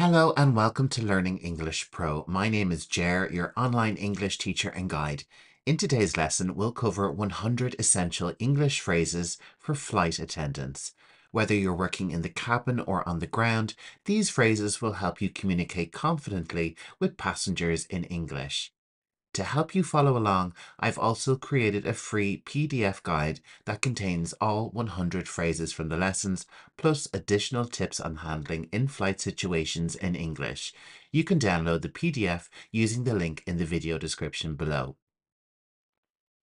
Hello and welcome to Learning English Pro. My name is Jer, your online English teacher and guide. In today's lesson, we'll cover 100 essential English phrases for flight attendants. Whether you're working in the cabin or on the ground, these phrases will help you communicate confidently with passengers in English. To help you follow along, I've also created a free PDF guide that contains all 100 phrases from the lessons, plus additional tips on handling in-flight situations in English. You can download the PDF using the link in the video description below.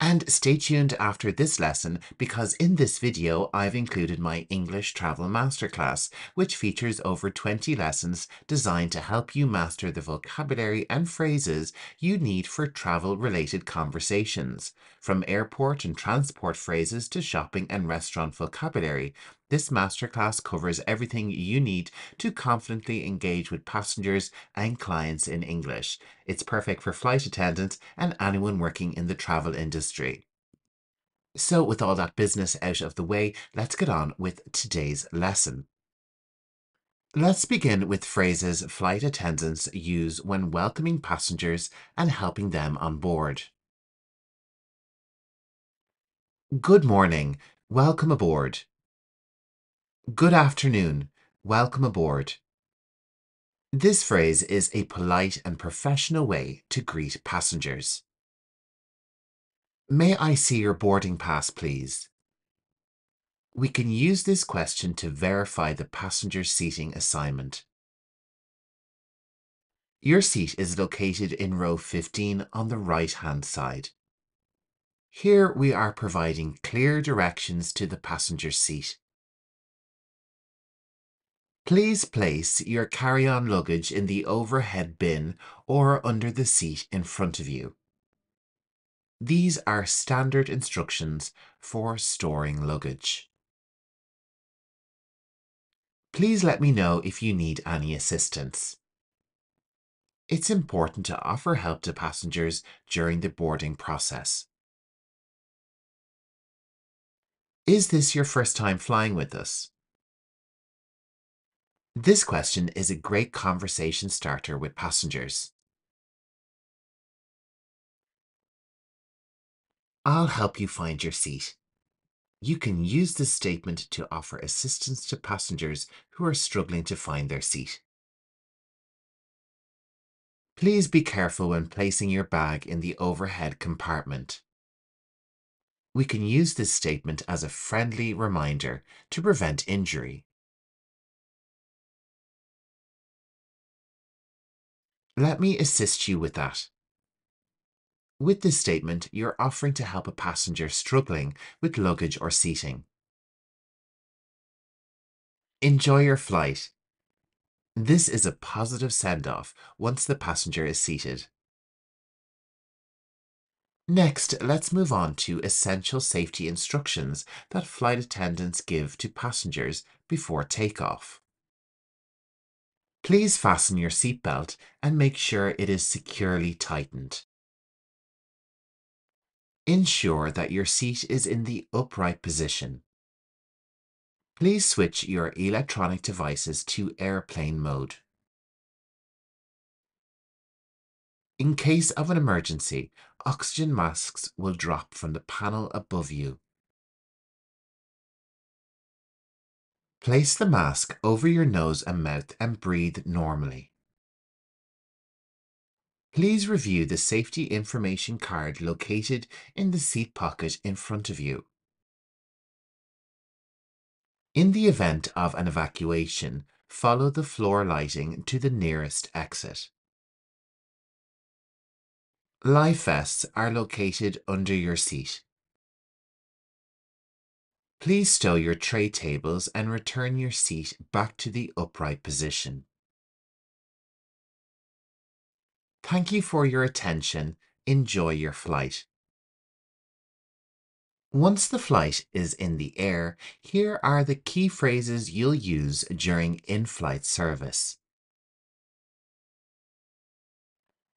And stay tuned after this lesson because in this video I've included my English Travel Masterclass, which features over 20 lessons designed to help you master the vocabulary and phrases you need for travel-related conversations. From airport and transport phrases to shopping and restaurant vocabulary, this masterclass covers everything you need to confidently engage with passengers and clients in English. It's perfect for flight attendants and anyone working in the travel industry. So with all that business out of the way, let's get on with today's lesson. Let's begin with phrases flight attendants use when welcoming passengers and helping them on board. Good morning. Welcome aboard. Good afternoon. Welcome aboard. This phrase is a polite and professional way to greet passengers. May I see your boarding pass, please? We can use this question to verify the passenger seating assignment. Your seat is located in row 15 on the right-hand side. Here we are providing clear directions to the passenger seat. Please place your carry-on luggage in the overhead bin or under the seat in front of you. These are standard instructions for storing luggage. Please let me know if you need any assistance. It's important to offer help to passengers during the boarding process. Is this your first time flying with us? This question is a great conversation starter with passengers. I'll help you find your seat. You can use this statement to offer assistance to passengers who are struggling to find their seat. Please be careful when placing your bag in the overhead compartment. We can use this statement as a friendly reminder to prevent injury. Let me assist you with that. With this statement, you're offering to help a passenger struggling with luggage or seating. Enjoy your flight. This is a positive send-off once the passenger is seated. Next, let's move on to essential safety instructions that flight attendants give to passengers before takeoff. Please fasten your seatbelt and make sure it is securely tightened. Ensure that your seat is in the upright position. Please switch your electronic devices to airplane mode. In case of an emergency, oxygen masks will drop from the panel above you. Place the mask over your nose and mouth and breathe normally. Please review the safety information card located in the seat pocket in front of you. In the event of an evacuation, follow the floor lighting to the nearest exit. Life vests are located under your seat. Please stow your tray tables and return your seat back to the upright position. Thank you for your attention. Enjoy your flight. Once the flight is in the air, here are the key phrases you'll use during in-flight service.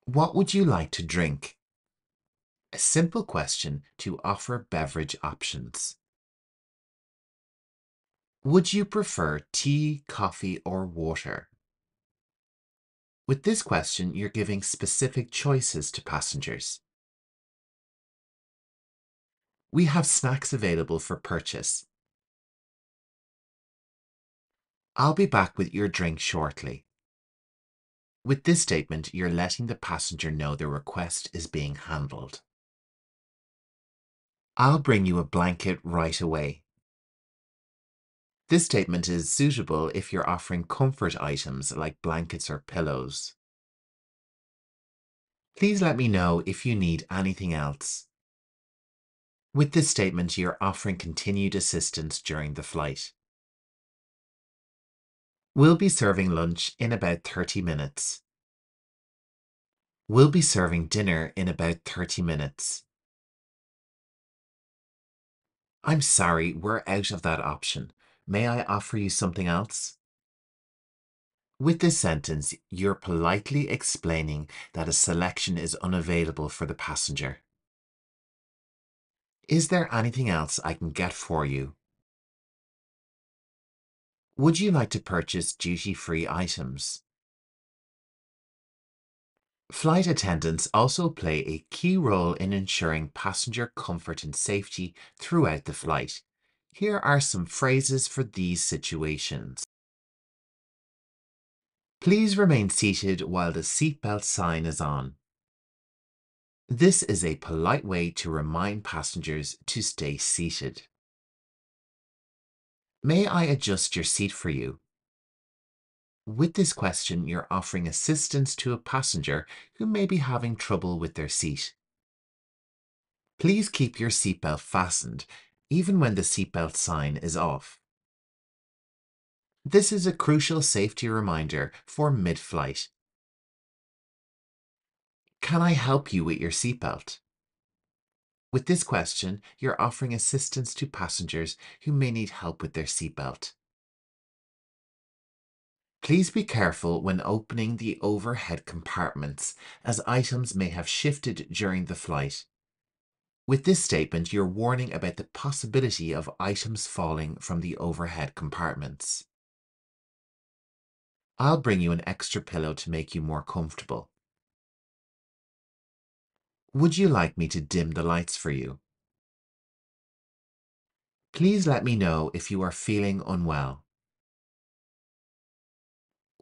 What would you like to drink? A simple question to offer beverage options. Would you prefer tea, coffee, or water? With this question, you're giving specific choices to passengers. We have snacks available for purchase. I'll be back with your drink shortly. With this statement, you're letting the passenger know their request is being handled. I'll bring you a blanket right away. This statement is suitable if you're offering comfort items like blankets or pillows. Please let me know if you need anything else. With this statement, you're offering continued assistance during the flight. We'll be serving lunch in about 30 minutes. We'll be serving dinner in about 30 minutes. I'm sorry, we're out of that option. May I offer you something else? With this sentence, you're politely explaining that a selection is unavailable for the passenger. Is there anything else I can get for you? Would you like to purchase duty-free items? Flight attendants also play a key role in ensuring passenger comfort and safety throughout the flight. Here are some phrases for these situations. Please remain seated while the seatbelt sign is on. This is a polite way to remind passengers to stay seated. May I adjust your seat for you? With this question, you're offering assistance to a passenger who may be having trouble with their seat. Please keep your seatbelt fastened, even when the seatbelt sign is off. This is a crucial safety reminder for mid-flight. Can I help you with your seatbelt? With this question, you're offering assistance to passengers who may need help with their seatbelt. Please be careful when opening the overhead compartments, as items may have shifted during the flight. With this statement, you're warning about the possibility of items falling from the overhead compartments. I'll bring you an extra pillow to make you more comfortable. Would you like me to dim the lights for you? Please let me know if you are feeling unwell.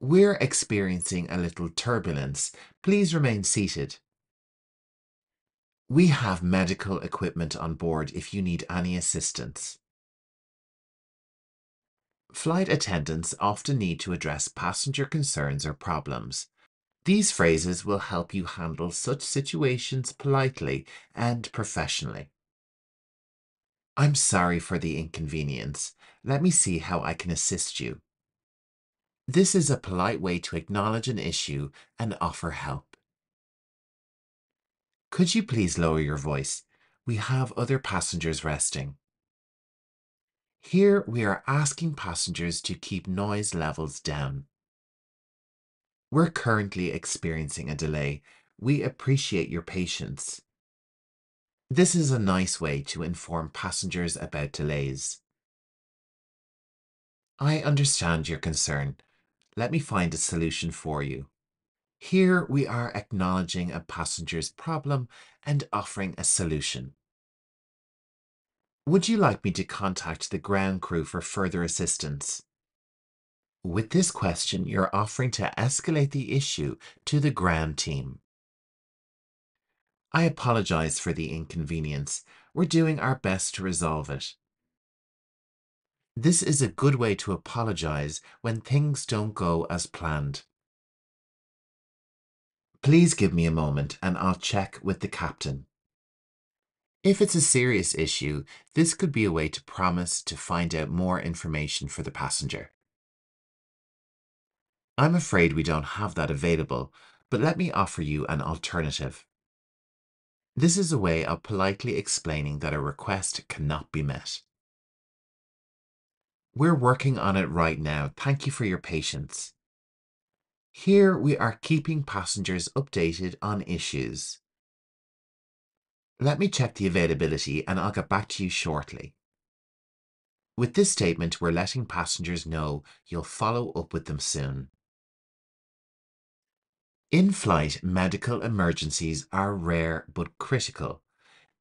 We're experiencing a little turbulence. Please remain seated. We have medical equipment on board if you need any assistance. Flight attendants often need to address passenger concerns or problems. These phrases will help you handle such situations politely and professionally. I'm sorry for the inconvenience. Let me see how I can assist you. This is a polite way to acknowledge an issue and offer help. Could you please lower your voice? We have other passengers resting. Here we are asking passengers to keep noise levels down. We're currently experiencing a delay. We appreciate your patience. This is a nice way to inform passengers about delays. I understand your concern. Let me find a solution for you. Here we are acknowledging a passenger's problem and offering a solution. Would you like me to contact the ground crew for further assistance? With this question, you're offering to escalate the issue to the ground team. I apologize for the inconvenience. We're doing our best to resolve it. This is a good way to apologize when things don't go as planned. Please give me a moment and I'll check with the captain. If it's a serious issue, this could be a way to promise to find out more information for the passenger. I'm afraid we don't have that available, but let me offer you an alternative. This is a way of politely explaining that a request cannot be met. We're working on it right now. Thank you for your patience. Here we are keeping passengers updated on issues. Let me check the availability and I'll get back to you shortly. With this statement, we're letting passengers know you'll follow up with them soon. In flight, medical emergencies are rare but critical.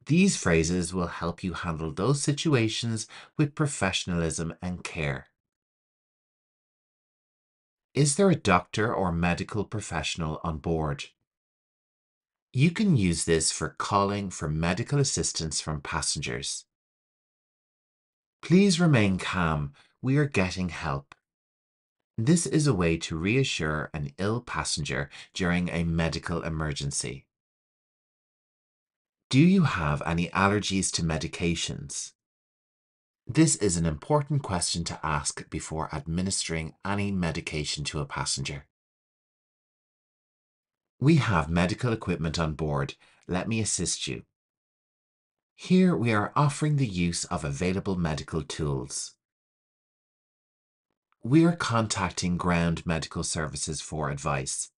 These phrases will help you handle those situations with professionalism and care. Is there a doctor or medical professional on board? You can use this for calling for medical assistance from passengers. Please remain calm. We are getting help. This is a way to reassure an ill passenger during a medical emergency. Do you have any allergies to medications? This is an important question to ask before administering any medication to a passenger. We have medical equipment on board. Let me assist you. Here we are offering the use of available medical tools. We are contacting ground medical services for advice.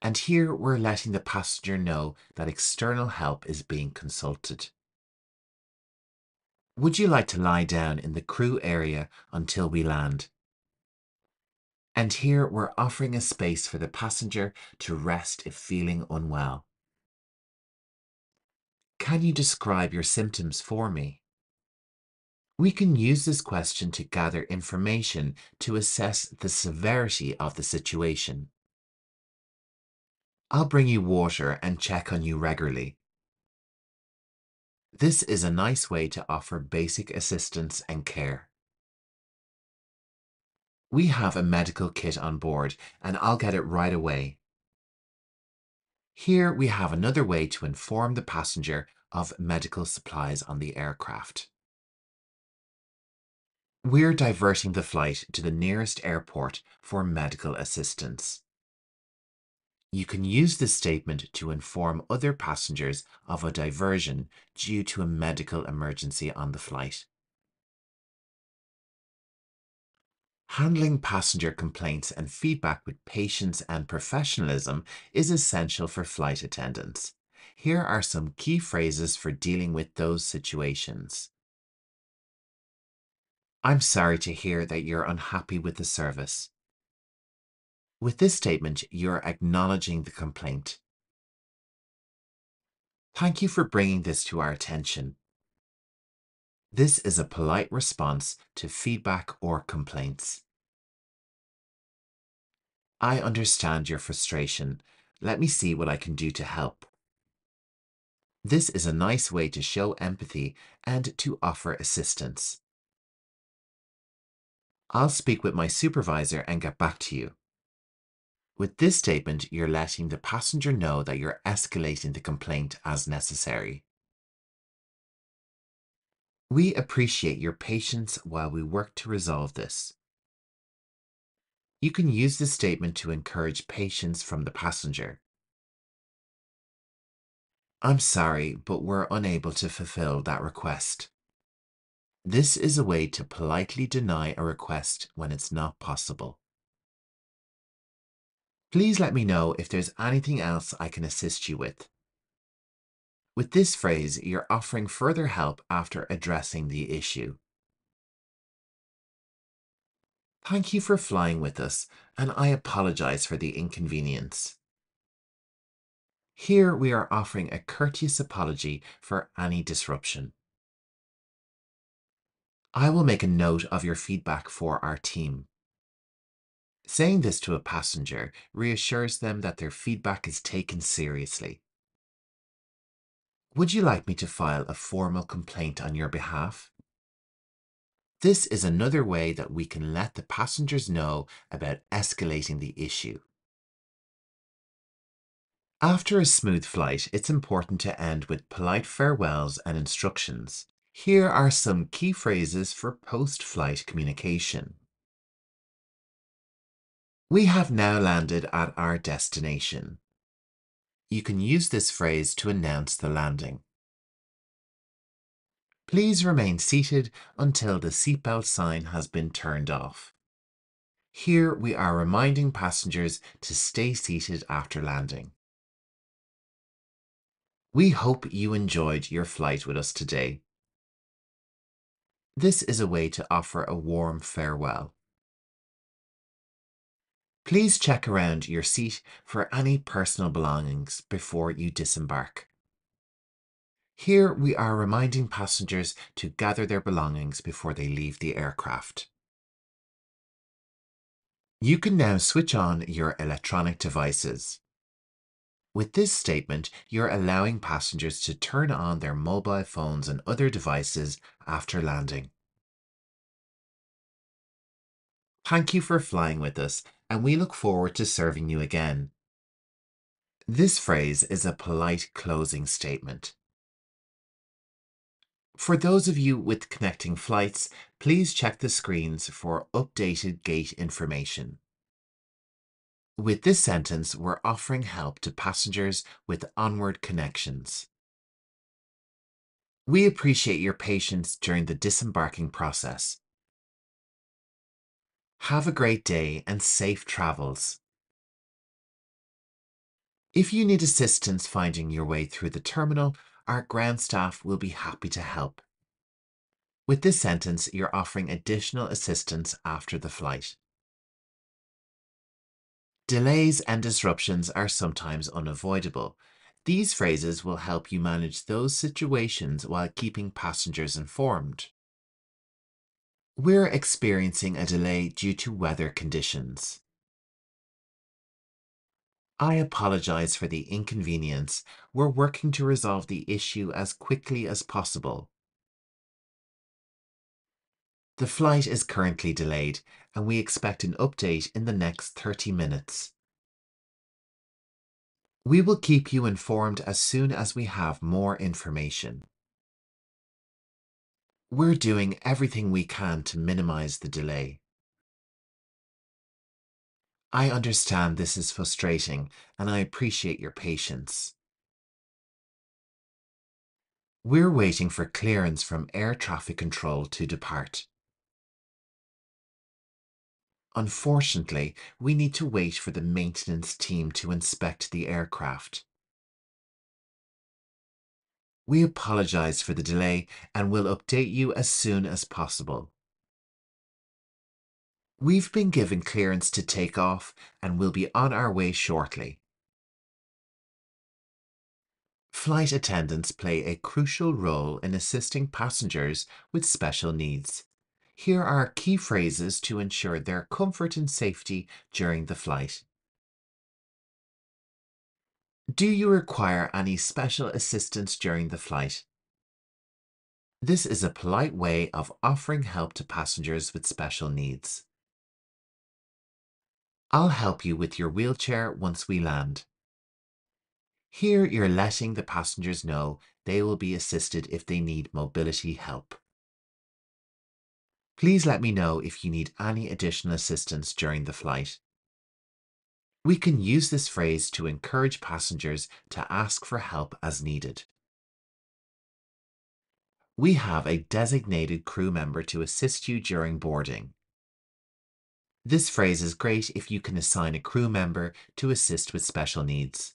And here we're letting the passenger know that external help is being consulted. Would you like to lie down in the crew area until we land? And here we're offering a space for the passenger to rest if feeling unwell. Can you describe your symptoms for me? We can use this question to gather information to assess the severity of the situation. I'll bring you water and check on you regularly. This is a nice way to offer basic assistance and care. We have a medical kit on board and I'll get it right away. Here we have another way to inform the passenger of medical supplies on the aircraft. We're diverting the flight to the nearest airport for medical assistance. You can use this statement to inform other passengers of a diversion due to a medical emergency on the flight. Handling passenger complaints and feedback with patience and professionalism is essential for flight attendants. Here are some key phrases for dealing with those situations. I'm sorry to hear that you're unhappy with the service. With this statement, you're acknowledging the complaint. Thank you for bringing this to our attention. This is a polite response to feedback or complaints. I understand your frustration. Let me see what I can do to help. This is a nice way to show empathy and to offer assistance. I'll speak with my supervisor and get back to you. With this statement, you're letting the passenger know that you're escalating the complaint as necessary. We appreciate your patience while we work to resolve this. You can use this statement to encourage patience from the passenger. I'm sorry, but we're unable to fulfill that request. This is a way to politely deny a request when it's not possible. Please let me know if there's anything else I can assist you with. With this phrase, you're offering further help after addressing the issue. Thank you for flying with us, and I apologize for the inconvenience. Here we are offering a courteous apology for any disruption. I will make a note of your feedback for our team. Saying this to a passenger reassures them that their feedback is taken seriously. Would you like me to file a formal complaint on your behalf? This is another way that we can let the passengers know about escalating the issue. After a smooth flight, it's important to end with polite farewells and instructions. Here are some key phrases for post-flight communication. We have now landed at our destination. You can use this phrase to announce the landing. Please remain seated until the seatbelt sign has been turned off. Here we are reminding passengers to stay seated after landing. We hope you enjoyed your flight with us today. This is a way to offer a warm farewell. Please check around your seat for any personal belongings before you disembark. Here we are reminding passengers to gather their belongings before they leave the aircraft. You can now switch on your electronic devices. With this statement, you're allowing passengers to turn on their mobile phones and other devices after landing. Thank you for flying with us, and we look forward to serving you again. This phrase is a polite closing statement. For those of you with connecting flights, please check the screens for updated gate information. With this sentence, we're offering help to passengers with onward connections. We appreciate your patience during the disembarking process. Have a great day and safe travels. If you need assistance finding your way through the terminal, our ground staff will be happy to help. With this sentence, you're offering additional assistance after the flight. Delays and disruptions are sometimes unavoidable. These phrases will help you manage those situations while keeping passengers informed. We're experiencing a delay due to weather conditions. I apologize for the inconvenience. We're working to resolve the issue as quickly as possible. The flight is currently delayed, and we expect an update in the next 30 minutes. We will keep you informed as soon as we have more information. We're doing everything we can to minimize the delay. I understand this is frustrating, and I appreciate your patience. We're waiting for clearance from air traffic control to depart. Unfortunately, we need to wait for the maintenance team to inspect the aircraft. We apologize for the delay and will update you as soon as possible. We've been given clearance to take off and will be on our way shortly. Flight attendants play a crucial role in assisting passengers with special needs. Here are key phrases to ensure their comfort and safety during the flight. Do you require any special assistance during the flight? This is a polite way of offering help to passengers with special needs. I'll help you with your wheelchair once we land. Here you're letting the passengers know they will be assisted if they need mobility help. Please let me know if you need any additional assistance during the flight. We can use this phrase to encourage passengers to ask for help as needed. We have a designated crew member to assist you during boarding. This phrase is great if you can assign a crew member to assist with special needs.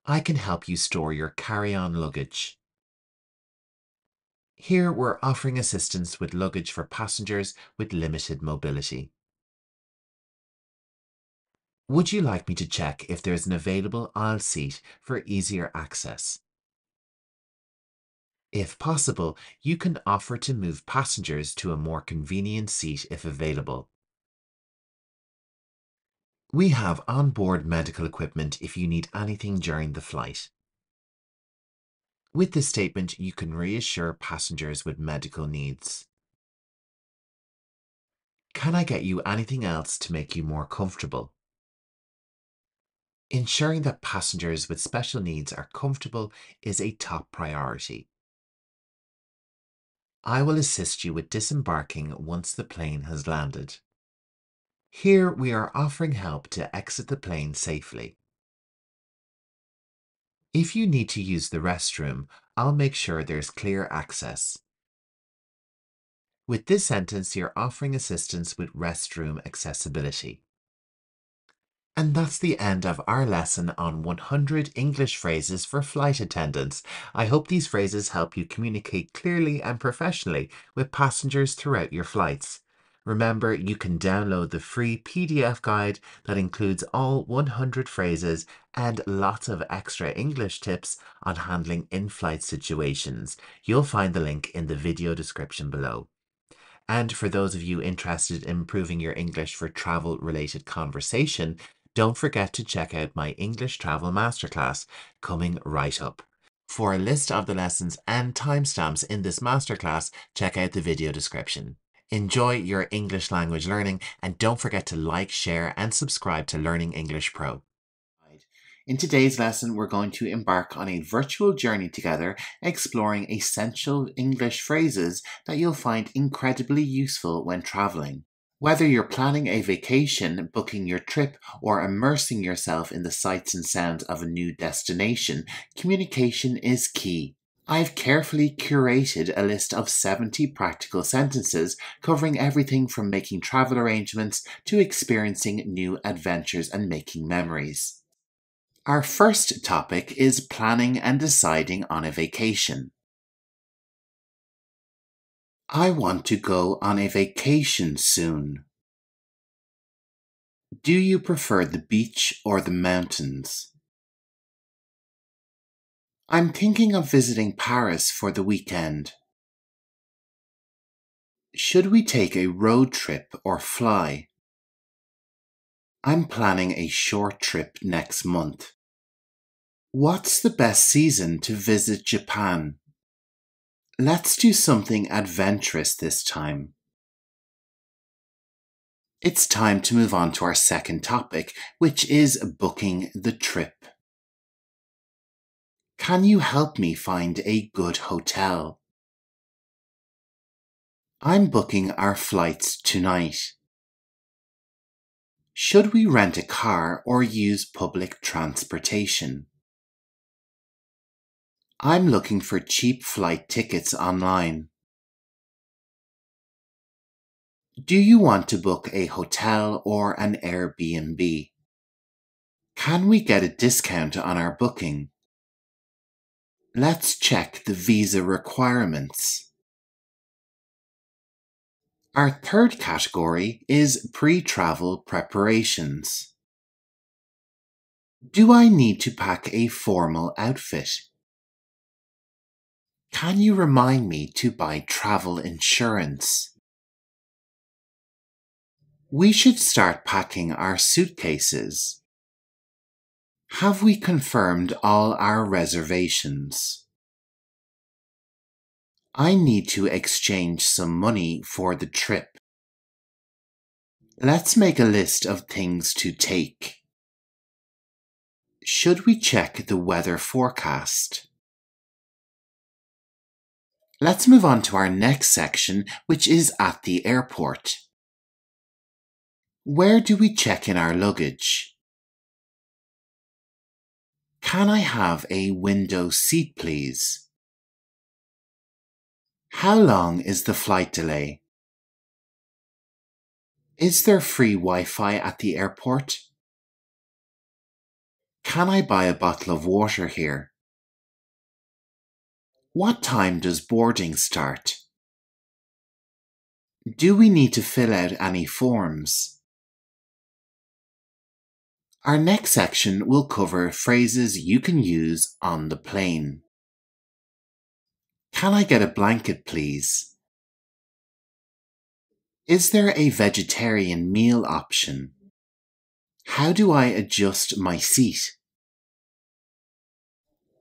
I can help you store your carry-on luggage. Here we're offering assistance with luggage for passengers with limited mobility. Would you like me to check if there's an available aisle seat for easier access? If possible, you can offer to move passengers to a more convenient seat if available. We have onboard medical equipment if you need anything during the flight. With this statement, you can reassure passengers with medical needs. Can I get you anything else to make you more comfortable? Ensuring that passengers with special needs are comfortable is a top priority. I will assist you with disembarking once the plane has landed. Here we are offering help to exit the plane safely. If you need to use the restroom, I'll make sure there's clear access. With this sentence, you're offering assistance with restroom accessibility. And that's the end of our lesson on 100 English phrases for flight attendants. I hope these phrases help you communicate clearly and professionally with passengers throughout your flights. Remember, you can download the free PDF guide that includes all 100 phrases and lots of extra English tips on handling in-flight situations. You'll find the link in the video description below. And for those of you interested in improving your English for travel-related conversation, don't forget to check out my English Travel Masterclass coming right up. For a list of the lessons and timestamps in this masterclass, check out the video description. Enjoy your English language learning and don't forget to like, share and subscribe to Learning English Pro. In today's lesson, we're going to embark on a virtual journey together, exploring essential English phrases that you'll find incredibly useful when traveling. Whether you're planning a vacation, booking your trip, or immersing yourself in the sights and sounds of a new destination, communication is key. I've carefully curated a list of 70 practical sentences covering everything from making travel arrangements to experiencing new adventures and making memories. Our first topic is planning and deciding on a vacation. I want to go on a vacation soon. Do you prefer the beach or the mountains? I'm thinking of visiting Paris for the weekend. Should we take a road trip or fly? I'm planning a short trip next month. What's the best season to visit Japan? Let's do something adventurous this time. It's time to move on to our second topic, which is booking the trip. Can you help me find a good hotel? I'm booking our flights tonight. Should we rent a car or use public transportation? I'm looking for cheap flight tickets online. Do you want to book a hotel or an Airbnb? Can we get a discount on our booking? Let's check the visa requirements. Our third category is pre-travel preparations. Do I need to pack a formal outfit? Can you remind me to buy travel insurance? We should start packing our suitcases. Have we confirmed all our reservations? I need to exchange some money for the trip. Let's make a list of things to take. Should we check the weather forecast? Let's move on to our next section, which is at the airport. Where do we check in our luggage? Can I have a window seat, please? How long is the flight delay? Is there free Wi-Fi at the airport? Can I buy a bottle of water here? What time does boarding start? Do we need to fill out any forms? Our next section will cover phrases you can use on the plane. Can I get a blanket, please? Is there a vegetarian meal option? How do I adjust my seat?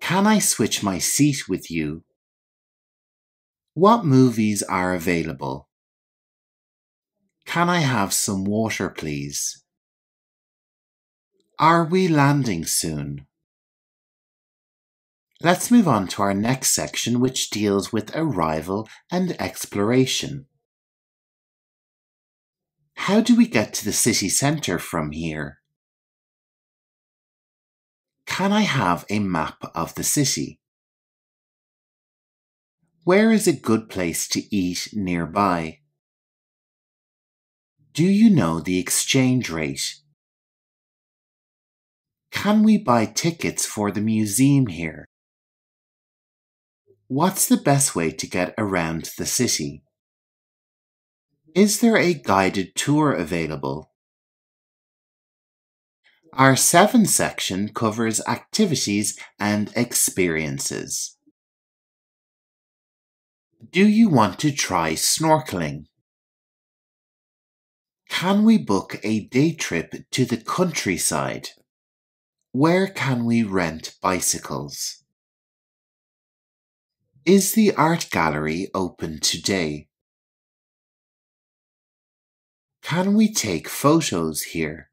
Can I switch my seat with you? What movies are available? Can I have some water, please? Are we landing soon? Let's move on to our next section, which deals with arrival and exploration. How do we get to the city centre from here? Can I have a map of the city? Where is a good place to eat nearby? Do you know the exchange rate? Can we buy tickets for the museum here? What's the best way to get around the city? Is there a guided tour available? Our 7 section covers activities and experiences. Do you want to try snorkeling? Can we book a day trip to the countryside? Where can we rent bicycles? Is the art gallery open today? Can we take photos here?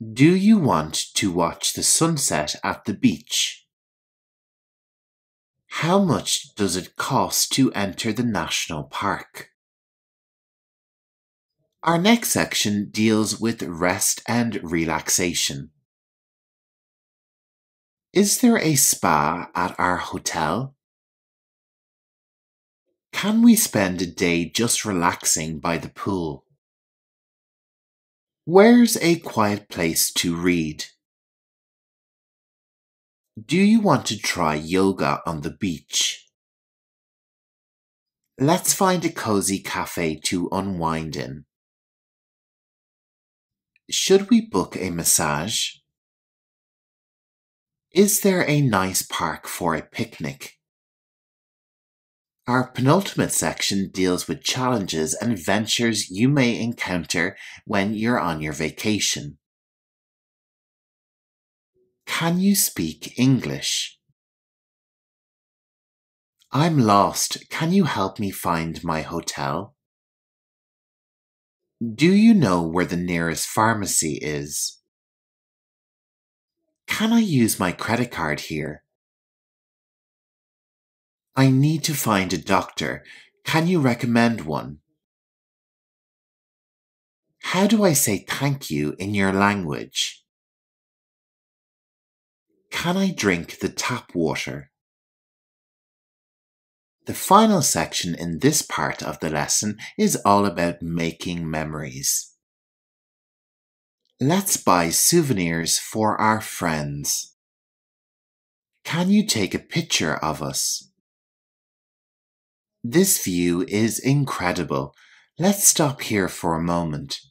Do you want to watch the sunset at the beach? How much does it cost to enter the national park? Our next section deals with rest and relaxation. Is there a spa at our hotel? Can we spend a day just relaxing by the pool? Where's a quiet place to read? Do you want to try yoga on the beach? Let's find a cozy cafe to unwind in. Should we book a massage? Is there a nice park for a picnic? Our penultimate section deals with challenges and adventures you may encounter when you're on your vacation. Can you speak English? I'm lost. Can you help me find my hotel? Do you know where the nearest pharmacy is? Can I use my credit card here? I need to find a doctor. Can you recommend one? How do I say thank you in your language? Can I drink the tap water? The final section in this part of the lesson is all about making memories. Let's buy souvenirs for our friends. Can you take a picture of us? This view is incredible. Let's stop here for a moment.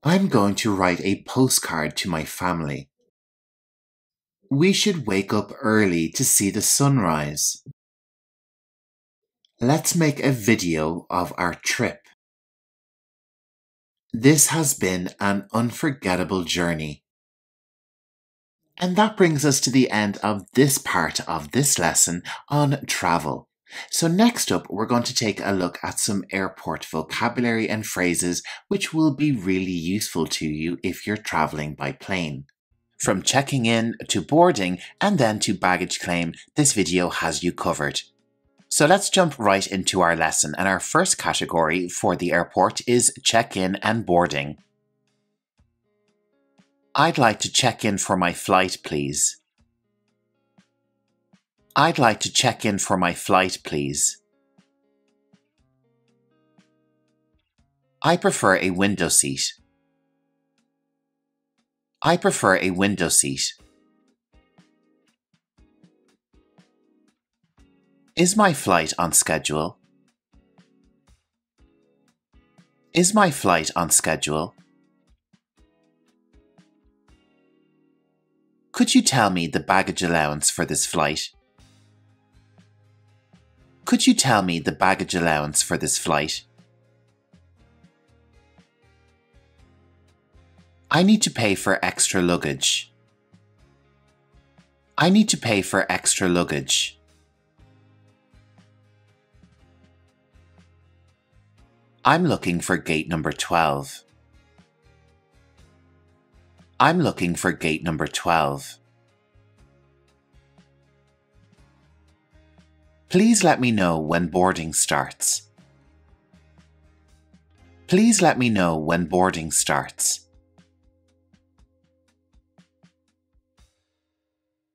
I'm going to write a postcard to my family. We should wake up early to see the sunrise. Let's make a video of our trip. This has been an unforgettable journey. And that brings us to the end of this part of this lesson on travel. So next up, we're going to take a look at some airport vocabulary and phrases which will be really useful to you if you're traveling by plane. From checking in to boarding and then to baggage claim, this video has you covered. So let's jump right into our lesson, and our first category for the airport is check-in and boarding. I'd like to check in for my flight, please. I'd like to check in for my flight, please. I prefer a window seat. I prefer a window seat. Is my flight on schedule? Is my flight on schedule? Could you tell me the baggage allowance for this flight? Could you tell me the baggage allowance for this flight? I need to pay for extra luggage. I need to pay for extra luggage. I'm looking for gate number 12. I'm looking for gate number 12. Please let me know when boarding starts. Please let me know when boarding starts.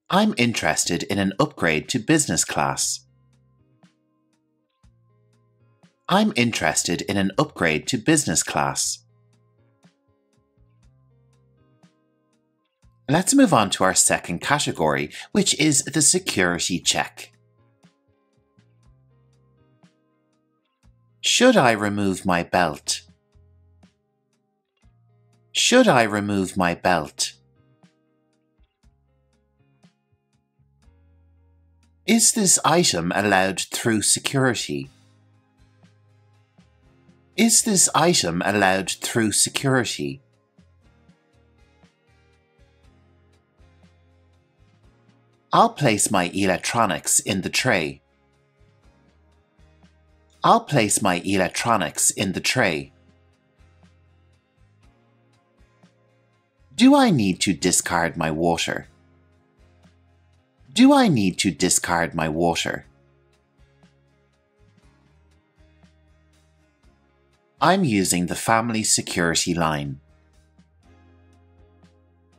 I'm interested in an upgrade to business class. I'm interested in an upgrade to business class. Let's move on to our second category, which is the security check. Should I remove my belt? Should I remove my belt? Is this item allowed through security? Is this item allowed through security? I'll place my electronics in the tray. I'll place my electronics in the tray. Do I need to discard my water? Do I need to discard my water? I'm using the family security line.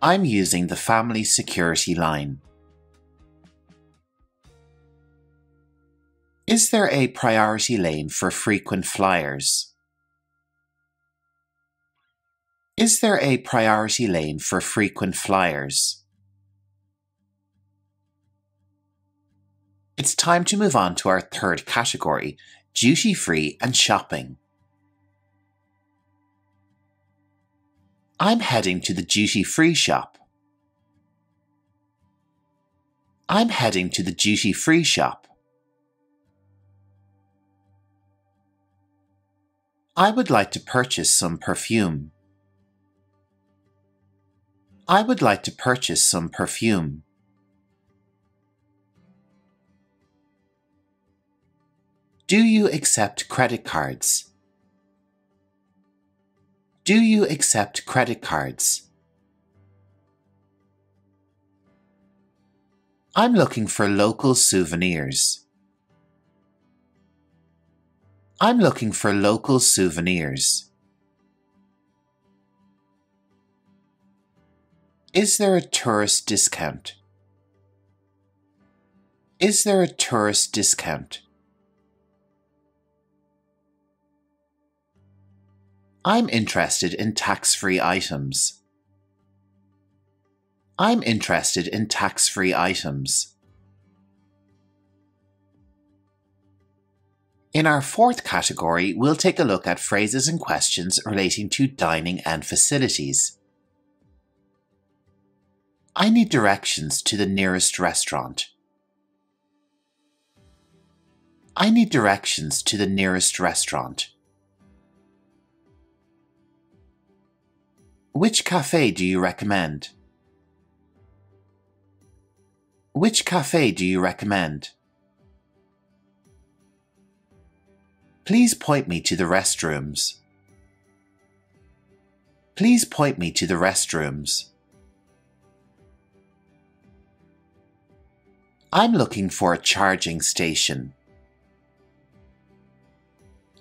I'm using the family security line. Is there a priority lane for frequent flyers? Is there a priority lane for frequent flyers? It's time to move on to our third category, duty-free and shopping. I'm heading to the duty-free shop. I'm heading to the duty-free shop. I would like to purchase some perfume. I would like to purchase some perfume. Do you accept credit cards? Do you accept credit cards? I'm looking for local souvenirs. I'm looking for local souvenirs. Is there a tourist discount? Is there a tourist discount? I'm interested in tax-free items. I'm interested in tax-free items. In our fourth category, we'll take a look at phrases and questions relating to dining and facilities. I need directions to the nearest restaurant. I need directions to the nearest restaurant. Which cafe do you recommend? Which cafe do you recommend? Please point me to the restrooms. Please point me to the restrooms. I'm looking for a charging station.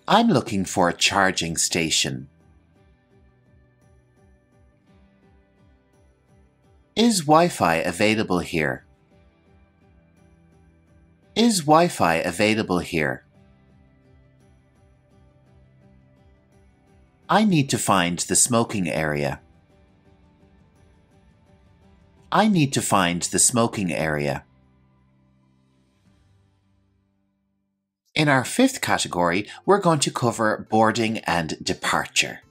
I'm looking for a charging station. Is Wi-Fi available here? Is Wi-Fi available here? I need to find the smoking area. I need to find the smoking area. In our fifth category, we're going to cover boarding and departure.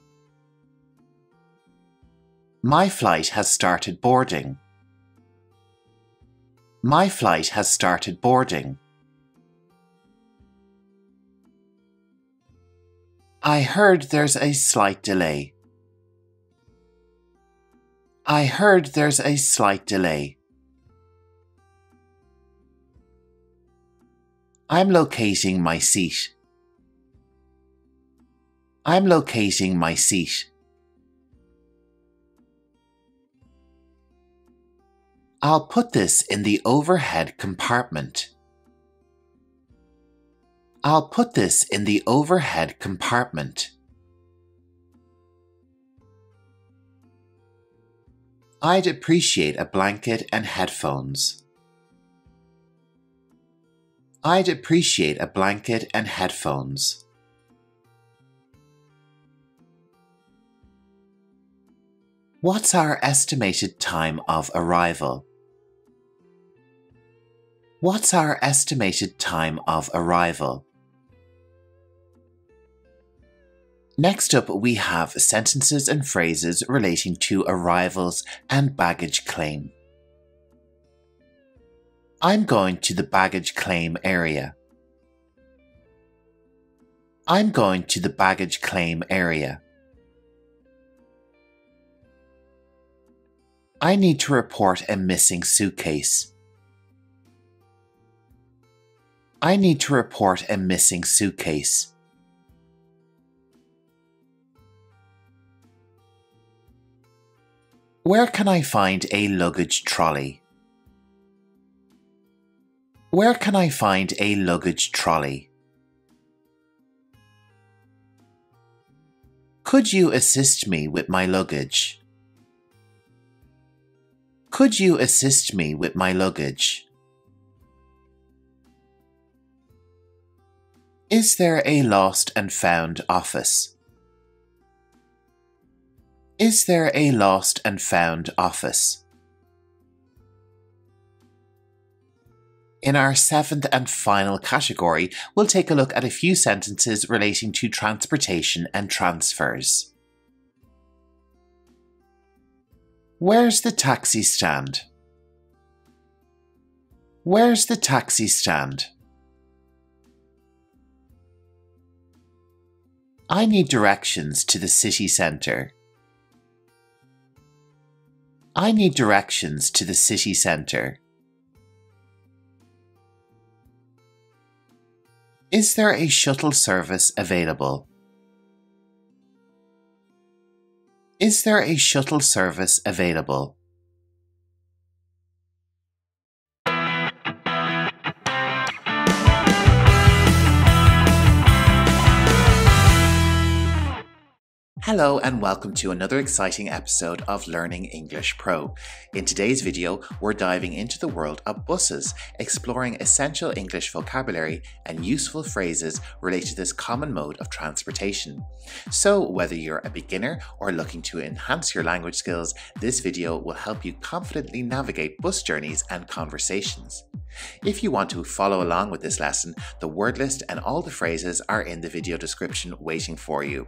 My flight has started boarding. My flight has started boarding. I heard there's a slight delay. I heard there's a slight delay. I'm locating my seat. I'm locating my seat. I'll put this in the overhead compartment. I'll put this in the overhead compartment. I'd appreciate a blanket and headphones. I'd appreciate a blanket and headphones. What's our estimated time of arrival? What's our estimated time of arrival? Next up, we have sentences and phrases relating to arrivals and baggage claim. I'm going to the baggage claim area. I'm going to the baggage claim area. I need to report a missing suitcase. I need to report a missing suitcase. Where can I find a luggage trolley? Where can I find a luggage trolley? Could you assist me with my luggage? Could you assist me with my luggage? Is there a lost and found office? Is there a lost and found office? In our seventh and final category, we'll take a look at a few sentences relating to transportation and transfers. Where's the taxi stand? Where's the taxi stand? I need directions to the city centre. I need directions to the city centre. Is there a shuttle service available? Is there a shuttle service available? Hello and welcome to another exciting episode of Learning English Pro. In today's video, we're diving into the world of buses, exploring essential English vocabulary and useful phrases related to this common mode of transportation. So whether you're a beginner or looking to enhance your language skills, this video will help you confidently navigate bus journeys and conversations. If you want to follow along with this lesson, the word list and all the phrases are in the video description waiting for you.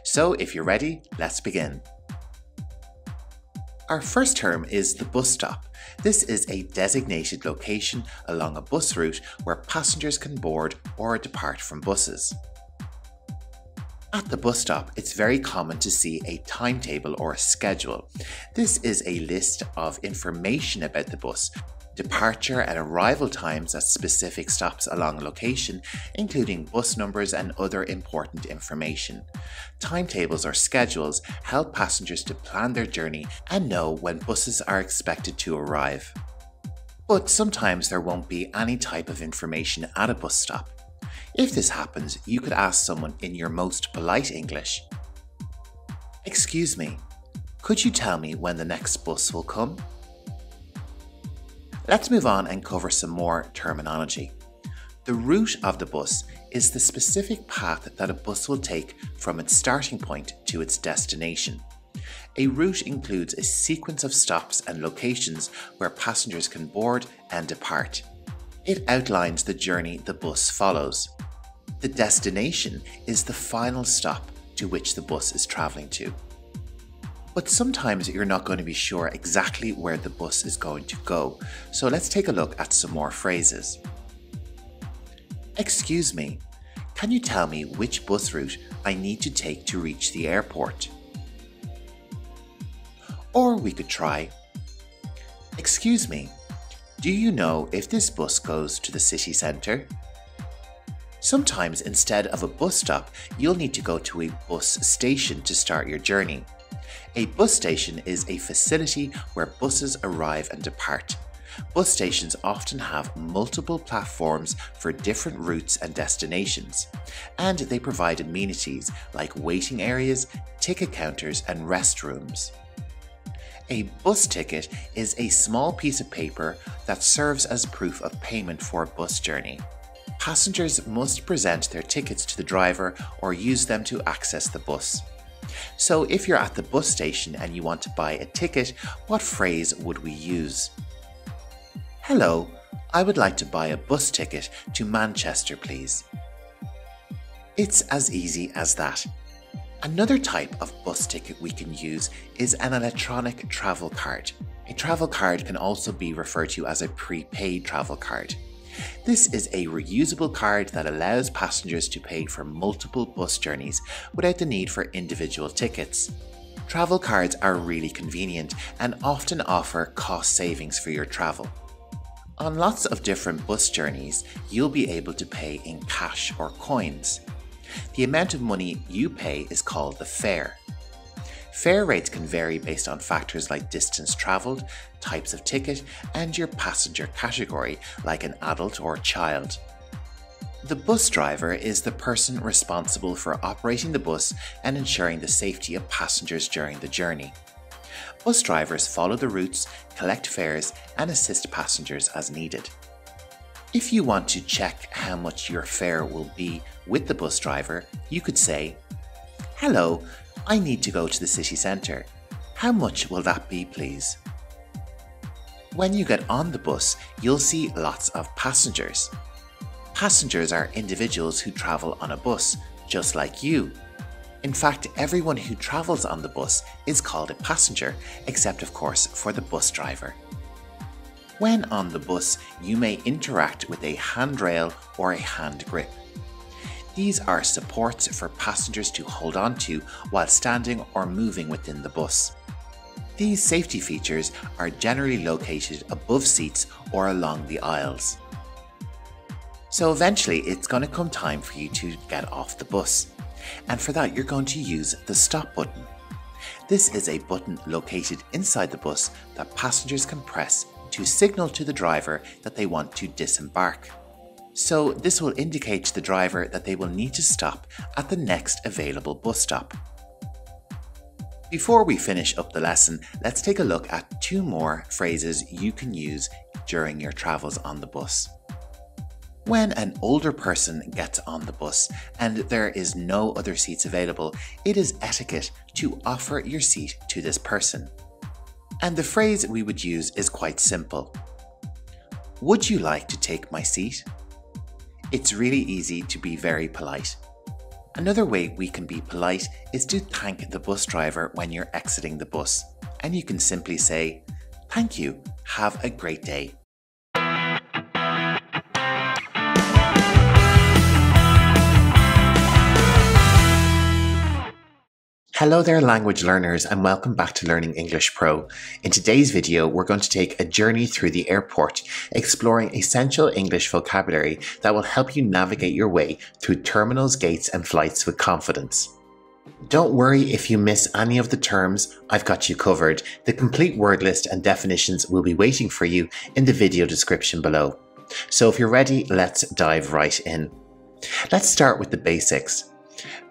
So if you're ready, let's begin. Our first term is the bus stop. This is a designated location along a bus route where passengers can board or depart from buses. At the bus stop, it's very common to see a timetable or a schedule. This is a list of information about the bus, departure and arrival times at specific stops along a location, including bus numbers and other important information. Timetables or schedules help passengers to plan their journey and know when buses are expected to arrive. But sometimes there won't be any type of information at a bus stop. If this happens, you could ask someone in your most polite English, "Excuse me, could you tell me when the next bus will come?" Let's move on and cover some more terminology. The route of the bus is the specific path that a bus will take from its starting point to its destination. A route includes a sequence of stops and locations where passengers can board and depart. It outlines the journey the bus follows. The destination is the final stop to which the bus is travelling to. But sometimes you're not going to be sure exactly where the bus is going to go, so let's take a look at some more phrases. "Excuse me, can you tell me which bus route I need to take to reach the airport?" Or we could try, "Excuse me, do you know if this bus goes to the city centre?" Sometimes instead of a bus stop, you'll need to go to a bus station to start your journey. A bus station is a facility where buses arrive and depart. Bus stations often have multiple platforms for different routes and destinations, and they provide amenities like waiting areas, ticket counters, and restrooms. A bus ticket is a small piece of paper that serves as proof of payment for a bus journey. Passengers must present their tickets to the driver or use them to access the bus. So if you're at the bus station and you want to buy a ticket, what phrase would we use? "Hello, I would like to buy a bus ticket to Manchester, please." It's as easy as that. Another type of bus ticket we can use is an electronic travel card. A travel card can also be referred to as a prepaid travel card. This is a reusable card that allows passengers to pay for multiple bus journeys without the need for individual tickets. Travel cards are really convenient and often offer cost savings for your travel. On lots of different bus journeys, you'll be able to pay in cash or coins. The amount of money you pay is called the fare. Fare rates can vary based on factors like distance travelled, types of ticket, and your passenger category, like an adult or child. The bus driver is the person responsible for operating the bus and ensuring the safety of passengers during the journey. Bus drivers follow the routes, collect fares, and assist passengers as needed. If you want to check how much your fare will be with the bus driver, you could say, "Hello, I need to go to the city centre. How much will that be, please?" When you get on the bus, you'll see lots of passengers. Passengers are individuals who travel on a bus, just like you. In fact, everyone who travels on the bus is called a passenger, except of course for the bus driver. When on the bus, you may interact with a handrail or a hand grip. These are supports for passengers to hold on to while standing or moving within the bus. These safety features are generally located above seats or along the aisles. So eventually it's going to come time for you to get off the bus. And for that you're going to use the stop button. This is a button located inside the bus that passengers can press to signal to the driver that they want to disembark. So this will indicate to the driver that they will need to stop at the next available bus stop. Before we finish up the lesson, let's take a look at 2 more phrases you can use during your travels on the bus. When an older person gets on the bus and there is no other seats available, it is etiquette to offer your seat to this person. And the phrase we would use is quite simple. "Would you like to take my seat?" It's really easy to be very polite. Another way we can be polite is to thank the bus driver when you're exiting the bus. And you can simply say, "Thank you, have a great day." Hello there language learners and welcome back to Learning English Pro. In today's video we're going to take a journey through the airport, exploring essential English vocabulary that will help you navigate your way through terminals, gates and flights with confidence. Don't worry if you miss any of the terms, I've got you covered. The complete word list and definitions will be waiting for you in the video description below. So if you're ready, let's dive right in. Let's start with the basics.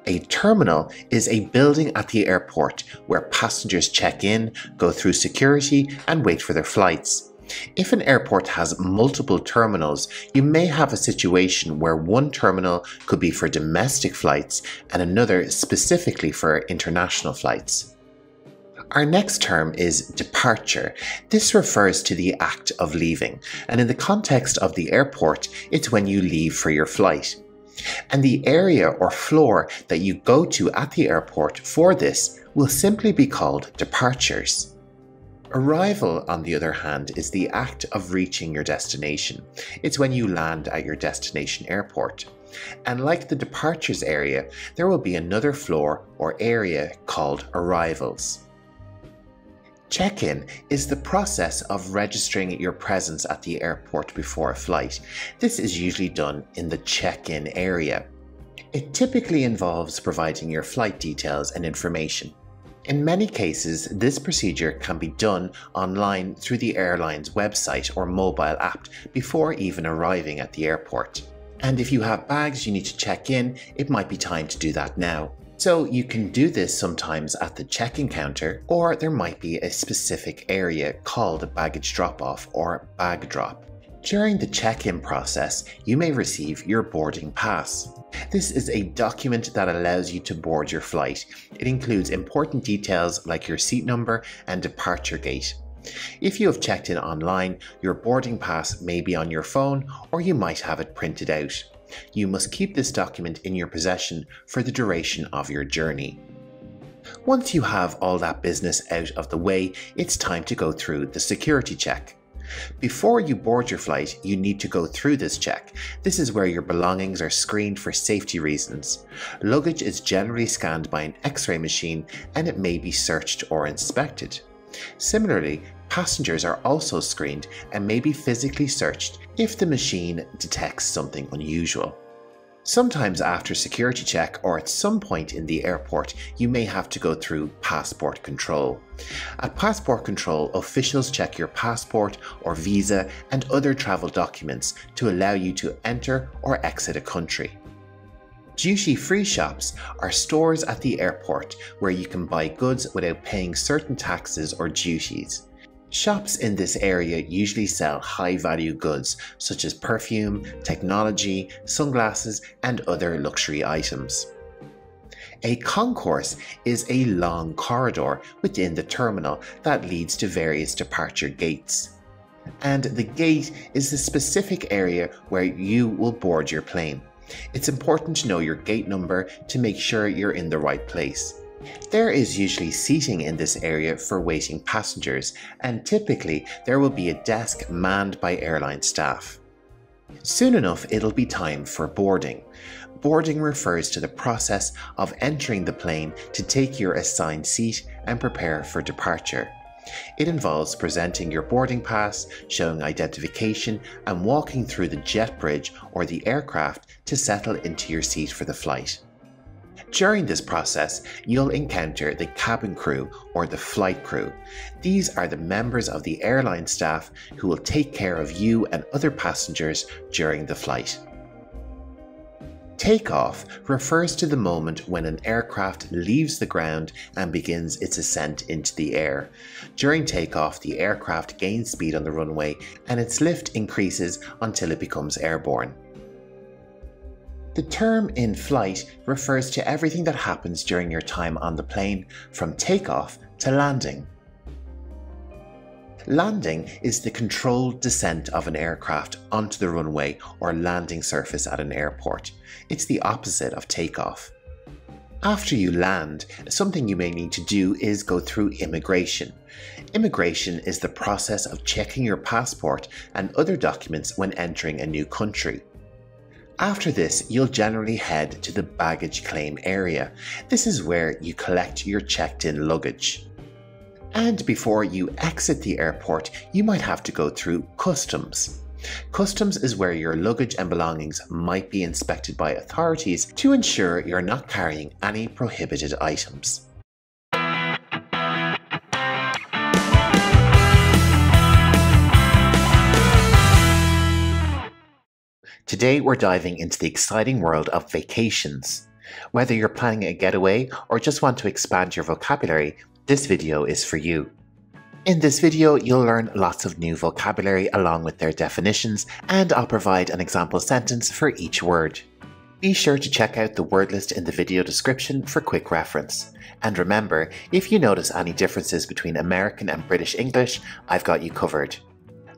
A terminal is a building at the airport where passengers check in, go through security and wait for their flights. If an airport has multiple terminals, you may have a situation where one terminal could be for domestic flights and another specifically for international flights. Our next term is departure. This refers to the act of leaving, and in the context of the airport, it's when you leave for your flight. And the area or floor that you go to at the airport for this will simply be called departures. Arrival, on the other hand, is the act of reaching your destination. It's when you land at your destination airport. And like the departures area, there will be another floor or area called arrivals. Check-in is the process of registering your presence at the airport before a flight. This is usually done in the check-in area. It typically involves providing your flight details and information. In many cases, this procedure can be done online through the airline's website or mobile app before even arriving at the airport. And if you have bags you need to check in, it might be time to do that now. So you can do this sometimes at the check-in counter, or there might be a specific area called a baggage drop-off or bag drop. During the check-in process, you may receive your boarding pass. This is a document that allows you to board your flight. It includes important details like your seat number and departure gate. If you have checked in online, your boarding pass may be on your phone or you might have it printed out. You must keep this document in your possession for the duration of your journey. Once you have all that business out of the way, it's time to go through the security check. Before you board your flight, you need to go through this check. This is where your belongings are screened for safety reasons. Luggage is generally scanned by an X-ray machine and it may be searched or inspected. Similarly, passengers are also screened and may be physically searched if the machine detects something unusual. Sometimes after security check or at some point in the airport, you may have to go through passport control. At passport control, officials check your passport or visa and other travel documents to allow you to enter or exit a country. Duty-free shops are stores at the airport where you can buy goods without paying certain taxes or duties. Shops in this area usually sell high-value goods such as perfume, technology, sunglasses, and other luxury items. A concourse is a long corridor within the terminal that leads to various departure gates. And the gate is the specific area where you will board your plane. It's important to know your gate number to make sure you're in the right place. There is usually seating in this area for waiting passengers, and typically there will be a desk manned by airline staff. Soon enough, it'll be time for boarding. Boarding refers to the process of entering the plane to take your assigned seat and prepare for departure. It involves presenting your boarding pass, showing identification, and walking through the jet bridge or the aircraft to settle into your seat for the flight. During this process, you'll encounter the cabin crew or the flight crew. These are the members of the airline staff who will take care of you and other passengers during the flight. Takeoff refers to the moment when an aircraft leaves the ground and begins its ascent into the air. During takeoff, the aircraft gains speed on the runway and its lift increases until it becomes airborne. The term in flight refers to everything that happens during your time on the plane, from takeoff to landing. Landing is the controlled descent of an aircraft onto the runway or landing surface at an airport. It's the opposite of takeoff. After you land, something you may need to do is go through immigration. Immigration is the process of checking your passport and other documents when entering a new country. After this, you'll generally head to the baggage claim area. This is where you collect your checked-in luggage. And before you exit the airport, you might have to go through customs. Customs is where your luggage and belongings might be inspected by authorities to ensure you're not carrying any prohibited items. Today we're diving into the exciting world of vacations. Whether you're planning a getaway or just want to expand your vocabulary, this video is for you. In this video, you'll learn lots of new vocabulary along with their definitions, and I'll provide an example sentence for each word. Be sure to check out the word list in the video description for quick reference. And remember, if you notice any differences between American and British English, I've got you covered.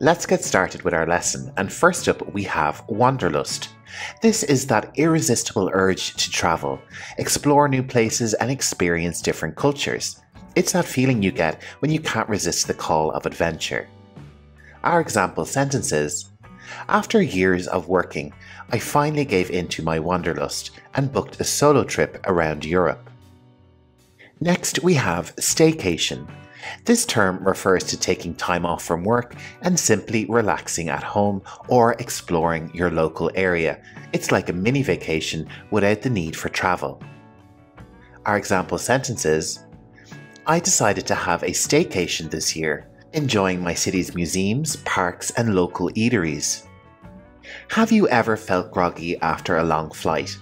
Let's get started with our lesson, and first up we have wanderlust. This is that irresistible urge to travel, explore new places and experience different cultures. It's that feeling you get when you can't resist the call of adventure. Our example sentence is, after years of working, I finally gave in to my wanderlust and booked a solo trip around Europe. Next we have staycation. This term refers to taking time off from work and simply relaxing at home or exploring your local area. It's like a mini vacation without the need for travel. Our example sentence is, I decided to have a staycation this year, enjoying my city's museums, parks, and local eateries. Have you ever felt groggy after a long flight?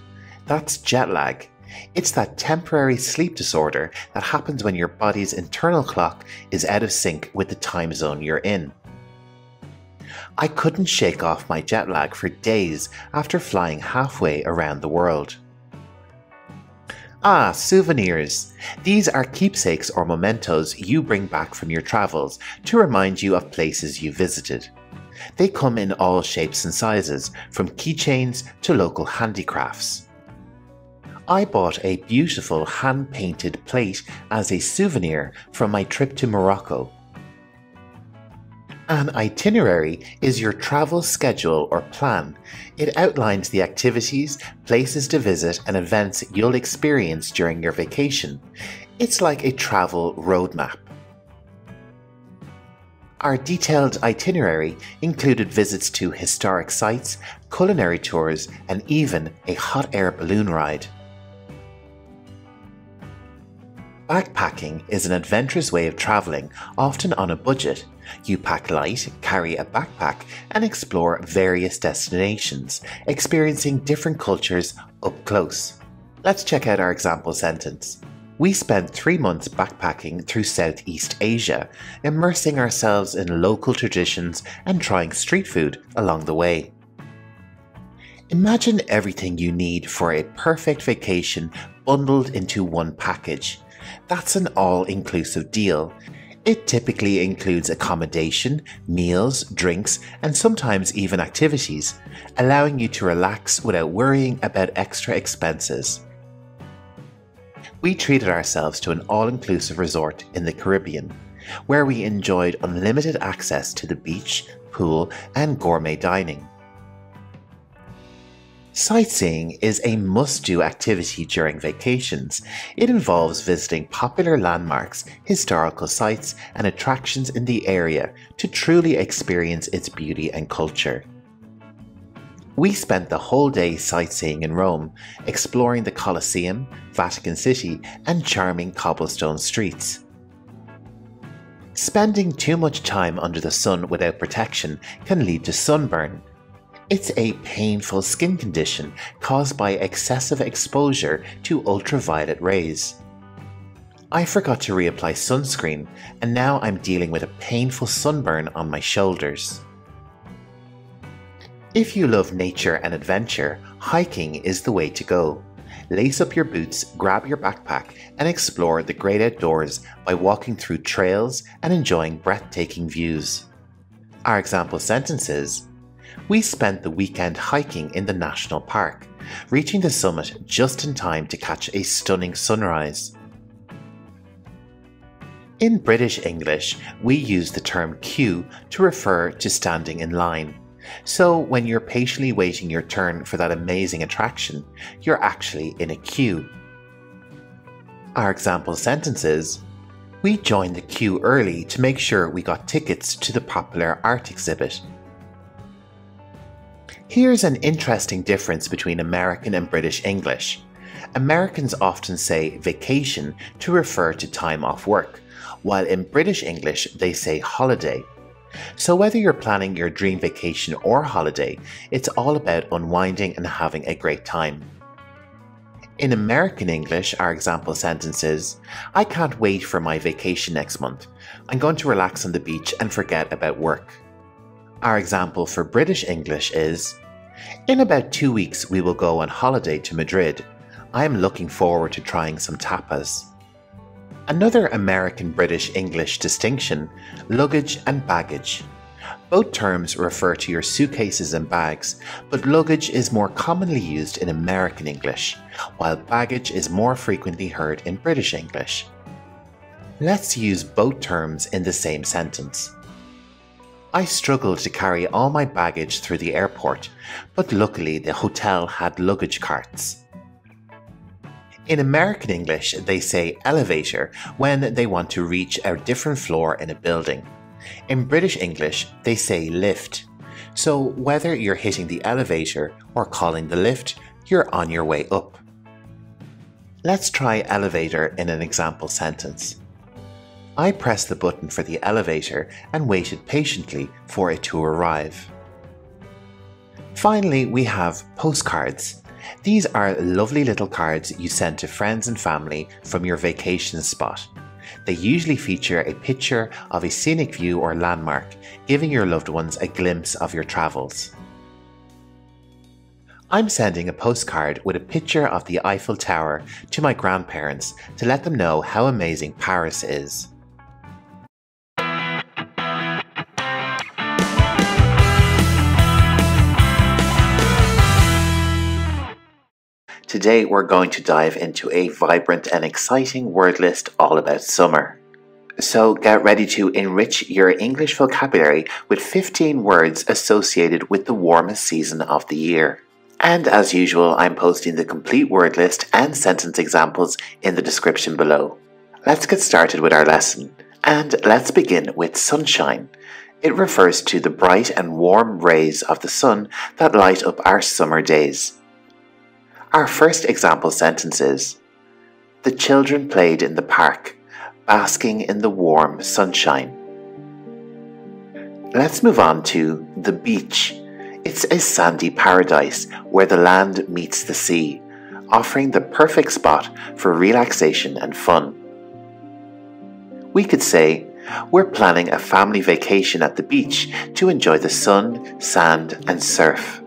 That's jet lag. It's that temporary sleep disorder that happens when your body's internal clock is out of sync with the time zone you're in. I couldn't shake off my jet lag for days after flying halfway around the world. Ah, souvenirs. These are keepsakes or mementos you bring back from your travels to remind you of places you visited. They come in all shapes and sizes, from keychains to local handicrafts. I bought a beautiful hand-painted plate as a souvenir from my trip to Morocco. An itinerary is your travel schedule or plan. It outlines the activities, places to visit, and events you'll experience during your vacation. It's like a travel roadmap. Our detailed itinerary included visits to historic sites, culinary tours, and even a hot air balloon ride. Backpacking is an adventurous way of traveling, often on a budget. You pack light, carry a backpack, and explore various destinations, experiencing different cultures up close. Let's check out our example sentence. We spent 3 months backpacking through Southeast Asia, immersing ourselves in local traditions and trying street food along the way. Imagine everything you need for a perfect vacation bundled into one package. That's an all-inclusive deal. It typically includes accommodation, meals, drinks, and sometimes even activities, allowing you to relax without worrying about extra expenses. We treated ourselves to an all-inclusive resort in the Caribbean, where we enjoyed unlimited access to the beach, pool, and gourmet dining. Sightseeing is a must-do activity during vacations. It involves visiting popular landmarks, historical sites, and attractions in the area to truly experience its beauty and culture. We spent the whole day sightseeing in Rome, exploring the Colosseum, Vatican City, and charming cobblestone streets. Spending too much time under the sun without protection can lead to sunburn. It's a painful skin condition caused by excessive exposure to ultraviolet rays. I forgot to reapply sunscreen, and now I'm dealing with a painful sunburn on my shoulders. If you love nature and adventure, hiking is the way to go. Lace up your boots, grab your backpack, and explore the great outdoors by walking through trails and enjoying breathtaking views. Our example sentence is, we spent the weekend hiking in the national park, reaching the summit just in time to catch a stunning sunrise. In British English, we use the term queue to refer to standing in line. So when you're patiently waiting your turn for that amazing attraction, you're actually in a queue. Our example sentence is, we joined the queue early to make sure we got tickets to the popular art exhibit. Here's an interesting difference between American and British English. Americans often say vacation to refer to time off work, while in British English they say holiday. So whether you're planning your dream vacation or holiday, it's all about unwinding and having a great time. In American English, our example sentence is, I can't wait for my vacation next month. I'm going to relax on the beach and forget about work. Our example for British English is, in about 2 weeks we will go on holiday to Madrid. I am looking forward to trying some tapas. Another American-British English distinction, luggage and baggage. Both terms refer to your suitcases and bags, but luggage is more commonly used in American English, while baggage is more frequently heard in British English. Let's use both terms in the same sentence. I struggled to carry all my baggage through the airport, but luckily the hotel had luggage carts. In American English, they say elevator when they want to reach a different floor in a building. In British English, they say lift. So whether you're hitting the elevator or calling the lift, you're on your way up. Let's try elevator in an example sentence. I pressed the button for the elevator and waited patiently for it to arrive. Finally, we have postcards. These are lovely little cards you send to friends and family from your vacation spot. They usually feature a picture of a scenic view or landmark, giving your loved ones a glimpse of your travels. I'm sending a postcard with a picture of the Eiffel Tower to my grandparents to let them know how amazing Paris is. Today we're going to dive into a vibrant and exciting word list all about summer. So get ready to enrich your English vocabulary with 15 words associated with the warmest season of the year. And as usual, I'm posting the complete word list and sentence examples in the description below. Let's get started with our lesson. And let's begin with sunshine. It refers to the bright and warm rays of the sun that light up our summer days. Our first example sentence is, the children played in the park, basking in the warm sunshine. Let's move on to the beach. It's a sandy paradise where the land meets the sea, offering the perfect spot for relaxation and fun. We could say, we're planning a family vacation at the beach to enjoy the sun, sand, and surf.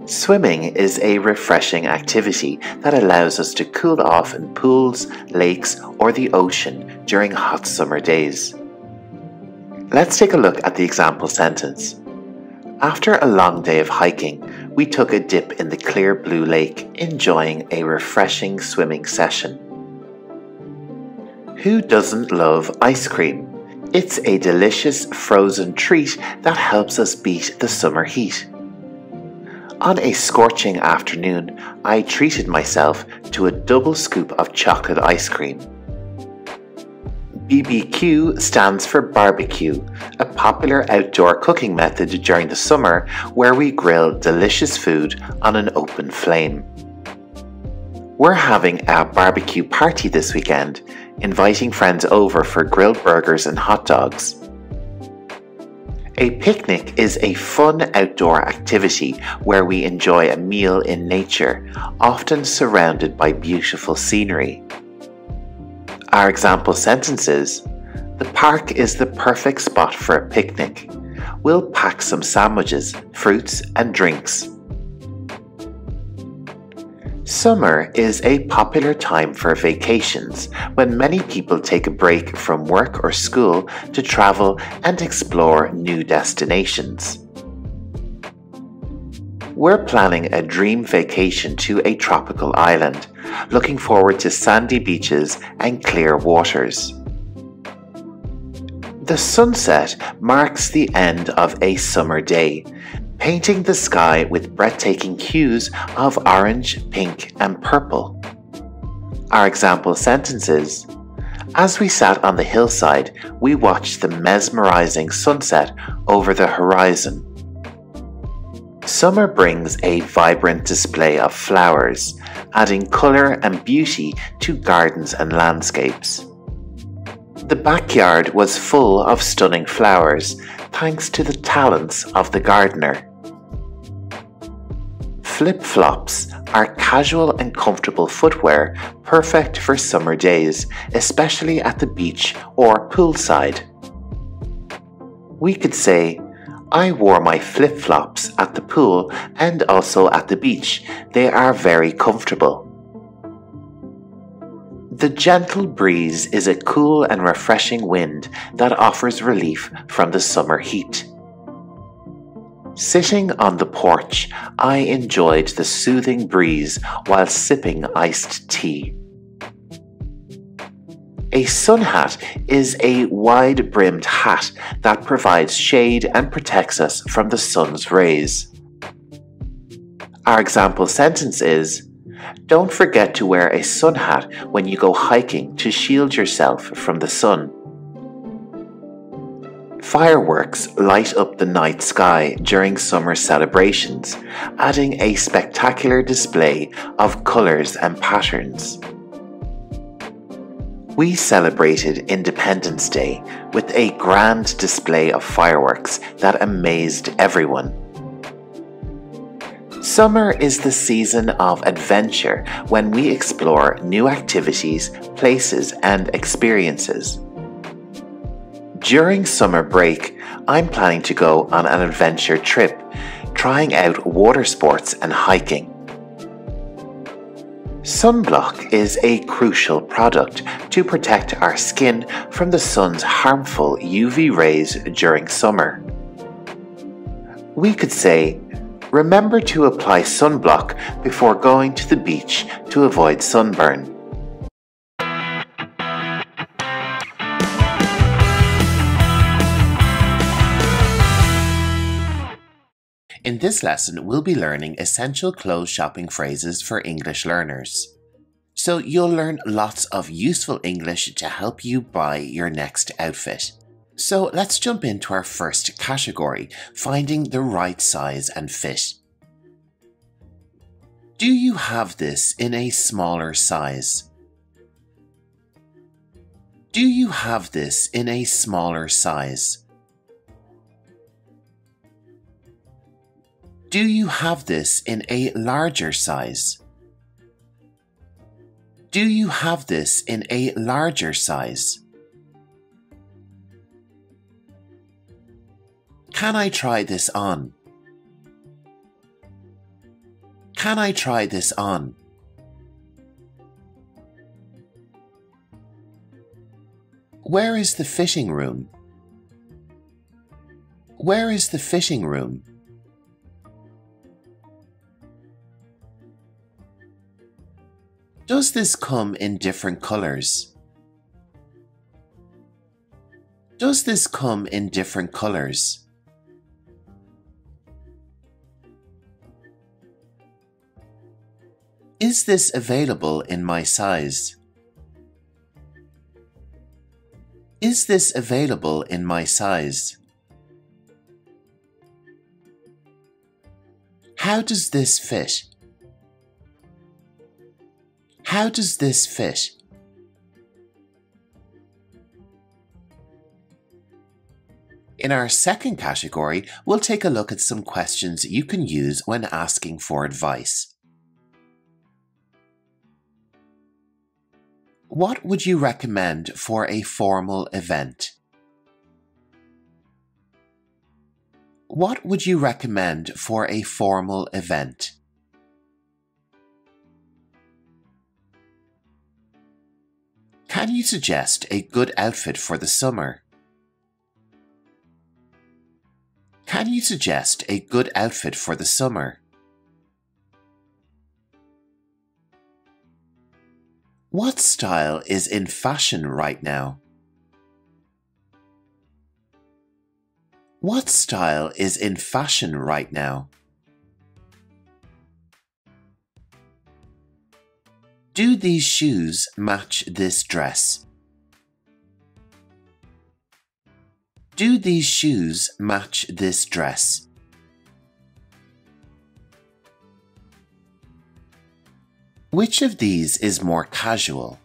Swimming is a refreshing activity that allows us to cool off in pools, lakes, or the ocean during hot summer days. Let's take a look at the example sentence. After a long day of hiking, we took a dip in the clear blue lake, enjoying a refreshing swimming session. Who doesn't love ice cream? It's a delicious frozen treat that helps us beat the summer heat. On a scorching afternoon, I treated myself to a double scoop of chocolate ice cream. BBQ stands for barbecue, a popular outdoor cooking method during the summer where we grill delicious food on an open flame. We're having a barbecue party this weekend, inviting friends over for grilled burgers and hot dogs. A picnic is a fun outdoor activity where we enjoy a meal in nature, often surrounded by beautiful scenery. Our example sentence is, the park is the perfect spot for a picnic. We'll pack some sandwiches, fruits, and drinks. Summer is a popular time for vacations when many people take a break from work or school to travel and explore new destinations. We're planning a dream vacation to a tropical island, looking forward to sandy beaches and clear waters. The sunset marks the end of a summer day, painting the sky with breathtaking hues of orange, pink, and purple. Our example sentence is, as we sat on the hillside, we watched the mesmerizing sunset over the horizon. Summer brings a vibrant display of flowers, adding color and beauty to gardens and landscapes. The backyard was full of stunning flowers, thanks to the talents of the gardener. Flip-flops are casual and comfortable footwear perfect for summer days, especially at the beach or poolside. We could say, I wore my flip-flops at the pool and also at the beach. They are very comfortable. The gentle breeze is a cool and refreshing wind that offers relief from the summer heat. Sitting on the porch, I enjoyed the soothing breeze while sipping iced tea. A sun hat is a wide-brimmed hat that provides shade and protects us from the sun's rays. Our example sentence is, don't forget to wear a sun hat when you go hiking to shield yourself from the sun. Fireworks light up the night sky during summer celebrations, adding a spectacular display of colors and patterns. We celebrated Independence Day with a grand display of fireworks that amazed everyone. Summer is the season of adventure when we explore new activities, places, and experiences. During summer break, I'm planning to go on an adventure trip, trying out water sports and hiking. Sunblock is a crucial product to protect our skin from the sun's harmful UV rays during summer. We could say, Remember to apply sunblock before going to the beach to avoid sunburn. In this lesson, we'll be learning essential clothes shopping phrases for English learners. So you'll learn lots of useful English to help you buy your next outfit. So let's jump into our first category, finding the right size and fit. Do you have this in a smaller size? Do you have this in a smaller size? Do you have this in a larger size? Do you have this in a larger size? Can I try this on? Can I try this on? Where is the fitting room? Where is the fitting room? Does this come in different colors? Does this come in different colors? Is this available in my size? Is this available in my size? How does this fit? How does this fit? In our second category, we'll take a look at some questions you can use when asking for advice. What would you recommend for a formal event? What would you recommend for a formal event? Can you suggest a good outfit for the summer? Can you suggest a good outfit for the summer? What style is in fashion right now? What style is in fashion right now? Do these shoes match this dress? Do these shoes match this dress? Which of these is more casual?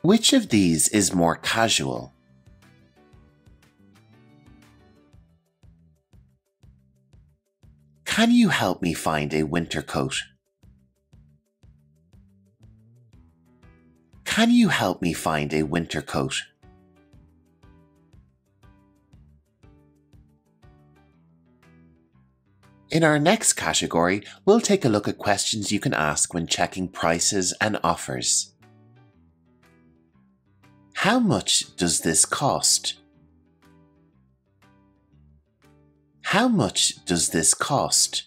Which of these is more casual? Can you help me find a winter coat? Can you help me find a winter coat? In our next category, we'll take a look at questions you can ask when checking prices and offers. How much does this cost? How much does this cost?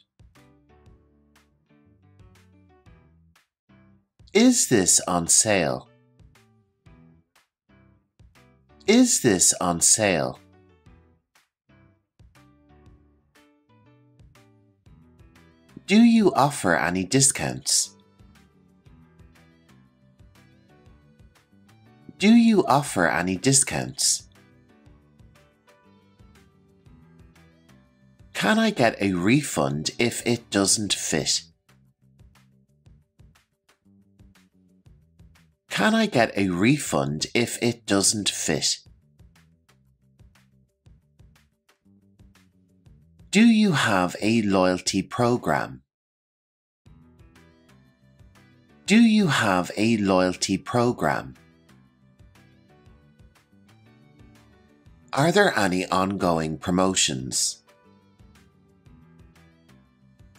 Is this on sale? Is this on sale? Do you offer any discounts? Do you offer any discounts? Can I get a refund if it doesn't fit? Can I get a refund if it doesn't fit? Do you have a loyalty program? Do you have a loyalty program? Are there any ongoing promotions?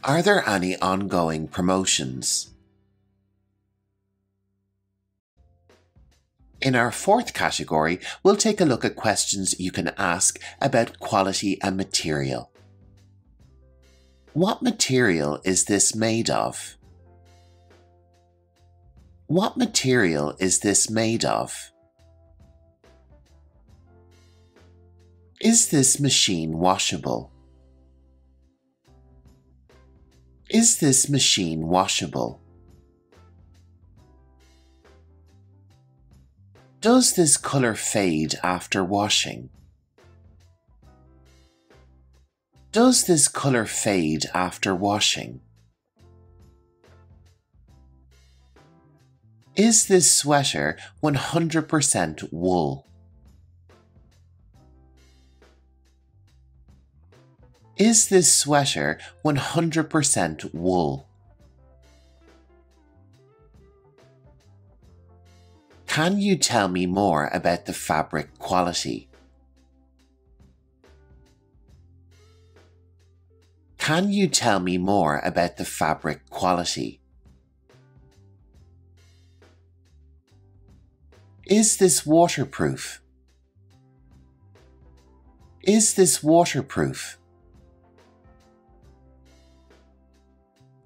Are there any ongoing promotions? In our fourth category, we'll take a look at questions you can ask about quality and material. What material is this made of? What material is this made of? Is this machine washable? Is this machine washable? Does this color fade after washing? Does this color fade after washing? Is this sweater 100% wool? Is this sweater 100% wool? Can you tell me more about the fabric quality? Can you tell me more about the fabric quality? Is this waterproof? Is this waterproof?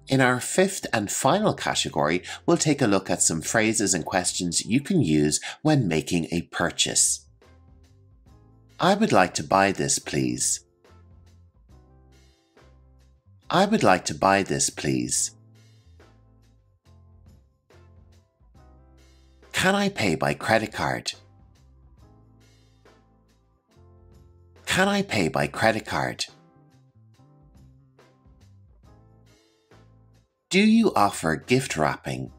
In our fifth and final category, we'll take a look at some phrases and questions you can use when making a purchase. I would like to buy this, please. I would like to buy this, please. Can I pay by credit card? Can I pay by credit card? Do you offer gift wrapping?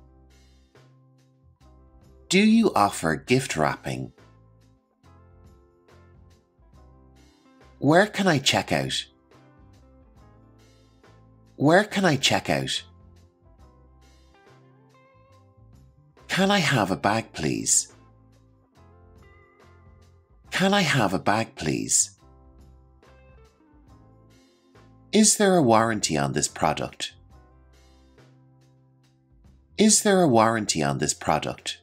Do you offer gift wrapping? Where can I check out? Where can I check out? Can I have a bag, please? Can I have a bag, please? Is there a warranty on this product? Is there a warranty on this product?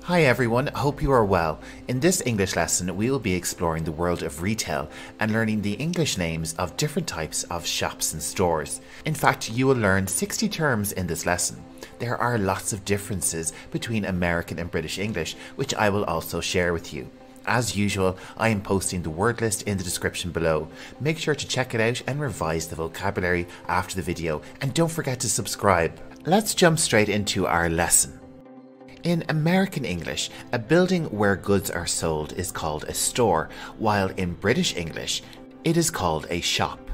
Hi everyone, hope you are well. In this English lesson, we will be exploring the world of retail and learning the English names of different types of shops and stores. In fact, you will learn 60 terms in this lesson. There are lots of differences between American and British English, which I will also share with you. As usual, I am posting the word list in the description below. Make sure to check it out and revise the vocabulary after the video, and don't forget to subscribe. Let's jump straight into our lesson. In American English, a building where goods are sold is called a store, while in British English, it is called a shop.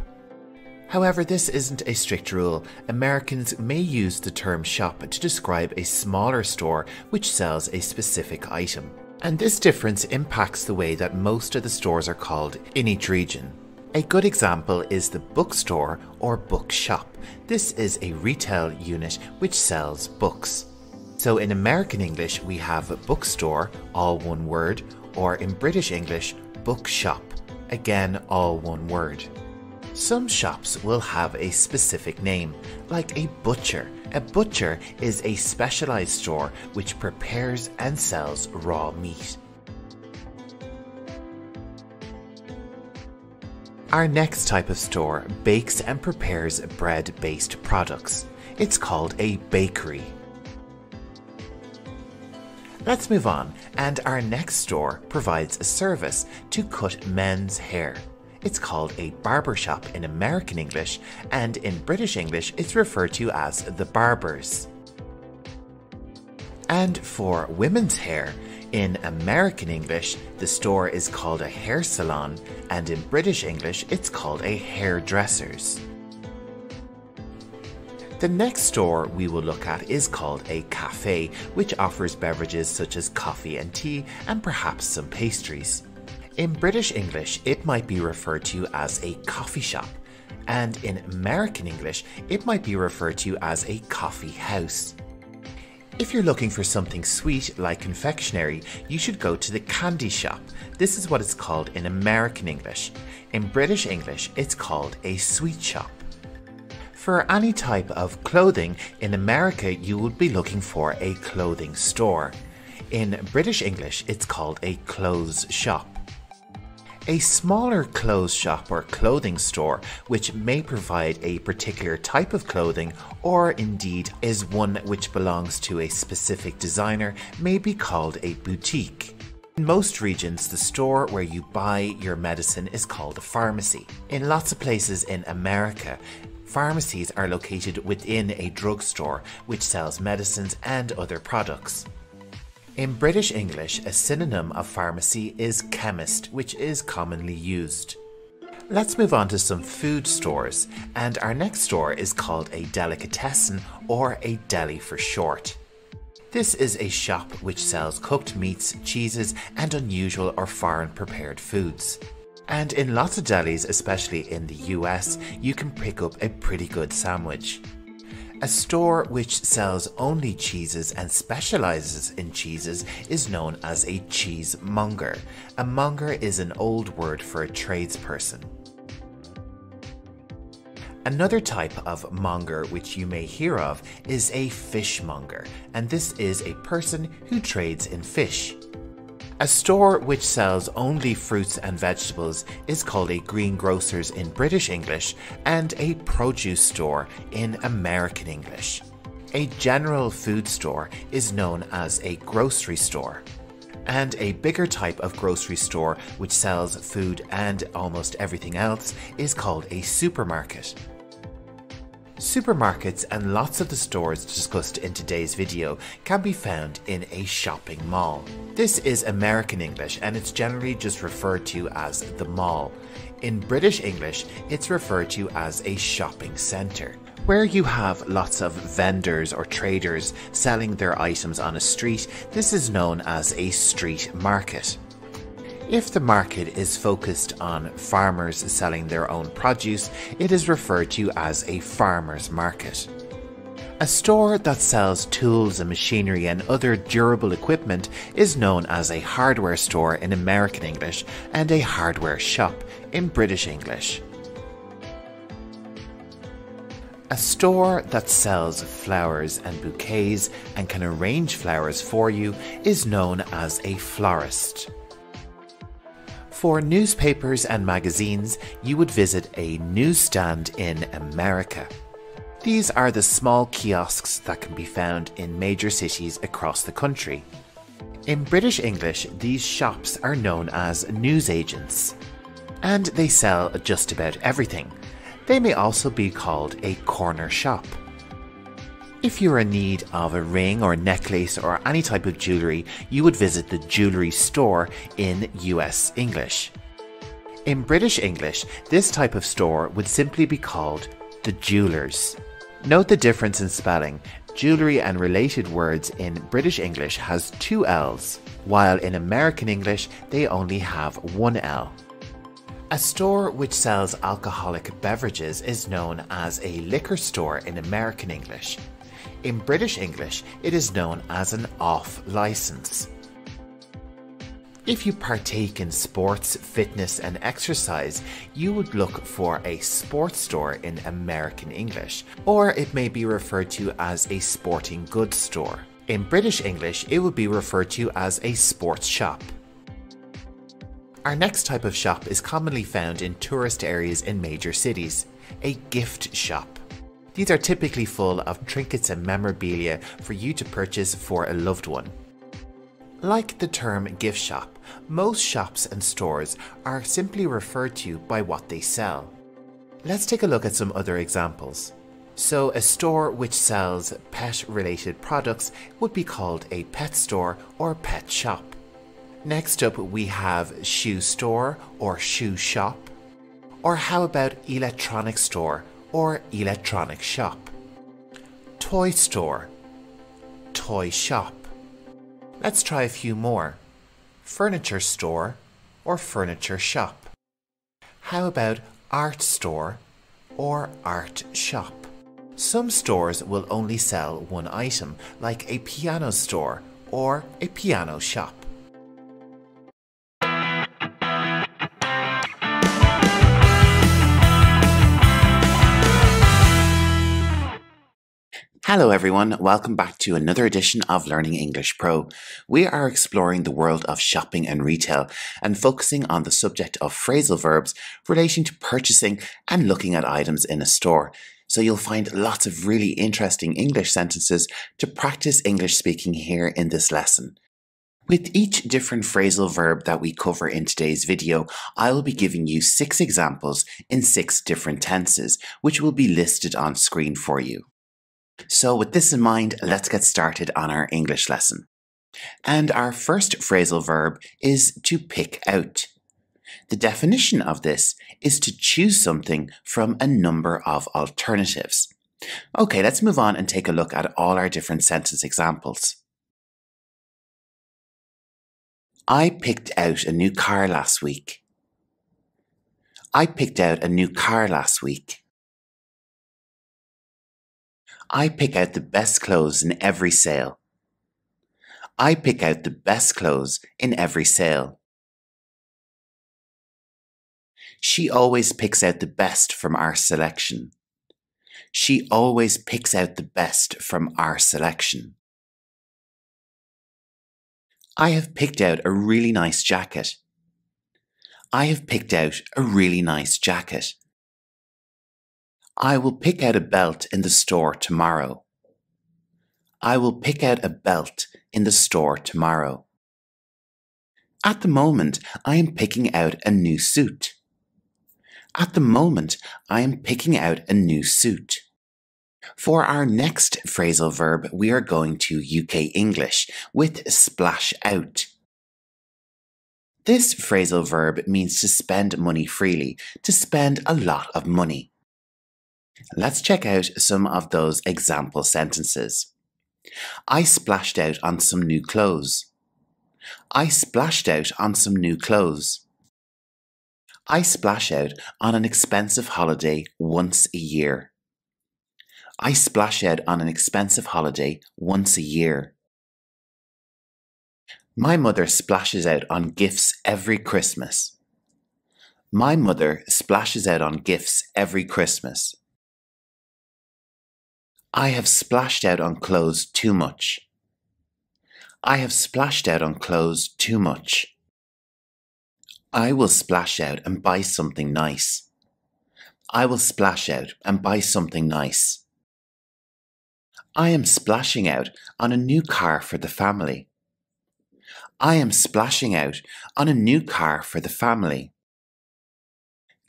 However, this isn't a strict rule. Americans may use the term shop to describe a smaller store which sells a specific item. And this difference impacts the way that most of the stores are called in each region. A good example is the bookstore or bookshop. This is a retail unit which sells books. So in American English, we have bookstore, all one word, or in British English, bookshop, again all one word. Some shops will have a specific name, like a butcher. A butcher is a specialized store which prepares and sells raw meat. Our next type of store bakes and prepares bread-based products. It's called a bakery. Let's move on, and our next store provides a service to cut men's hair. It's called a barbershop in American English, and in British English it's referred to as the barbers. And for women's hair, in American English the store is called a hair salon, and in British English it's called a hairdresser's. The next store we will look at is called a cafe, which offers beverages such as coffee and tea and perhaps some pastries. In British English, it might be referred to as a coffee shop, and in American English, it might be referred to as a coffee house. If you're looking for something sweet like confectionery, you should go to the candy shop. This is what it's called in American English. In British English, it's called a sweet shop. For any type of clothing, in America you would be looking for a clothing store. In British English, it's called a clothes shop. A smaller clothes shop or clothing store, which may provide a particular type of clothing or indeed is one which belongs to a specific designer, may be called a boutique. In most regions, the store where you buy your medicine is called a pharmacy. In lots of places in America, pharmacies are located within a drugstore which sells medicines and other products. In British English, a synonym of pharmacy is chemist, which is commonly used. Let's move on to some food stores, and our next store is called a delicatessen, or a deli for short. This is a shop which sells cooked meats, cheeses, and unusual or foreign prepared foods. And in lots of delis, especially in the US, you can pick up a pretty good sandwich. A store which sells only cheeses and specializes in cheeses is known as a cheesemonger. A monger is an old word for a tradesperson. Another type of monger which you may hear of is a fishmonger, and this is a person who trades in fish. A store which sells only fruits and vegetables is called a greengrocer's in British English and a produce store in American English. A general food store is known as a grocery store. And a bigger type of grocery store which sells food and almost everything else is called a supermarket. Supermarkets and lots of the stores discussed in today's video can be found in a shopping mall. This is American English and it's generally just referred to as the mall. In British English, it's referred to as a shopping centre, where you have lots of vendors or traders selling their items on a street. This is known as a street market. If the market is focused on farmers selling their own produce, it is referred to as a farmer's market. A store that sells tools and machinery and other durable equipment is known as a hardware store in American English and a hardware shop in British English. A store that sells flowers and bouquets and can arrange flowers for you is known as a florist. For newspapers and magazines, you would visit a newsstand in America. These are the small kiosks that can be found in major cities across the country. In British English, these shops are known as newsagents, and they sell just about everything. They may also be called a corner shop. If you're in need of a ring or necklace or any type of jewellery, you would visit the jewellery store in US English. In British English, this type of store would simply be called the jewellers. Note the difference in spelling. Jewellery and related words in British English has 2 L's, while in American English they only have 1 L. A store which sells alcoholic beverages is known as a liquor store in American English. In British English, it is known as an off-license. If you partake in sports, fitness and exercise, you would look for a sports store in American English, or it may be referred to as a sporting goods store. In British English, it would be referred to as a sports shop. Our next type of shop is commonly found in tourist areas in major cities, a gift shop. These are typically full of trinkets and memorabilia for you to purchase for a loved one. Like the term gift shop, most shops and stores are simply referred to by what they sell. Let's take a look at some other examples. So a store which sells pet-related products would be called a pet store or pet shop. Next up we have shoe store or shoe shop. Or how about electronic store or electronic shop? Toy store, toy shop. Let's try a few more. Furniture store or furniture shop. How about art store or art shop? Some stores will only sell one item, like a piano store or a piano shop. Hello everyone, welcome back to another edition of Learning English Pro. We are exploring the world of shopping and retail and focusing on the subject of phrasal verbs relating to purchasing and looking at items in a store. So you'll find lots of really interesting English sentences to practice English speaking here in this lesson. With each different phrasal verb that we cover in today's video, I will be giving you 6 examples in 6 different tenses, which will be listed on screen for you. So with this in mind, let's get started on our English lesson. And our first phrasal verb is to pick out. The definition of this is to choose something from a number of alternatives. Okay, let's move on and take a look at all our different sentence examples. I picked out a new car last week. I picked out a new car last week. I pick out the best clothes in every sale. I pick out the best clothes in every sale. She always picks out the best from our selection. She always picks out the best from our selection. I have picked out a really nice jacket. I have picked out a really nice jacket. I will pick out a belt in the store tomorrow. I will pick out a belt in the store tomorrow. At the moment, I am picking out a new suit. At the moment, I am picking out a new suit. For our next phrasal verb, we are going to UK English with splash out. This phrasal verb means to spend money freely, to spend a lot of money. Let's check out some of those example sentences. I splashed out on some new clothes. I splashed out on some new clothes. I splash out on an expensive holiday once a year. I splash out on an expensive holiday once a year. My mother splashes out on gifts every Christmas. My mother splashes out on gifts every Christmas. I have splashed out on clothes too much. I have splashed out on clothes too much. I will splash out and buy something nice. I will splash out and buy something nice. I am splashing out on a new car for the family. I am splashing out on a new car for the family.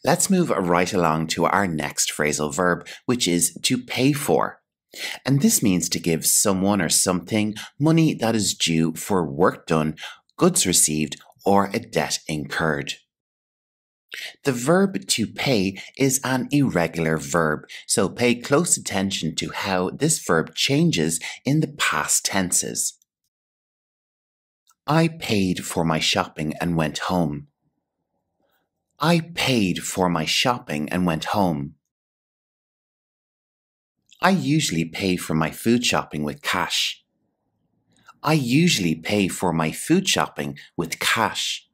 Let's move right along to our next phrasal verb, which is to pay for. And this means to give someone or something money that is due for work done, goods received, or a debt incurred. The verb to pay is an irregular verb, so pay close attention to how this verb changes in the past tenses. I paid for my shopping and went home. I paid for my shopping and went home. I usually pay for my food shopping with cash. I usually pay for my food shopping with cash.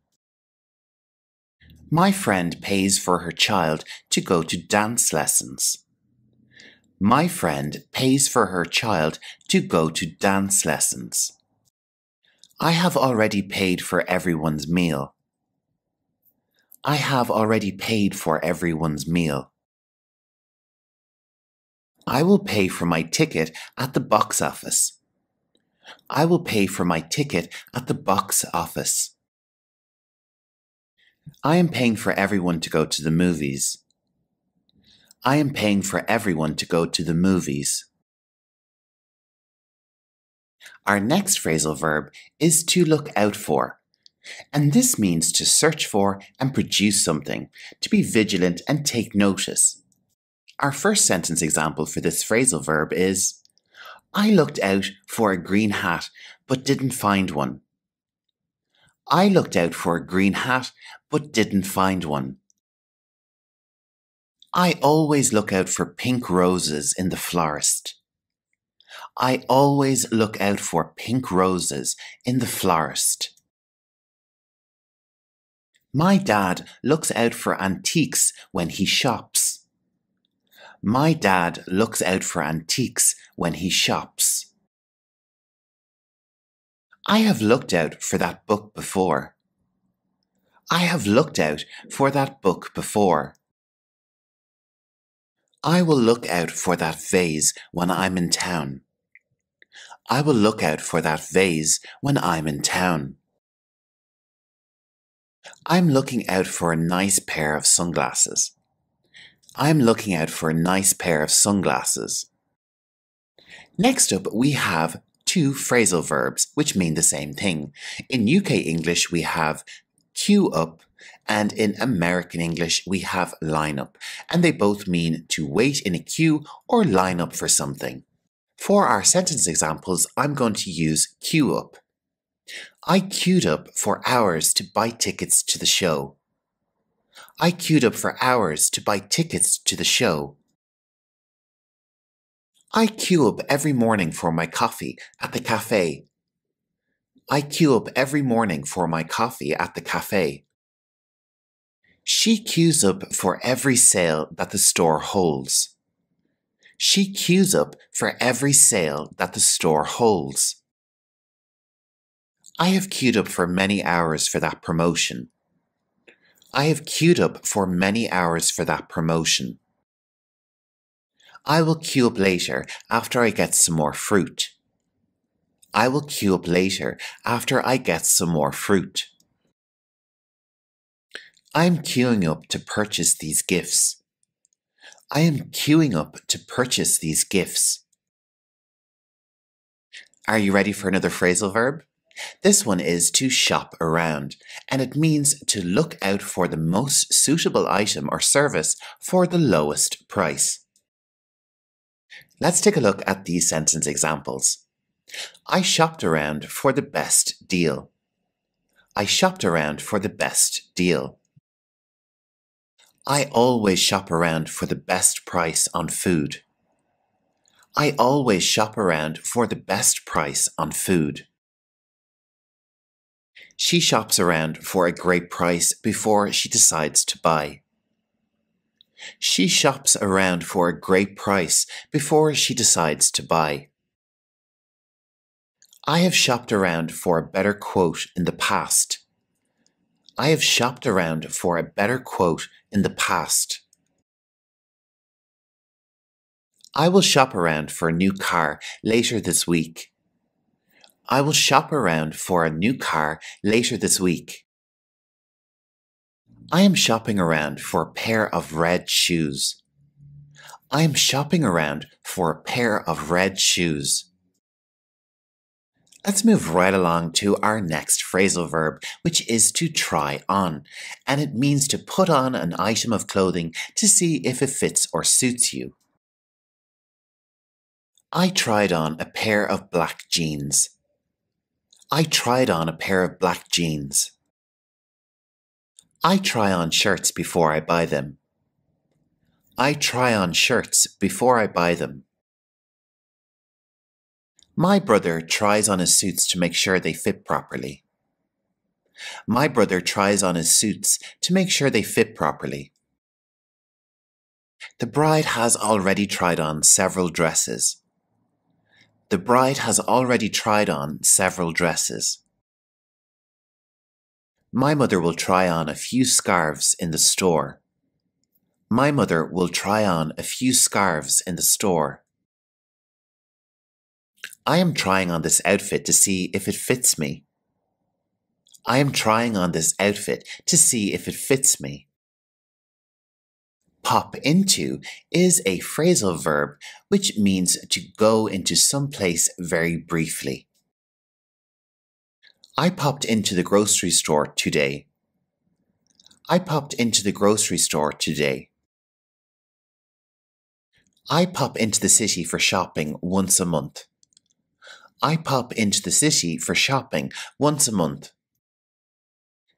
My friend pays for her child to go to dance lessons. My friend pays for her child to go to dance lessons. I have already paid for everyone's meal. I have already paid for everyone's meal. I will pay for my ticket at the box office. I will pay for my ticket at the box office. I am paying for everyone to go to the movies. I am paying for everyone to go to the movies. Our next phrasal verb is to look out for, and this means to search for and produce something, to be vigilant and take notice. Our first sentence example for this phrasal verb is, I looked out for a green hat but didn't find one. I looked out for a green hat but didn't find one. I always look out for pink roses in the florist. I always look out for pink roses in the florist. My dad looks out for antiques when he shops. My dad looks out for antiques when he shops. I have looked out for that book before. I have looked out for that book before. I will look out for that vase when I'm in town. I will look out for that vase when I'm in town. I'm looking out for a nice pair of sunglasses. I'm looking out for a nice pair of sunglasses. Next up, we have two phrasal verbs which mean the same thing. In UK English, we have queue up, and in American English, we have line up, and they both mean to wait in a queue or line up for something. For our sentence examples, I'm going to use queue up. I queued up for hours to buy tickets to the show. I queued up for hours to buy tickets to the show. I queue up every morning for my coffee at the cafe. I queue up every morning for my coffee at the cafe. She queues up for every sale that the store holds. She queues up for every sale that the store holds. I have queued up for many hours for that promotion. I have queued up for many hours for that promotion. I will queue up later after I get some more fruit. I will queue up later after I get some more fruit. I am queuing up to purchase these gifts. I am queuing up to purchase these gifts. Are you ready for another phrasal verb? This one is to shop around, and it means to look out for the most suitable item or service for the lowest price. Let's take a look at these sentence examples. I shopped around for the best deal. I shopped around for the best deal. I always shop around for the best price on food. I always shop around for the best price on food. She shops around for a great price before she decides to buy. She shops around for a great price before she decides to buy. I have shopped around for a better quote in the past. I have shopped around for a better quote in the past. I will shop around for a new car later this week. I will shop around for a new car later this week. I am shopping around for a pair of red shoes. I am shopping around for a pair of red shoes. Let's move right along to our next phrasal verb, which is to try on, and it means to put on an item of clothing to see if it fits or suits you. I tried on a pair of black jeans. I tried on a pair of black jeans. I try on shirts before I buy them. I try on shirts before I buy them. My brother tries on his suits to make sure they fit properly. My brother tries on his suits to make sure they fit properly. The bride has already tried on several dresses. The bride has already tried on several dresses. My mother will try on a few scarves in the store. My mother will try on a few scarves in the store. I am trying on this outfit to see if it fits me. I am trying on this outfit to see if it fits me. Pop into is a phrasal verb which means to go into some place very briefly. I popped into the grocery store today. I popped into the grocery store today. I pop into the city for shopping once a month. I pop into the city for shopping once a month.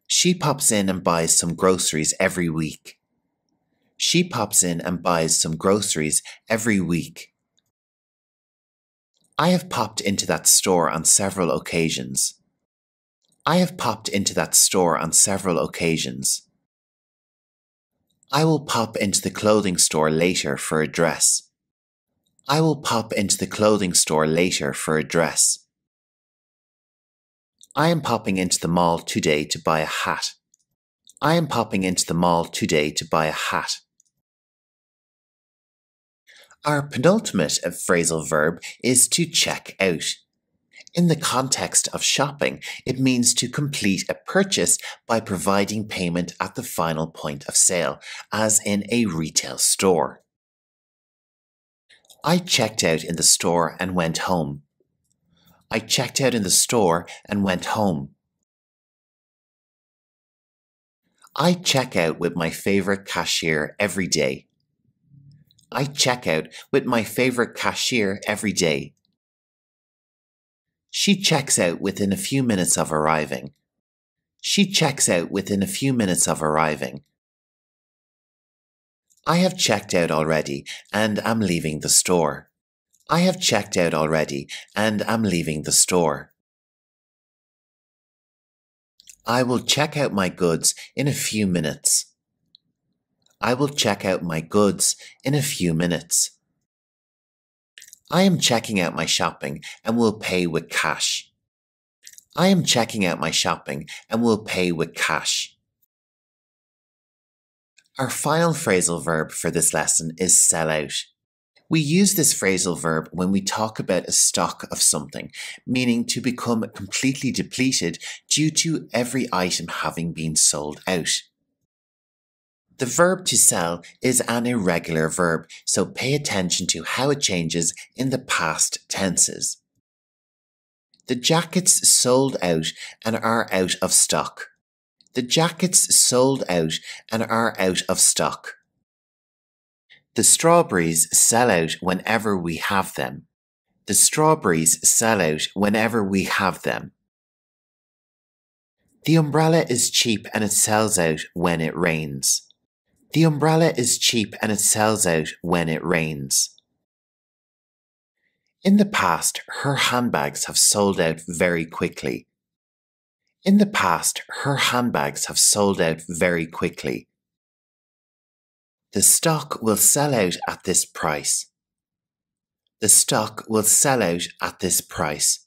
She pops in and buys some groceries every week. She pops in and buys some groceries every week. I have popped into that store on several occasions. I have popped into that store on several occasions. I will pop into the clothing store later for a dress. I will pop into the clothing store later for a dress. I am popping into the mall today to buy a hat. I am popping into the mall today to buy a hat. Our penultimate phrasal verb is to check out. In the context of shopping, it means to complete a purchase by providing payment at the final point of sale, as in a retail store. I checked out in the store and went home. I checked out in the store and went home. I check out with my favorite cashier every day. I check out with my favorite cashier every day. She checks out within a few minutes of arriving. She checks out within a few minutes of arriving. I have checked out already and am leaving the store. I have checked out already and am leaving the store. I will check out my goods in a few minutes. I will check out my goods in a few minutes. I am checking out my shopping and will pay with cash. I am checking out my shopping and will pay with cash. Our final phrasal verb for this lesson is sell out. We use this phrasal verb when we talk about a stock of something, meaning to become completely depleted due to every item having been sold out. The verb to sell is an irregular verb, so pay attention to how it changes in the past tenses. The jackets sold out and are out of stock. The jackets sold out and are out of stock. The strawberries sell out whenever we have them. The strawberries sell out whenever we have them. The umbrella is cheap and it sells out when it rains. The umbrella is cheap and it sells out when it rains. In the past, her handbags have sold out very quickly. In the past, her handbags have sold out very quickly. The stock will sell out at this price. The stock will sell out at this price.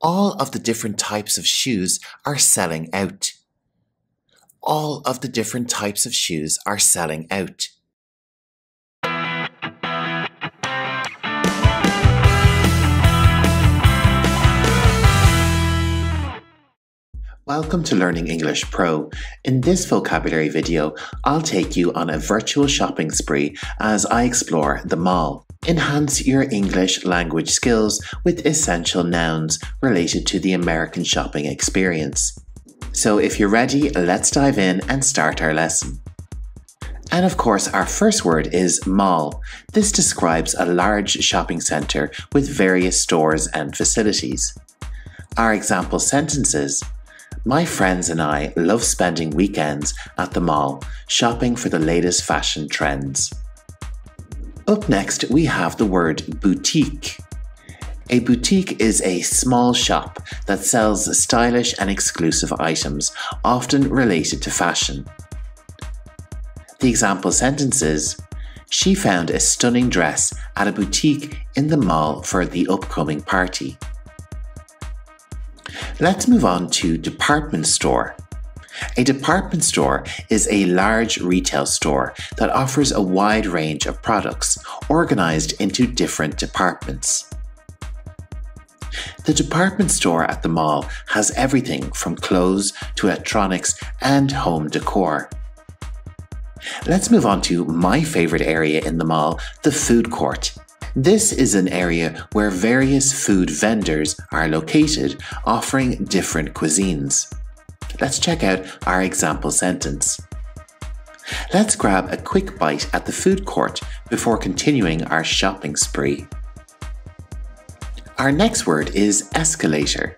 All of the different types of shoes are selling out. All of the different types of shoes are selling out. Welcome to Learning English Pro. In this vocabulary video, I'll take you on a virtual shopping spree as I explore the mall. Enhance your English language skills with essential nouns related to the American shopping experience. So if you're ready, let's dive in and start our lesson. And of course, our first word is mall. This describes a large shopping centre with various stores and facilities. Our example sentences: my friends and I love spending weekends at the mall, shopping for the latest fashion trends. Up next, we have the word boutique. A boutique is a small shop that sells stylish and exclusive items, often related to fashion. The example sentence is: she found a stunning dress at a boutique in the mall for the upcoming party. Let's move on to department store. A department store is a large retail store that offers a wide range of products organized into different departments. The department store at the mall has everything from clothes to electronics and home decor. Let's move on to my favorite area in the mall, the food court. This is an area where various food vendors are located, offering different cuisines. Let's check out our example sentence. Let's grab a quick bite at the food court before continuing our shopping spree. Our next word is escalator.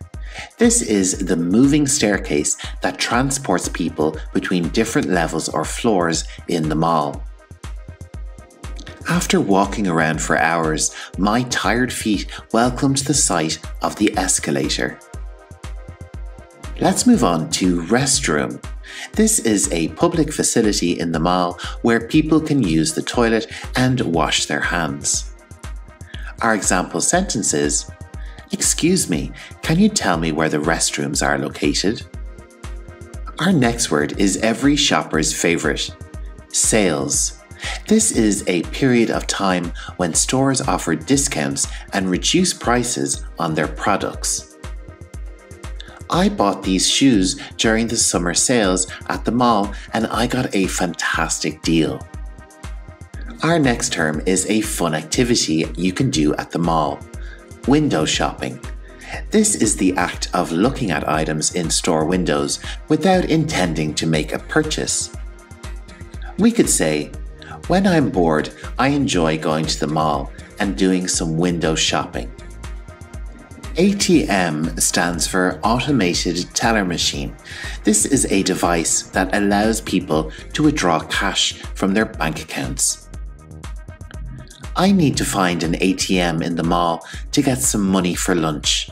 This is the moving staircase that transports people between different levels or floors in the mall. After walking around for hours, my tired feet welcomed the sight of the escalator. Let's move on to restroom. This is a public facility in the mall where people can use the toilet and wash their hands. Our example sentence is, "Excuse me, can you tell me where the restrooms are located?" Our next word is every shopper's favorite, sales. This is a period of time when stores offer discounts and reduce prices on their products. I bought these shoes during the summer sales at the mall and I got a fantastic deal. Our next term is a fun activity you can do at the mall, window shopping. This is the act of looking at items in store windows without intending to make a purchase. We could say, "When I'm bored, I enjoy going to the mall and doing some window shopping." ATM stands for Automated Teller Machine. This is a device that allows people to withdraw cash from their bank accounts. I need to find an ATM in the mall to get some money for lunch.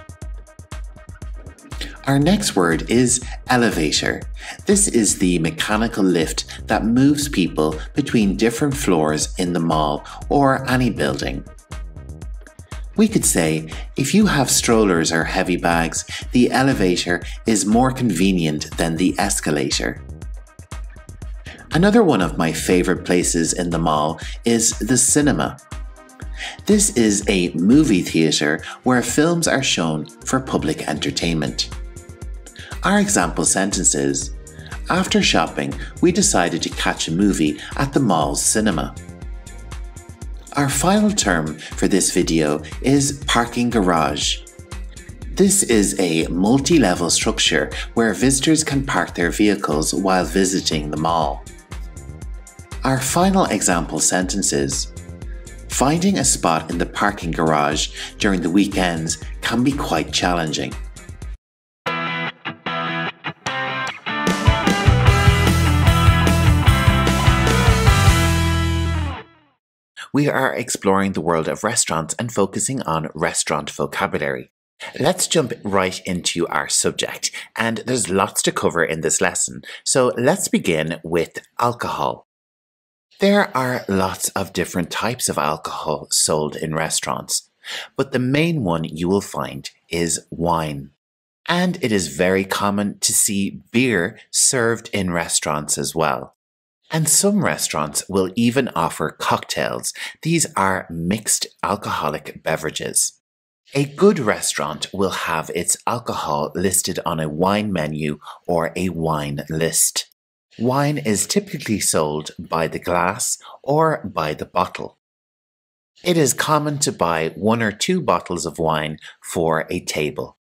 Our next word is elevator. This is the mechanical lift that moves people between different floors in the mall or any building. We could say, if you have strollers or heavy bags, the elevator is more convenient than the escalator. Another one of my favorite places in the mall is the cinema. This is a movie theater where films are shown for public entertainment. Our example sentence is, "After shopping, we decided to catch a movie at the mall's cinema." Our final term for this video is parking garage. This is a multi-level structure where visitors can park their vehicles while visiting the mall. Our final example sentence is, "Finding a spot in the parking garage during the weekends can be quite challenging." We are exploring the world of restaurants and focusing on restaurant vocabulary. Let's jump right into our subject, and there's lots to cover in this lesson, so let's begin with alcohol. There are lots of different types of alcohol sold in restaurants, but the main one you will find is wine. And it is very common to see beer served in restaurants as well. And some restaurants will even offer cocktails. These are mixed alcoholic beverages. A good restaurant will have its alcohol listed on a wine menu or a wine list. Wine is typically sold by the glass or by the bottle. It is common to buy 1 or 2 bottles of wine for a table.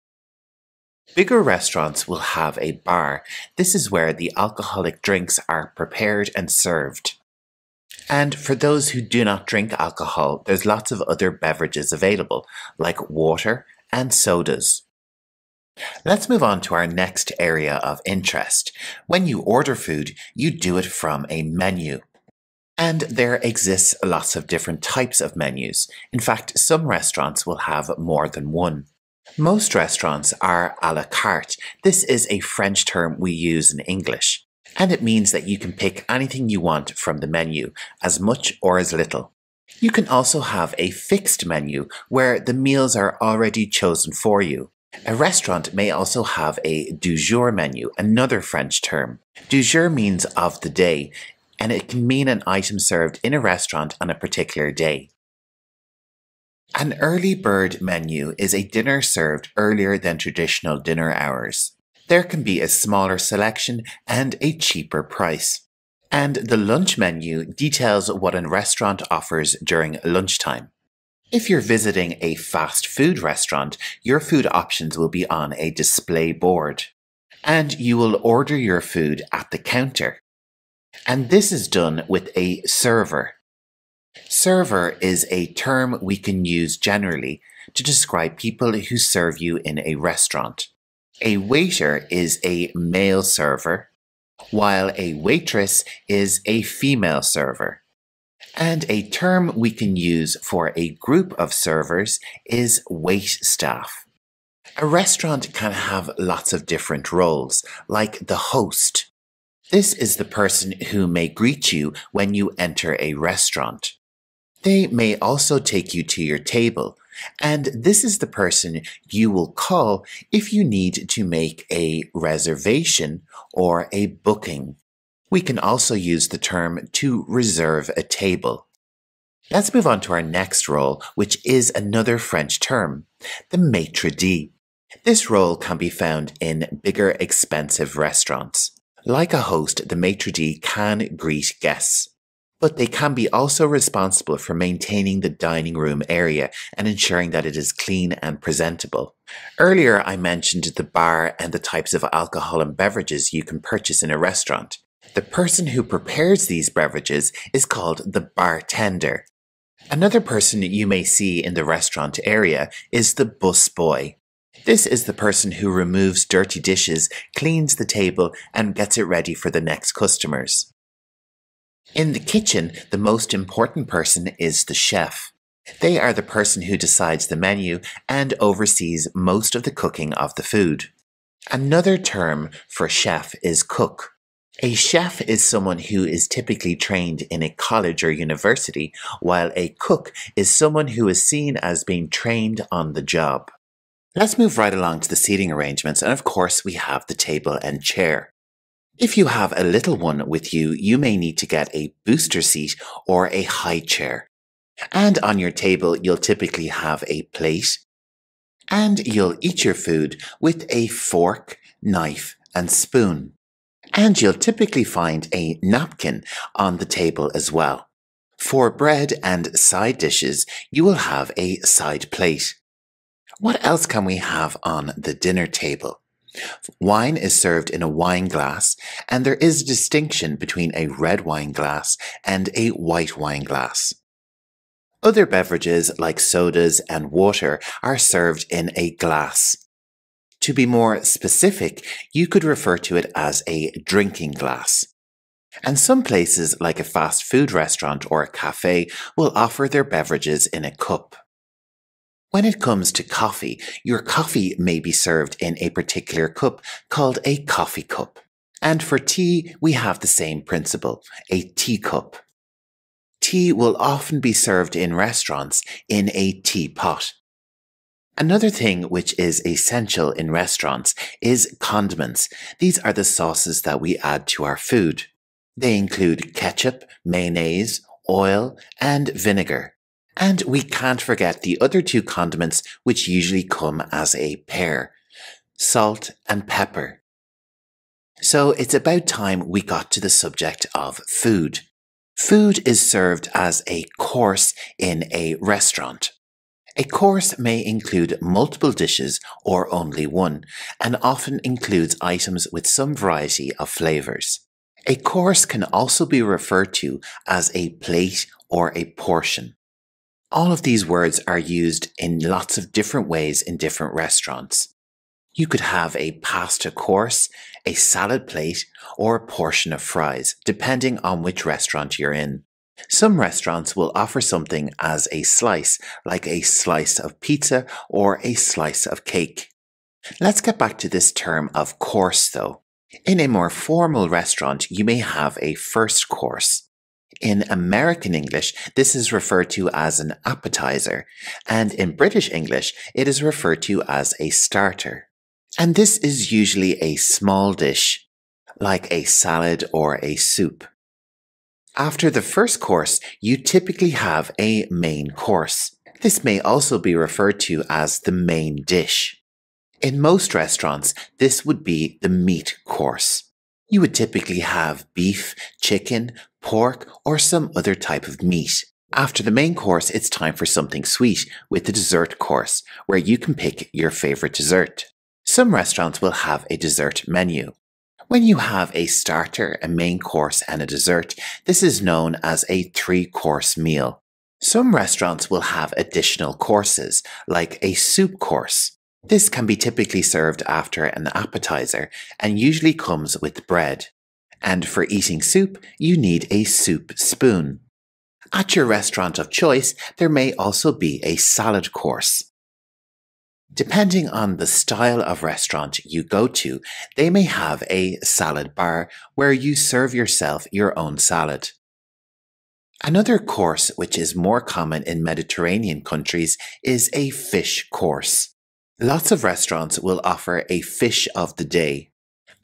Bigger restaurants will have a bar. This is where the alcoholic drinks are prepared and served. And for those who do not drink alcohol, there's lots of other beverages available, like water and sodas. Let's move on to our next area of interest. When you order food, you do it from a menu. And there exists lots of different types of menus. In fact, some restaurants will have more than one. Most restaurants are à la carte. This is a French term we use in English, and it means that you can pick anything you want from the menu, as much or as little. You can also have a fixed menu where the meals are already chosen for you. A restaurant may also have a du jour menu, another French term. Du jour means of the day, and it can mean an item served in a restaurant on a particular day. An early bird menu is a dinner served earlier than traditional dinner hours. There can be a smaller selection and a cheaper price. And the lunch menu details what a restaurant offers during lunchtime. If you're visiting a fast food restaurant, your food options will be on a display board. And you will order your food at the counter. And this is done with a server. Server is a term we can use generally to describe people who serve you in a restaurant. A waiter is a male server, while a waitress is a female server. And a term we can use for a group of servers is waitstaff. A restaurant can have lots of different roles, like the host. This is the person who may greet you when you enter a restaurant. They may also take you to your table, and this is the person you will call if you need to make a reservation or a booking. We can also use the term to reserve a table. Let's move on to our next role, which is another French term, the maitre d'. This role can be found in bigger, expensive restaurants. Like a host, the maitre d' can greet guests, but they can be also responsible for maintaining the dining room area and ensuring that it is clean and presentable. Earlier, I mentioned the bar and the types of alcohol and beverages you can purchase in a restaurant. The person who prepares these beverages is called the bartender. Another person you may see in the restaurant area is the busboy. This is the person who removes dirty dishes, cleans the table, and gets it ready for the next customers. In the kitchen, the most important person is the chef. They are the person who decides the menu and oversees most of the cooking of the food. Another term for chef is cook. A chef is someone who is typically trained in a college or university, while a cook is someone who is seen as being trained on the job. Let's move right along to the seating arrangements, and of course we have the table and chair. If you have a little one with you, you may need to get a booster seat or a high chair. And on your table, you'll typically have a plate, and you'll eat your food with a fork, knife, and spoon. And you'll typically find a napkin on the table as well. For bread and side dishes, you will have a side plate. What else can we have on the dinner table? Wine is served in a wine glass, and there is a distinction between a red wine glass and a white wine glass. Other beverages like sodas and water are served in a glass. To be more specific, you could refer to it as a drinking glass. And some places, like a fast food restaurant or a cafe, will offer their beverages in a cup. When it comes to coffee, your coffee may be served in a particular cup called a coffee cup. And for tea, we have the same principle, a teacup. Tea will often be served in restaurants in a teapot. Another thing which is essential in restaurants is condiments. These are the sauces that we add to our food. They include ketchup, mayonnaise, oil, and vinegar. And we can't forget the other two condiments which usually come as a pair, salt and pepper. So it's about time we got to the subject of food. Food is served as a course in a restaurant. A course may include multiple dishes or only one, and often includes items with some variety of flavors. A course can also be referred to as a plate or a portion. All of these words are used in lots of different ways in different restaurants. You could have a pasta course, a salad plate, or a portion of fries, depending on which restaurant you're in. Some restaurants will offer something as a slice, like a slice of pizza or a slice of cake. Let's get back to this term of course though. In a more formal restaurant, you may have a first course. In American English, this is referred to as an appetizer, and in British English, it is referred to as a starter. And this is usually a small dish, like a salad or a soup. After the first course, you typically have a main course. This may also be referred to as the main dish. In most restaurants, this would be the meat course. You would typically have beef, chicken, pork, or some other type of meat. After the main course, it's time for something sweet with the dessert course, where you can pick your favorite dessert. Some restaurants will have a dessert menu. When you have a starter, a main course, and a dessert, this is known as a 3-course meal. Some restaurants will have additional courses, like a soup course. This can be typically served after an appetizer and usually comes with bread. And for eating soup, you need a soup spoon. At your restaurant of choice, there may also be a salad course. Depending on the style of restaurant you go to, they may have a salad bar where you serve yourself your own salad. Another course which is more common in Mediterranean countries is a fish course. Lots of restaurants will offer a fish of the day.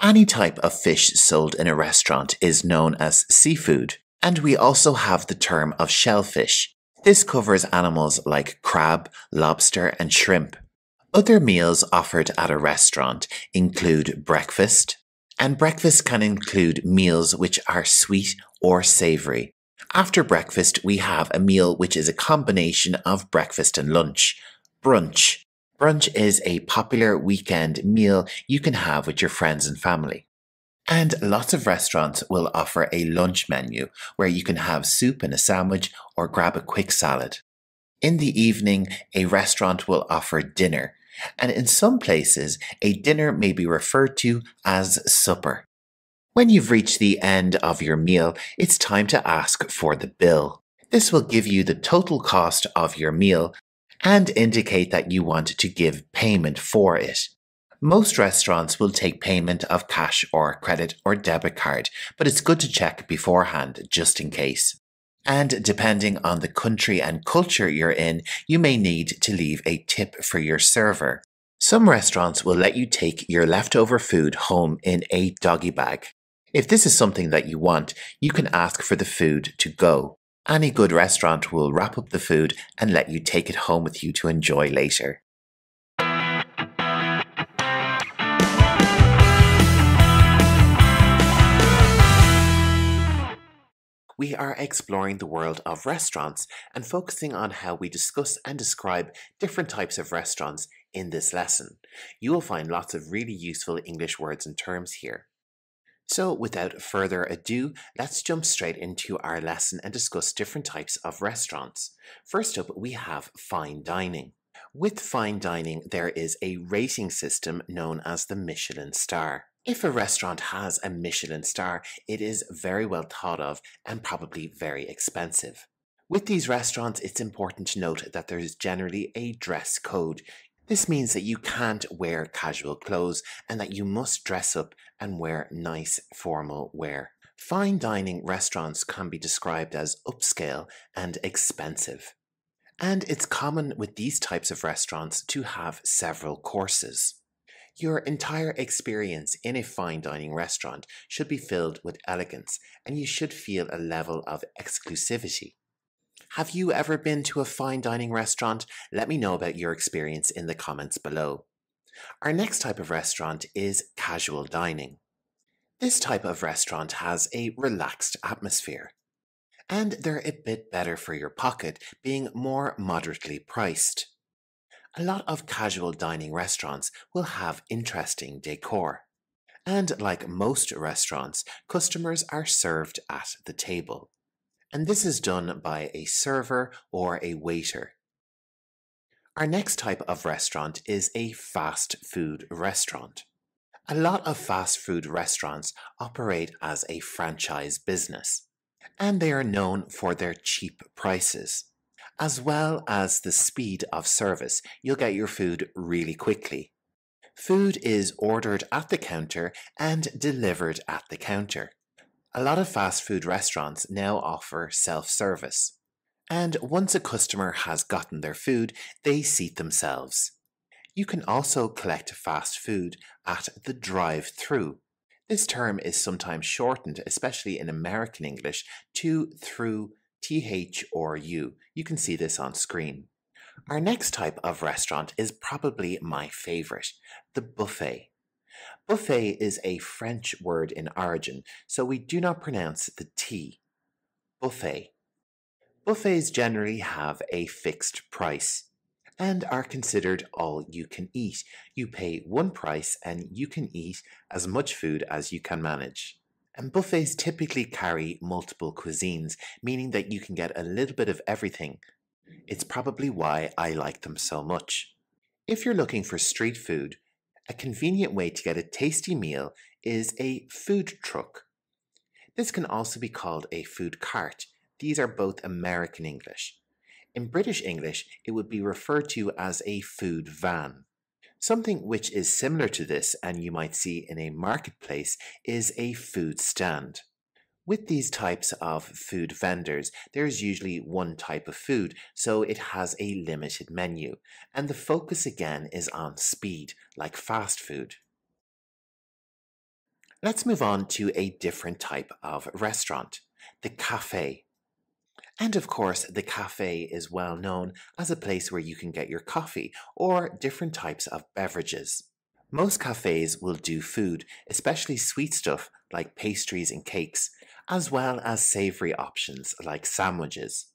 Any type of fish sold in a restaurant is known as seafood, and we also have the term of shellfish. This covers animals like crab, lobster, and shrimp. Other meals offered at a restaurant include breakfast, and breakfast can include meals which are sweet or savory. After breakfast, we have a meal which is a combination of breakfast and lunch, brunch. Brunch is a popular weekend meal you can have with your friends and family. And lots of restaurants will offer a lunch menu where you can have soup and a sandwich or grab a quick salad. In the evening, a restaurant will offer dinner, and in some places, a dinner may be referred to as supper. When you've reached the end of your meal, it's time to ask for the bill. This will give you the total cost of your meal and indicate that you want to give payment for it. Most restaurants will take payment of cash or credit or debit card, but it's good to check beforehand just in case. And depending on the country and culture you're in, you may need to leave a tip for your server. Some restaurants will let you take your leftover food home in a doggy bag. If this is something that you want, you can ask for the food to go. Any good restaurant will wrap up the food and let you take it home with you to enjoy later. We are exploring the world of restaurants and focusing on how we discuss and describe different types of restaurants in this lesson. You will find lots of really useful English words and terms here. So without further ado, let's jump straight into our lesson and discuss different types of restaurants. First up, we have fine dining. With fine dining, there is a rating system known as the Michelin star. If a restaurant has a Michelin star, it is very well thought of and probably very expensive. With these restaurants, it's important to note that there is generally a dress code. This means that you can't wear casual clothes and that you must dress up and wear nice formal wear. Fine dining restaurants can be described as upscale and expensive. And it's common with these types of restaurants to have several courses. Your entire experience in a fine dining restaurant should be filled with elegance, and you should feel a level of exclusivity. Have you ever been to a fine dining restaurant? Let me know about your experience in the comments below. Our next type of restaurant is casual dining. This type of restaurant has a relaxed atmosphere, and they're a bit better for your pocket, being more moderately priced. A lot of casual dining restaurants will have interesting decor. And like most restaurants, customers are served at the table. And this is done by a server or a waiter. Our next type of restaurant is a fast food restaurant. A lot of fast food restaurants operate as a franchise business, and they are known for their cheap prices. As well as the speed of service, you'll get your food really quickly. Food is ordered at the counter and delivered at the counter. A lot of fast food restaurants now offer self-service. And once a customer has gotten their food, they seat themselves. You can also collect fast food at the drive-through. This term is sometimes shortened, especially in American English, to through TH or U. You can see this on screen. Our next type of restaurant is probably my favorite, the buffet. Buffet is a French word in origin, so we do not pronounce the T. Buffet. Buffets generally have a fixed price and are considered all you can eat. You pay one price and you can eat as much food as you can manage. And buffets typically carry multiple cuisines, meaning that you can get a little bit of everything. It's probably why I like them so much. If you're looking for street food, a convenient way to get a tasty meal is a food truck. This can also be called a food cart. These are both American English. In British English, it would be referred to as a food van. Something which is similar to this and you might see in a marketplace is a food stand. With these types of food vendors, there's usually one type of food, so it has a limited menu, and the focus again is on speed, like fast food. Let's move on to a different type of restaurant, the cafe. And of course, the cafe is well known as a place where you can get your coffee or different types of beverages. Most cafes will do food, especially sweet stuff like pastries and cakes, as well as savory options like sandwiches.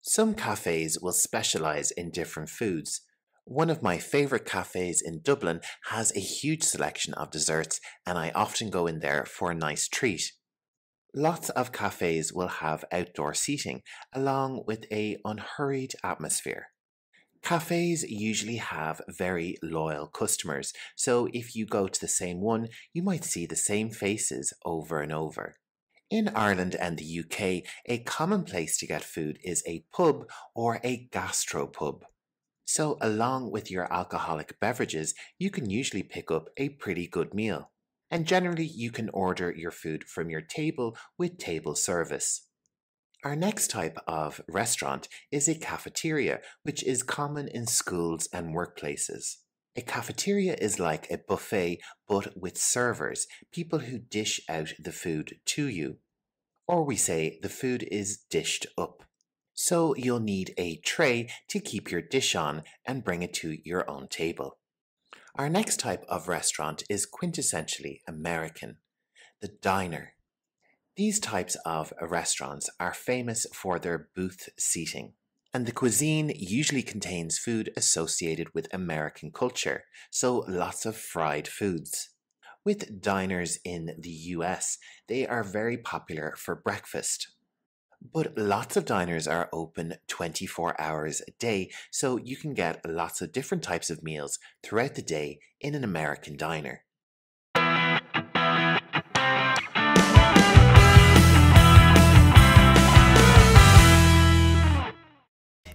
Some cafes will specialize in different foods. One of my favorite cafes in Dublin has a huge selection of desserts, and I often go in there for a nice treat. Lots of cafes will have outdoor seating, along with an unhurried atmosphere. Cafes usually have very loyal customers, so if you go to the same one, you might see the same faces over and over. In Ireland and the UK, a common place to get food is a pub or a gastropub. So along with your alcoholic beverages, you can usually pick up a pretty good meal. And generally you can order your food from your table with table service. Our next type of restaurant is a cafeteria, which is common in schools and workplaces. A cafeteria is like a buffet, but with servers, people who dish out the food to you. Or we say the food is dished up. So you'll need a tray to keep your dish on and bring it to your own table. Our next type of restaurant is quintessentially American, the diner. These types of restaurants are famous for their booth seating, and the cuisine usually contains food associated with American culture, so lots of fried foods. With diners in the US, they are very popular for breakfast. But lots of diners are open 24 hours a day, so you can get lots of different types of meals throughout the day in an American diner.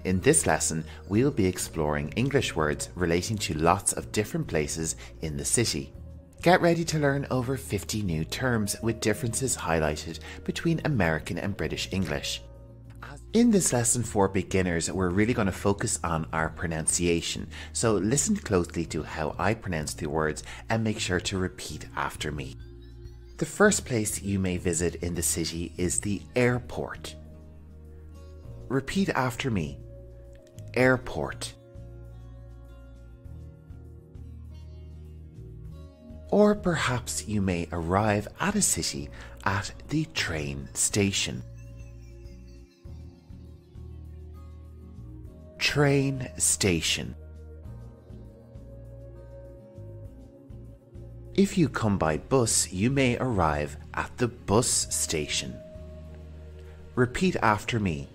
In this lesson, we'll be exploring English words relating to lots of different places in the city. Get ready to learn over 50 new terms with differences highlighted between American and British English. In this lesson for beginners, we're really going to focus on our pronunciation, so listen closely to how I pronounce the words and make sure to repeat after me. The first place you may visit in the city is the airport. Repeat after me. Airport. Or perhaps you may arrive at a city at the train station. Train station. If you come by bus, you may arrive at the bus station. Repeat after me.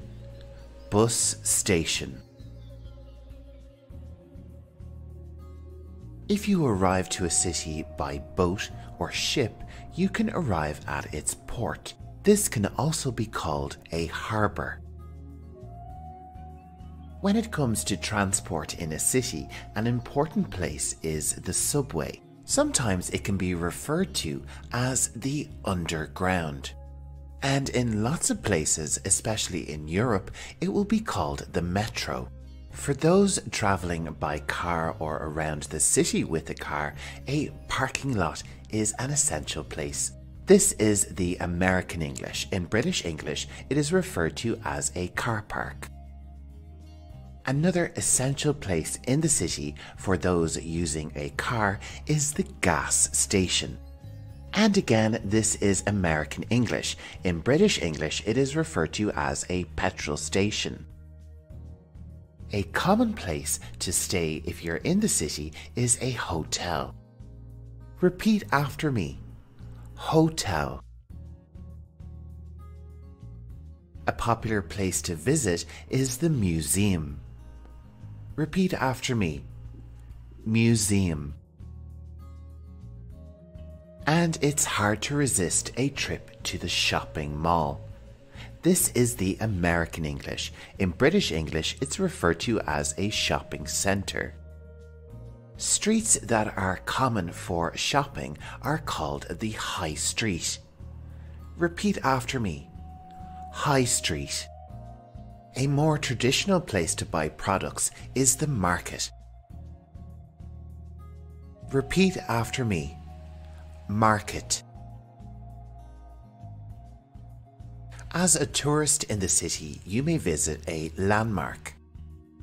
Bus station. If you arrive to a city by boat or ship, you can arrive at its port. This can also be called a harbour. When it comes to transport in a city, an important place is the subway. Sometimes it can be referred to as the underground. And in lots of places, especially in Europe, it will be called the metro. For those travelling by car or around the city with a car, a parking lot is an essential place. This is the American English. In British English, it is referred to as a car park. Another essential place in the city for those using a car is the gas station. And again, this is American English. In British English, it is referred to as a petrol station. A common place to stay if you're in the city is a hotel. Repeat after me. Hotel. A popular place to visit is the museum. Repeat after me. museum. And it's hard to resist a trip to the shopping mall. This is the American English. In British English, it's referred to as a shopping centre. Streets that are common for shopping are called the High Street. Repeat after me. High Street. A more traditional place to buy products is the market. Repeat after me. Market. As a tourist in the city, you may visit a landmark.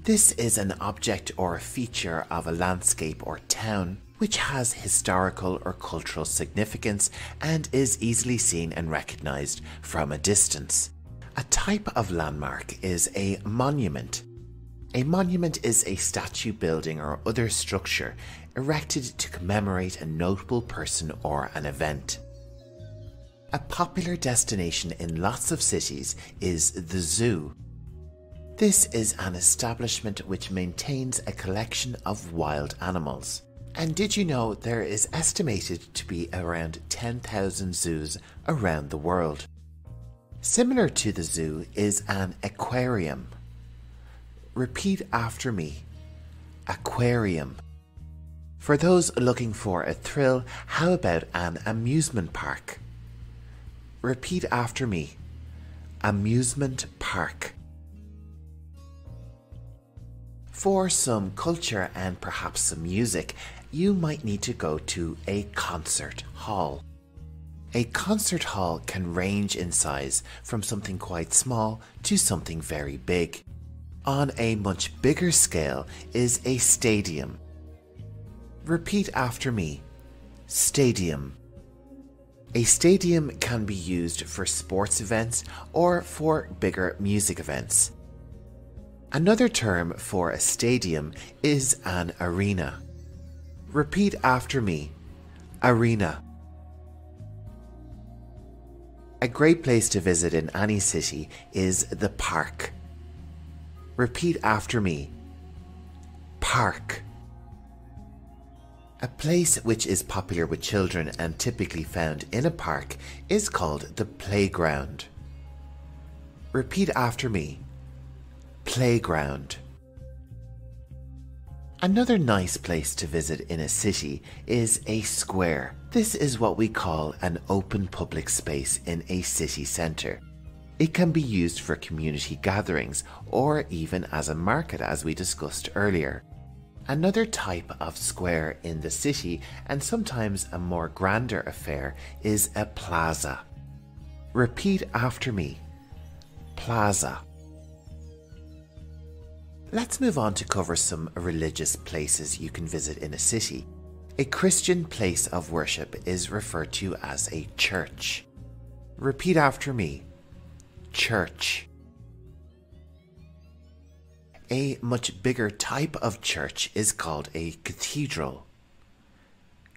This is an object or a feature of a landscape or town which has historical or cultural significance and is easily seen and recognized from a distance. A type of landmark is a monument. A monument is a statue, building, or other structure erected to commemorate a notable person or an event. A popular destination in lots of cities is the zoo. This is an establishment which maintains a collection of wild animals. And did you know there is estimated to be around 10,000 zoos around the world? Similar to the zoo is an aquarium. Repeat after me. Aquarium. For those looking for a thrill, how about an amusement park? Repeat after me. Amusement park. For some culture and perhaps some music, you might need to go to a concert hall. A concert hall can range in size from something quite small to something very big. On a much bigger scale is a stadium. Repeat after me. Stadium. A stadium can be used for sports events or for bigger music events. Another term for a stadium is an arena. Repeat after me. Arena. A great place to visit in any city is the park. Repeat after me. Park. A place which is popular with children and typically found in a park is called the playground. Repeat after me. Playground. Another nice place to visit in a city is a square. This is what we call an open public space in a city centre. It can be used for community gatherings or even as a market, as we discussed earlier. Another type of square in the city, and sometimes a more grander affair, is a plaza. Repeat after me. Plaza. Let's move on to cover some religious places you can visit in a city. A Christian place of worship is referred to as a church. Repeat after me. Church. A much bigger type of church is called a cathedral.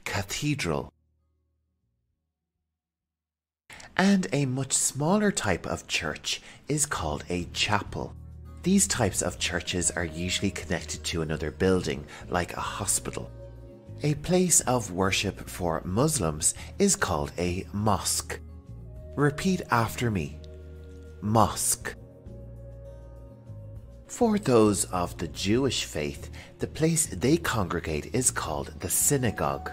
Cathedral. And a much smaller type of church is called a chapel. These types of churches are usually connected to another building, like a hospital. A place of worship for Muslims is called a mosque. Repeat after me. Mosque. For those of the Jewish faith, the place they congregate is called the synagogue.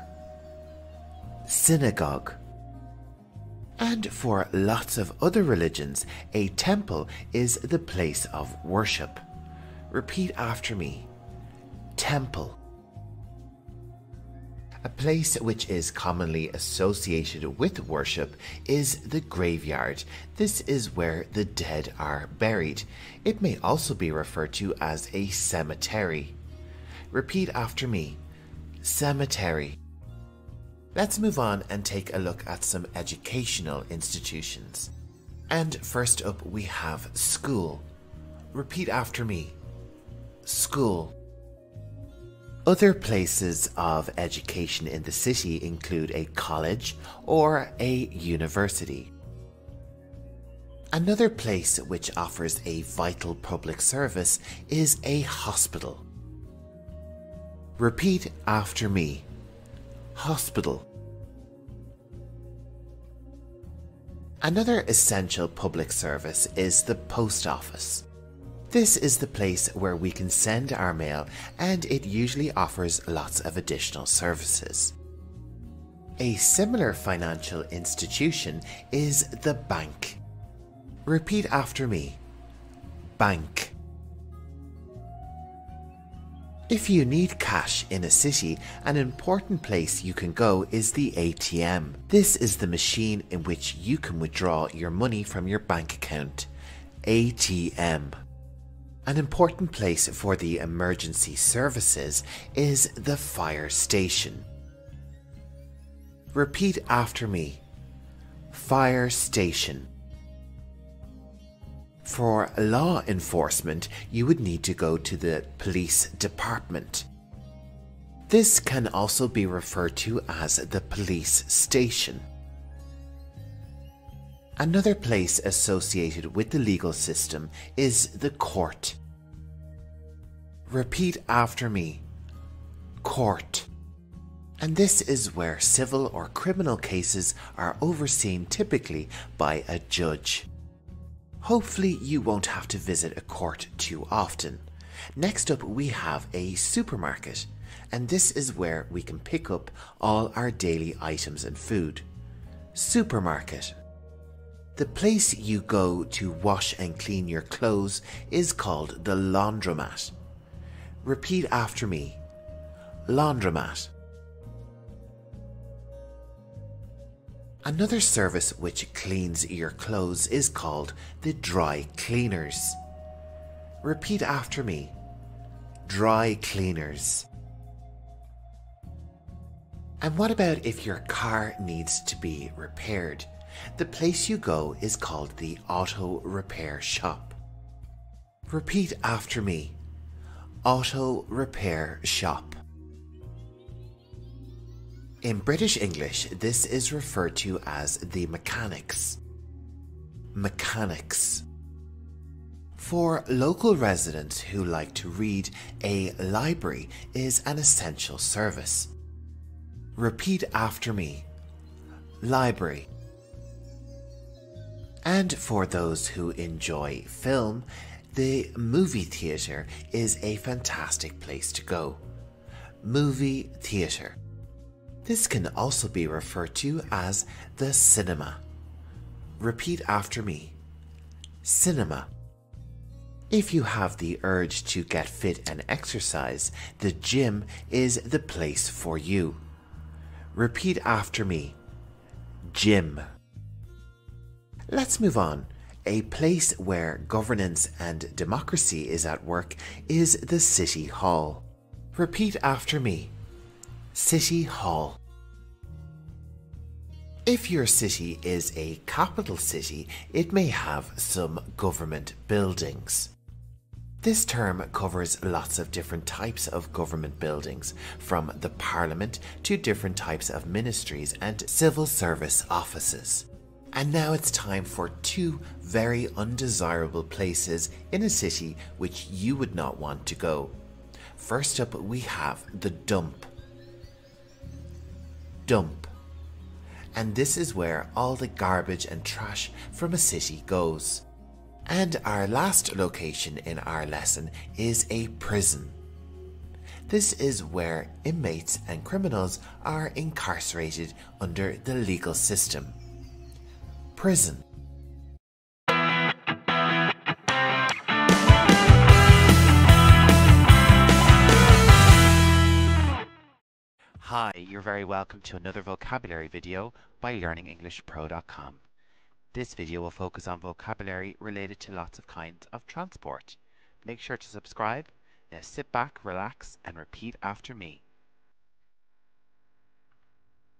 Synagogue. And for lots of other religions, a temple is the place of worship. Repeat after me. Temple. A place which is commonly associated with worship is the graveyard. This is where the dead are buried. It may also be referred to as a cemetery. Repeat after me. Cemetery. Let's move on and take a look at some educational institutions. And first up we have school. Repeat after me. School. Other places of education in the city include a college or a university. Another place which offers a vital public service is a hospital. Repeat after me. Hospital. Another essential public service is the post office. This is the place where we can send our mail, and it usually offers lots of additional services. A similar financial institution is the bank. Repeat after me. Bank. If you need cash in a city, an important place you can go is the ATM. This is the machine in which you can withdraw your money from your bank account. ATM. An important place for the emergency services is the fire station. Repeat after me. Fire station. For law enforcement, you would need to go to the police department. This can also be referred to as the police station. Another place associated with the legal system is the court. Repeat after me. Court. And this is where civil or criminal cases are overseen typically by a judge. Hopefully you won't have to visit a court too often. Next up we have a supermarket, and this is where we can pick up all our daily items and food. Supermarket. The place you go to wash and clean your clothes is called the laundromat. Repeat after me. Laundromat. Another service which cleans your clothes is called the dry cleaners. Repeat after me. Dry cleaners. And what about if your car needs to be repaired? The place you go is called the auto repair shop. Repeat after me. Auto repair shop. In British English, this is referred to as the mechanics. Mechanics. For local residents who like to read, a library is an essential service. Repeat after me. Library. And for those who enjoy film, the movie theatre is a fantastic place to go. Movie theatre. This can also be referred to as the cinema. Repeat after me. Cinema. If you have the urge to get fit and exercise, the gym is the place for you. Repeat after me. Gym. Let's move on. A place where governance and democracy is at work is the City Hall. Repeat after me. City Hall. If your city is a capital city, it may have some government buildings. This term covers lots of different types of government buildings, from the Parliament to different types of ministries and civil service offices. And now it's time for two very undesirable places in a city which you would not want to go. First up, we have the dump. Dump. And this is where all the garbage and trash from a city goes. And our last location in our lesson is a prison. This is where inmates and criminals are incarcerated under the legal system. Prison. Hi, you're very welcome to another vocabulary video by LearningEnglishPRO.com. This video will focus on vocabulary related to lots of kinds of transport. Make sure to subscribe. Now sit back, relax, and repeat after me.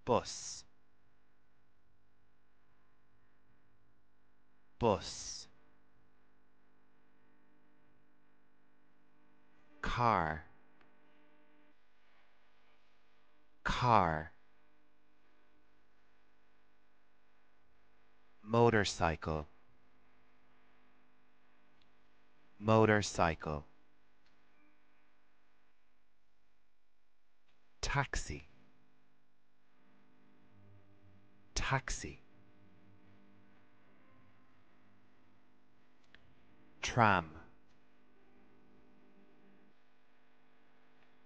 Bus. Bus. Car. Car. Motorcycle. Motorcycle. taxi, taxi. Tram,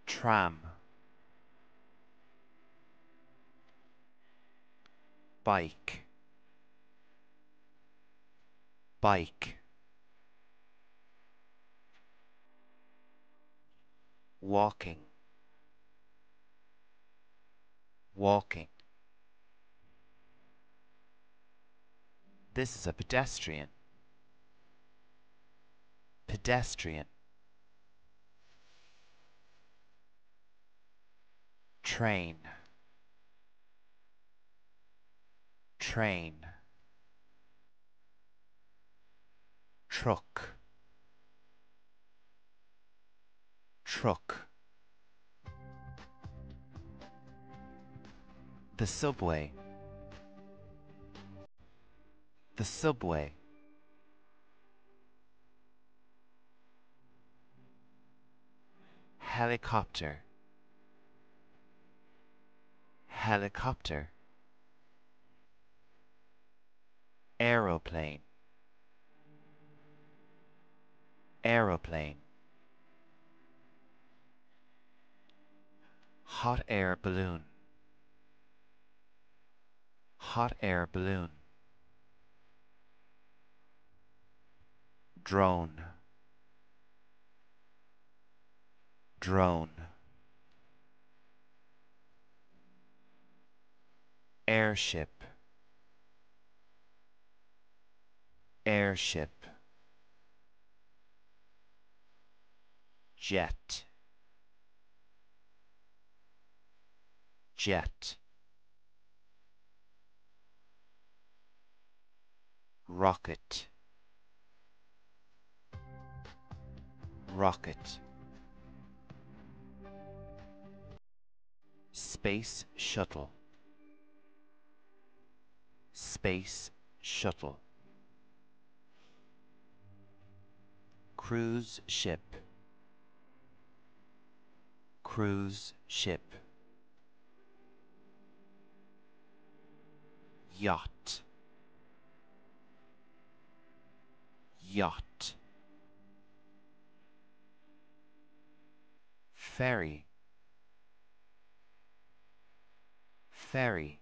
tram. Bike, bike. Walking, walking. This is a pedestrian, pedestrian. Train, train. Truck, truck. The subway, the subway. Helicopter, helicopter. Aeroplane, aeroplane. Hot air balloon, hot air balloon. Drone, drone. Airship, airship. Jet, jet. Rocket, rocket. Space shuttle, space shuttle. Cruise ship, cruise ship. Yacht, yacht. Ferry, ferry.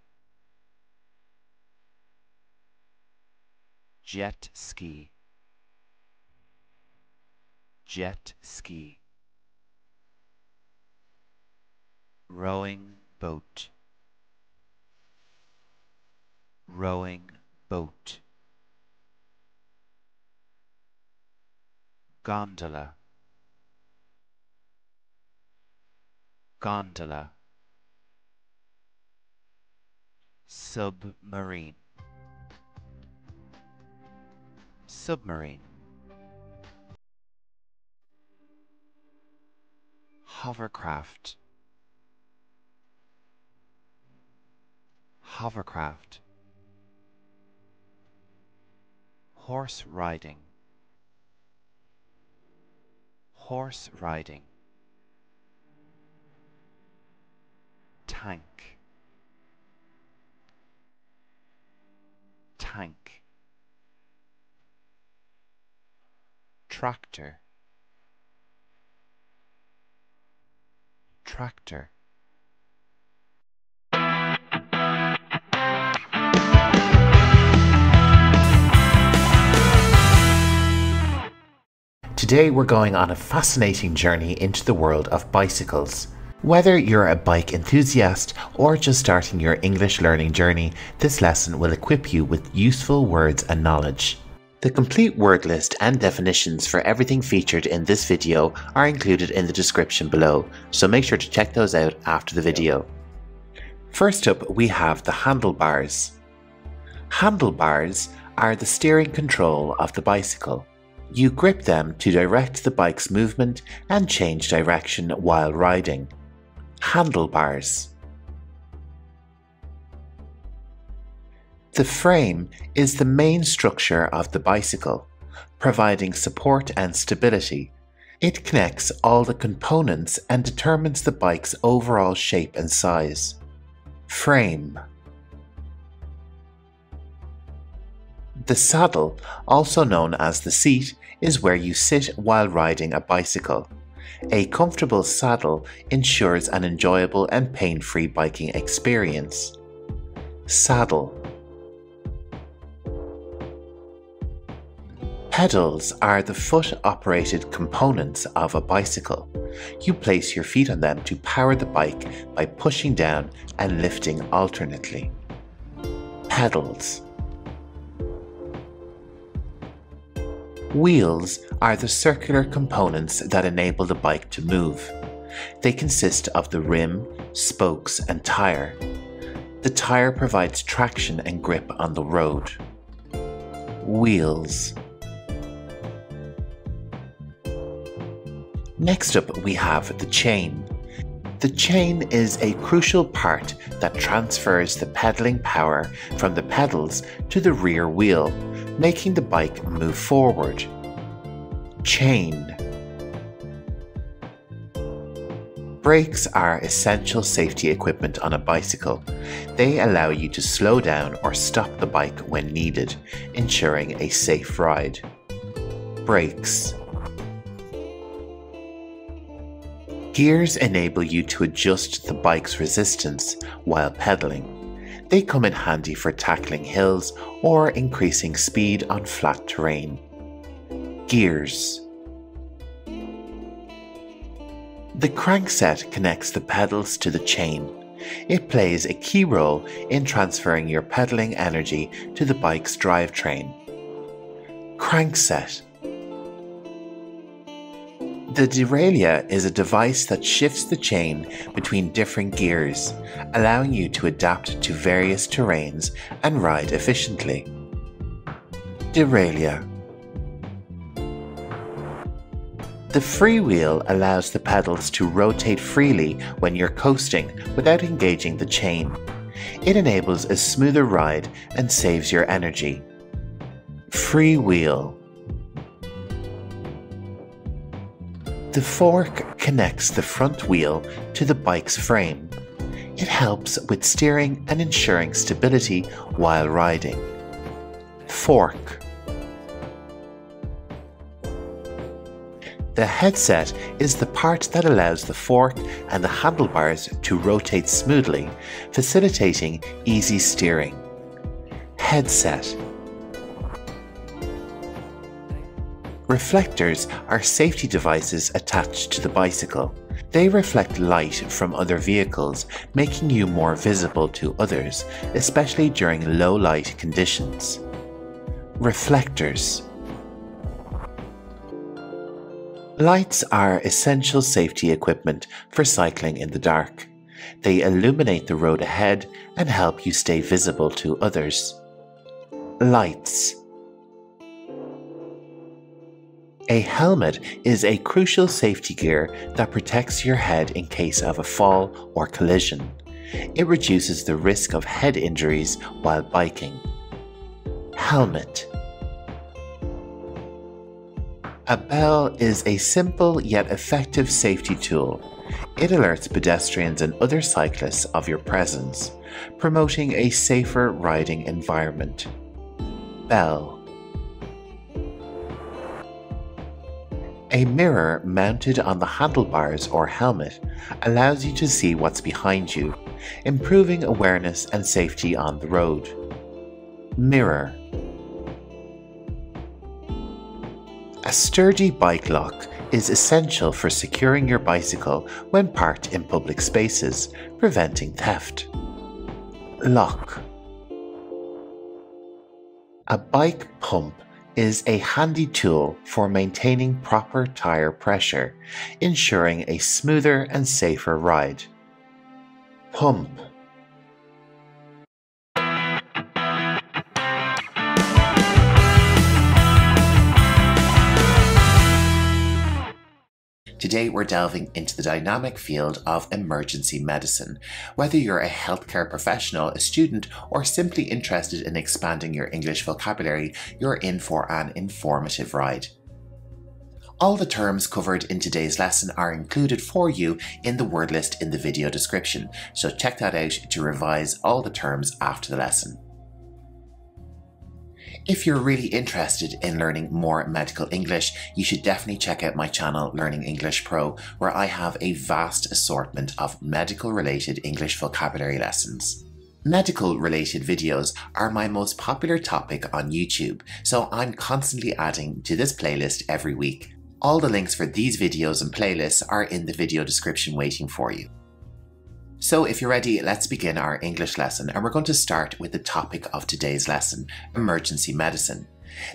Jet ski, jet ski. Rowing boat, rowing boat. Gondola, gondola. Submarine, submarine. Hovercraft, hovercraft. Horse riding, horse riding. Tank, tank. Tractor, tractor. Today we're going on a fascinating journey into the world of bicycles. Whether you're a bike enthusiast or just starting your English learning journey, this lesson will equip you with useful words and knowledge. The complete word list and definitions for everything featured in this video are included in the description below, so make sure to check those out after the video. First up, we have the handlebars. Handlebars are the steering control of the bicycle. You grip them to direct the bike's movement and change direction while riding. Handlebars. The frame is the main structure of the bicycle, providing support and stability. It connects all the components and determines the bike's overall shape and size. Frame. The saddle, also known as the seat, is where you sit while riding a bicycle. A comfortable saddle ensures an enjoyable and pain-free biking experience. Saddle. Pedals are the foot-operated components of a bicycle. You place your feet on them to power the bike by pushing down and lifting alternately. Pedals. Wheels are the circular components that enable the bike to move. They consist of the rim, spokes, and tire. The tire provides traction and grip on the road. Wheels. Next up, we have the chain. The chain is a crucial part that transfers the pedaling power from the pedals to the rear wheel, making the bike move forward. Chain. Brakes are essential safety equipment on a bicycle. They allow you to slow down or stop the bike when needed, ensuring a safe ride. Brakes. Gears enable you to adjust the bike's resistance while pedaling. They come in handy for tackling hills or increasing speed on flat terrain. Gears. The crankset connects the pedals to the chain. It plays a key role in transferring your pedaling energy to the bike's drivetrain. Crankset. The derailleur is a device that shifts the chain between different gears, allowing you to adapt to various terrains and ride efficiently. Derailleur. The freewheel allows the pedals to rotate freely when you're coasting without engaging the chain. It enables a smoother ride and saves your energy. Freewheel. The fork connects the front wheel to the bike's frame. It helps with steering and ensuring stability while riding. Fork. The headset is the part that allows the fork and the handlebars to rotate smoothly, facilitating easy steering. Headset. Reflectors are safety devices attached to the bicycle. They reflect light from other vehicles, making you more visible to others, especially during low light conditions. Reflectors. Lights are essential safety equipment for cycling in the dark. They illuminate the road ahead and help you stay visible to others. Lights. A helmet is a crucial safety gear that protects your head in case of a fall or collision. It reduces the risk of head injuries while biking. Helmet. A bell is a simple yet effective safety tool. It alerts pedestrians and other cyclists of your presence, promoting a safer riding environment. Bell. A mirror mounted on the handlebars or helmet allows you to see what's behind you, improving awareness and safety on the road. Mirror. A sturdy bike lock is essential for securing your bicycle when parked in public spaces, preventing theft. Lock. A bike pump is a handy tool for maintaining proper tire pressure, ensuring a smoother and safer ride. Pump. Today we're delving into the dynamic field of emergency medicine. Whether you're a healthcare professional, a student, or simply interested in expanding your English vocabulary, you're in for an informative ride. All the terms covered in today's lesson are included for you in the word list in the video description, so check that out to revise all the terms after the lesson. If you're really interested in learning more medical English, you should definitely check out my channel Learning English Pro, where I have a vast assortment of medical related English vocabulary lessons. Medical related videos are my most popular topic on YouTube, so I'm constantly adding to this playlist every week. All the links for these videos and playlists are in the video description waiting for you. So if you're ready, let's begin our English lesson, and we're going to start with the topic of today's lesson, emergency medicine.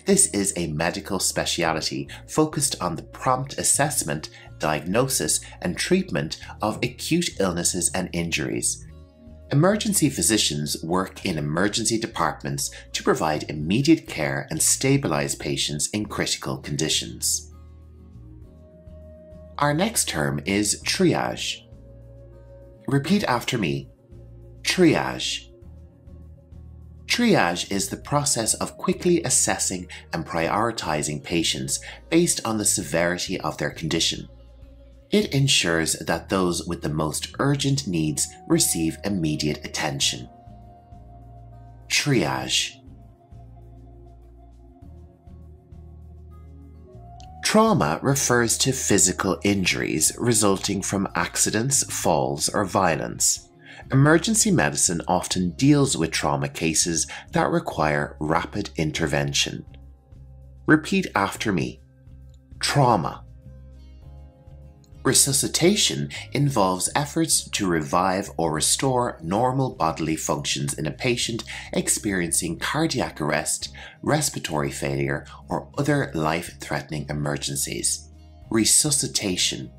This is a medical speciality focused on the prompt assessment, diagnosis, and treatment of acute illnesses and injuries. Emergency physicians work in emergency departments to provide immediate care and stabilize patients in critical conditions. Our next term is triage. Repeat after me. Triage. Triage is the process of quickly assessing and prioritizing patients based on the severity of their condition. It ensures that those with the most urgent needs receive immediate attention. Triage. Trauma refers to physical injuries resulting from accidents, falls, or violence. Emergency medicine often deals with trauma cases that require rapid intervention. Repeat after me. Trauma. Resuscitation involves efforts to revive or restore normal bodily functions in a patient experiencing cardiac arrest, respiratory failure, or other life-threatening emergencies. Resuscitation.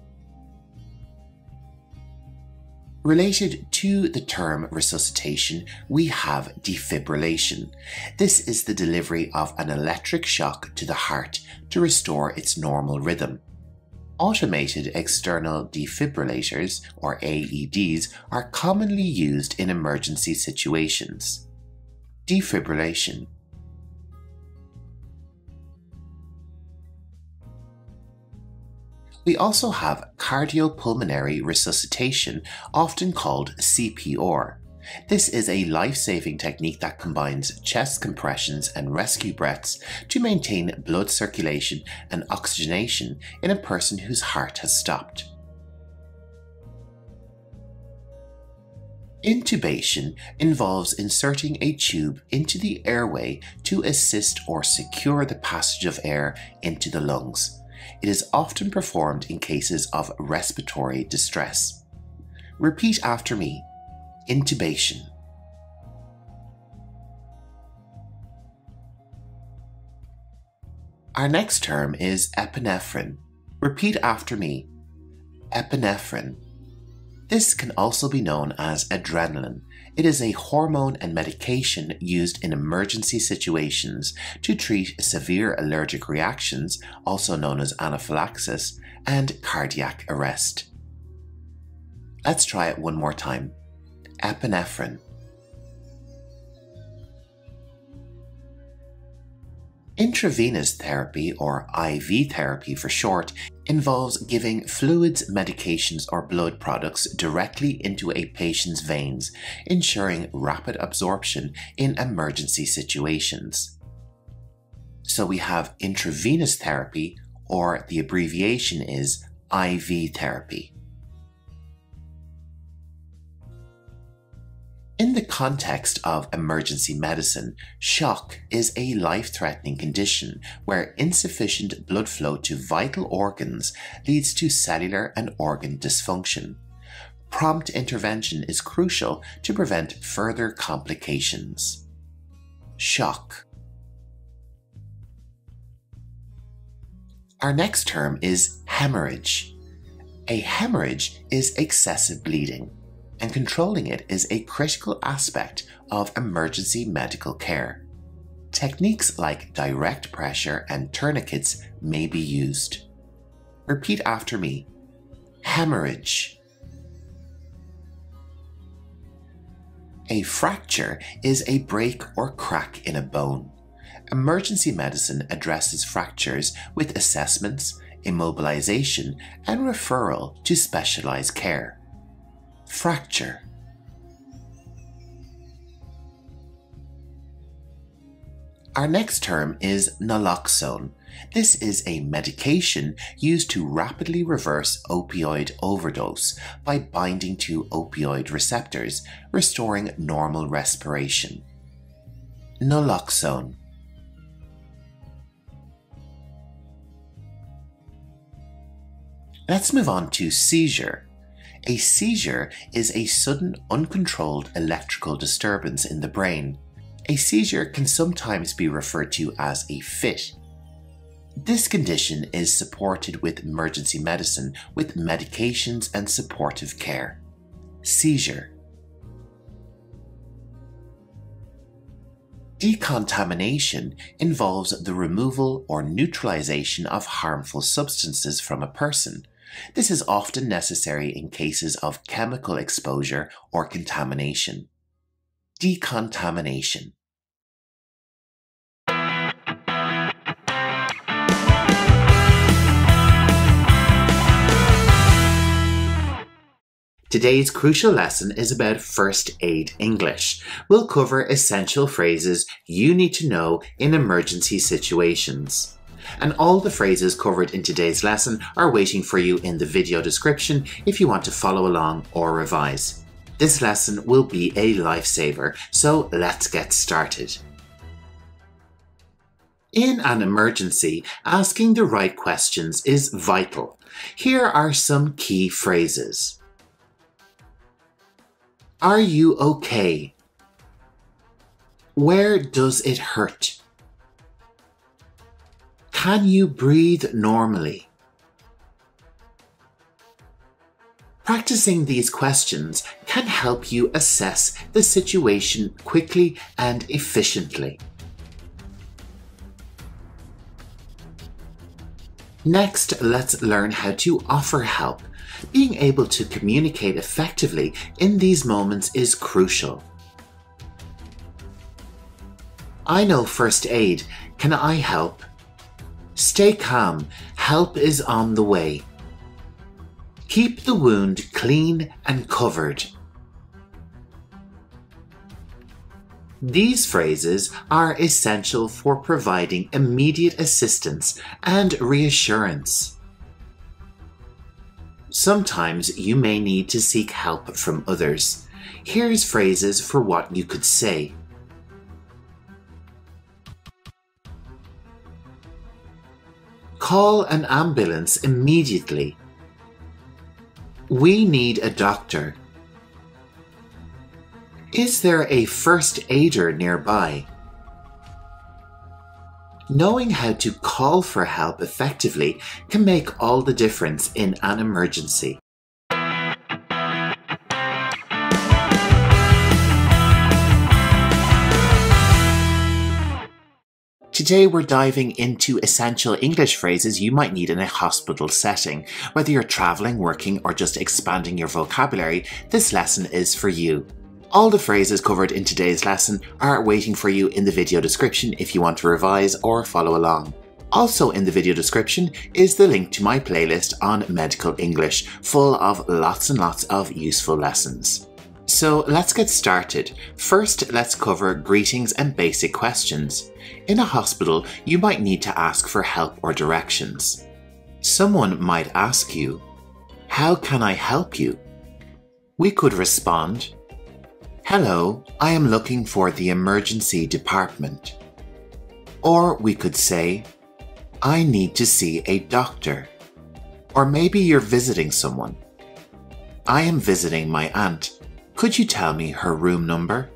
Related to the term resuscitation, we have defibrillation. This is the delivery of an electric shock to the heart to restore its normal rhythm. Automated external defibrillators, or AEDs, are commonly used in emergency situations. Defibrillation. We also have cardiopulmonary resuscitation, often called CPR. This is a life-saving technique that combines chest compressions and rescue breaths to maintain blood circulation and oxygenation in a person whose heart has stopped. Intubation involves inserting a tube into the airway to assist or secure the passage of air into the lungs. It is often performed in cases of respiratory distress. Repeat after me. Intubation. Our next term is epinephrine. Repeat after me. Epinephrine. This can also be known as adrenaline. It is a hormone and medication used in emergency situations to treat severe allergic reactions, also known as anaphylaxis, and cardiac arrest. Let's try it one more time. Epinephrine. Intravenous therapy, or IV therapy for short, involves giving fluids, medications, or blood products directly into a patient's veins, ensuring rapid absorption in emergency situations. So we have intravenous therapy, or the abbreviation is IV therapy. In the context of emergency medicine, shock is a life-threatening condition where insufficient blood flow to vital organs leads to cellular and organ dysfunction. Prompt intervention is crucial to prevent further complications. Shock. Our next term is hemorrhage. A hemorrhage is excessive bleeding, and controlling it is a critical aspect of emergency medical care. Techniques like direct pressure and tourniquets may be used. Repeat after me. Hemorrhage. A fracture is a break or crack in a bone. Emergency medicine addresses fractures with assessments, immobilization, and referral to specialized care. Fracture. Our next term is naloxone. This is a medication used to rapidly reverse opioid overdose by binding to opioid receptors, restoring normal respiration. Naloxone. Let's move on to seizure. A seizure is a sudden, uncontrolled electrical disturbance in the brain. A seizure can sometimes be referred to as a fit. This condition is supported with emergency medicine with medications and supportive care. Seizure. Decontamination involves the removal or neutralization of harmful substances from a person. This is often necessary in cases of chemical exposure or contamination. Decontamination. Today's crucial lesson is about First Aid English. We'll cover essential phrases you need to know in emergency situations. And all the phrases covered in today's lesson are waiting for you in the video description if you want to follow along or revise. This lesson will be a lifesaver, so let's get started. In an emergency, asking the right questions is vital. Here are some key phrases. Are you okay? Where does it hurt? Can you breathe normally? Practicing these questions can help you assess the situation quickly and efficiently. Next, let's learn how to offer help. Being able to communicate effectively in these moments is crucial. I know first aid. Can I help? Stay calm. Help is on the way. Keep the wound clean and covered. These phrases are essential for providing immediate assistance and reassurance. Sometimes you may need to seek help from others. Here's phrases for what you could say. Call an ambulance immediately. We need a doctor. Is there a first aider nearby? Knowing how to call for help effectively can make all the difference in an emergency. Today we're diving into essential English phrases you might need in a hospital setting. Whether you're traveling, working, or just expanding your vocabulary, this lesson is for you. All the phrases covered in today's lesson are waiting for you in the video description if you want to revise or follow along. Also in the video description is the link to my playlist on medical English, full of lots and lots of useful lessons. So let's get started. First, let's cover greetings and basic questions. In a hospital, you might need to ask for help or directions. Someone might ask you, "How can I help you?" We could respond, "Hello, I am looking for the emergency department." Or we could say, "I need to see a doctor." Or maybe you're visiting someone. "I am visiting my aunt. Could you tell me her room number?"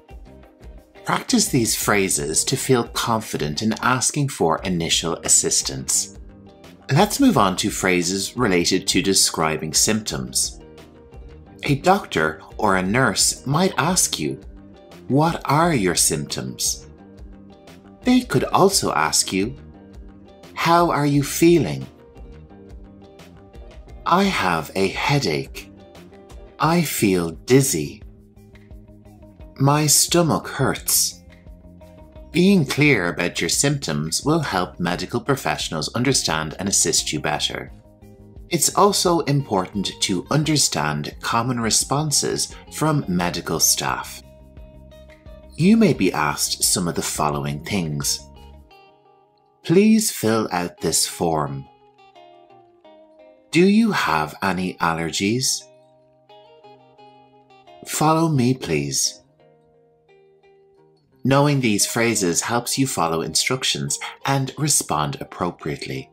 Practice these phrases to feel confident in asking for initial assistance. Let's move on to phrases related to describing symptoms. A doctor or a nurse might ask you, "What are your symptoms?" They could also ask you, "How are you feeling?" "I have a headache." "I feel dizzy." "My stomach hurts." Being clear about your symptoms will help medical professionals understand and assist you better. It's also important to understand common responses from medical staff. You may be asked some of the following things. Please fill out this form. Do you have any allergies? Follow me, please. Knowing these phrases helps you follow instructions and respond appropriately.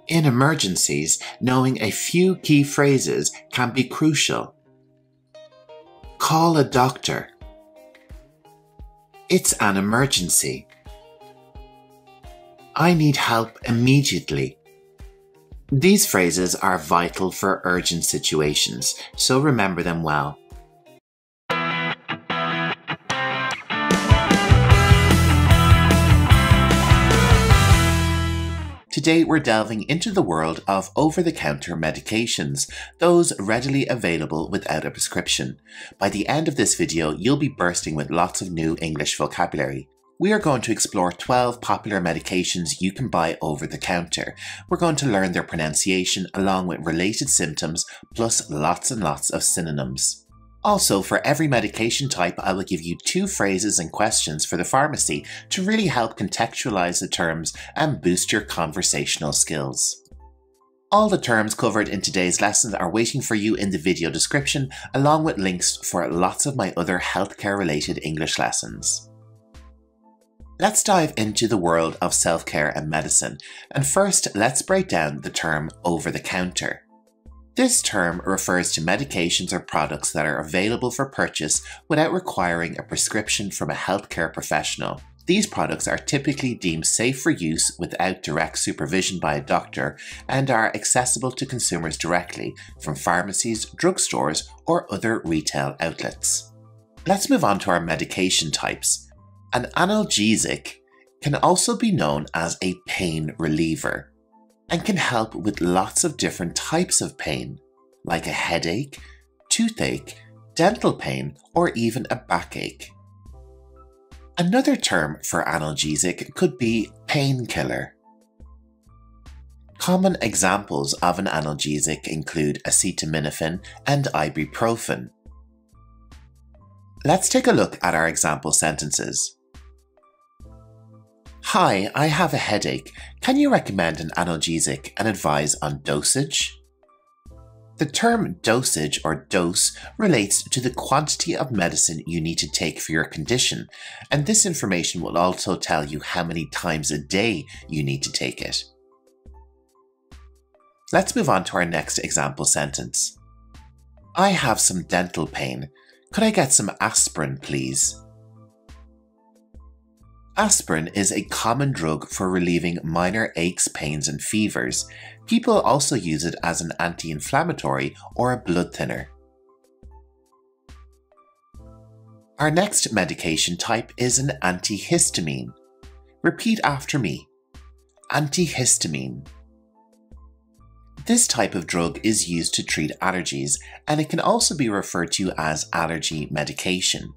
In emergencies, knowing a few key phrases can be crucial. Call a doctor. It's an emergency. I need help immediately. These phrases are vital for urgent situations, so remember them well. Today we're delving into the world of over-the-counter medications, those readily available without a prescription. By the end of this video, you'll be bursting with lots of new English vocabulary. We are going to explore 12 popular medications you can buy over the counter. We're going to learn their pronunciation along with related symptoms, plus lots and lots of synonyms. Also, for every medication type, I will give you 2 phrases and questions for the pharmacy to really help contextualize the terms and boost your conversational skills. All the terms covered in today's lesson are waiting for you in the video description, along with links for lots of my other healthcare-related English lessons. Let's dive into the world of self-care and medicine, and first let's break down the term over-the-counter. This term refers to medications or products that are available for purchase without requiring a prescription from a healthcare professional. These products are typically deemed safe for use without direct supervision by a doctor and are accessible to consumers directly from pharmacies, drugstores, or other retail outlets. Let's move on to our medication types. An analgesic can also be known as a pain reliever and can help with lots of different types of pain, like a headache, toothache, dental pain, or even a backache. Another term for analgesic could be painkiller. Common examples of an analgesic include acetaminophen and ibuprofen. Let's take a look at our example sentences. Hi, I have a headache. Can you recommend an analgesic and advise on dosage? The term dosage or dose relates to the quantity of medicine you need to take for your condition, and this information will also tell you how many times a day you need to take it. Let's move on to our next example sentence. I have some dental pain. Could I get some aspirin, please? Aspirin is a common drug for relieving minor aches, pains, and fevers. People also use it as an anti-inflammatory or a blood thinner. Our next medication type is an antihistamine. Repeat after me. Antihistamine. This type of drug is used to treat allergies, and it can also be referred to as allergy medication.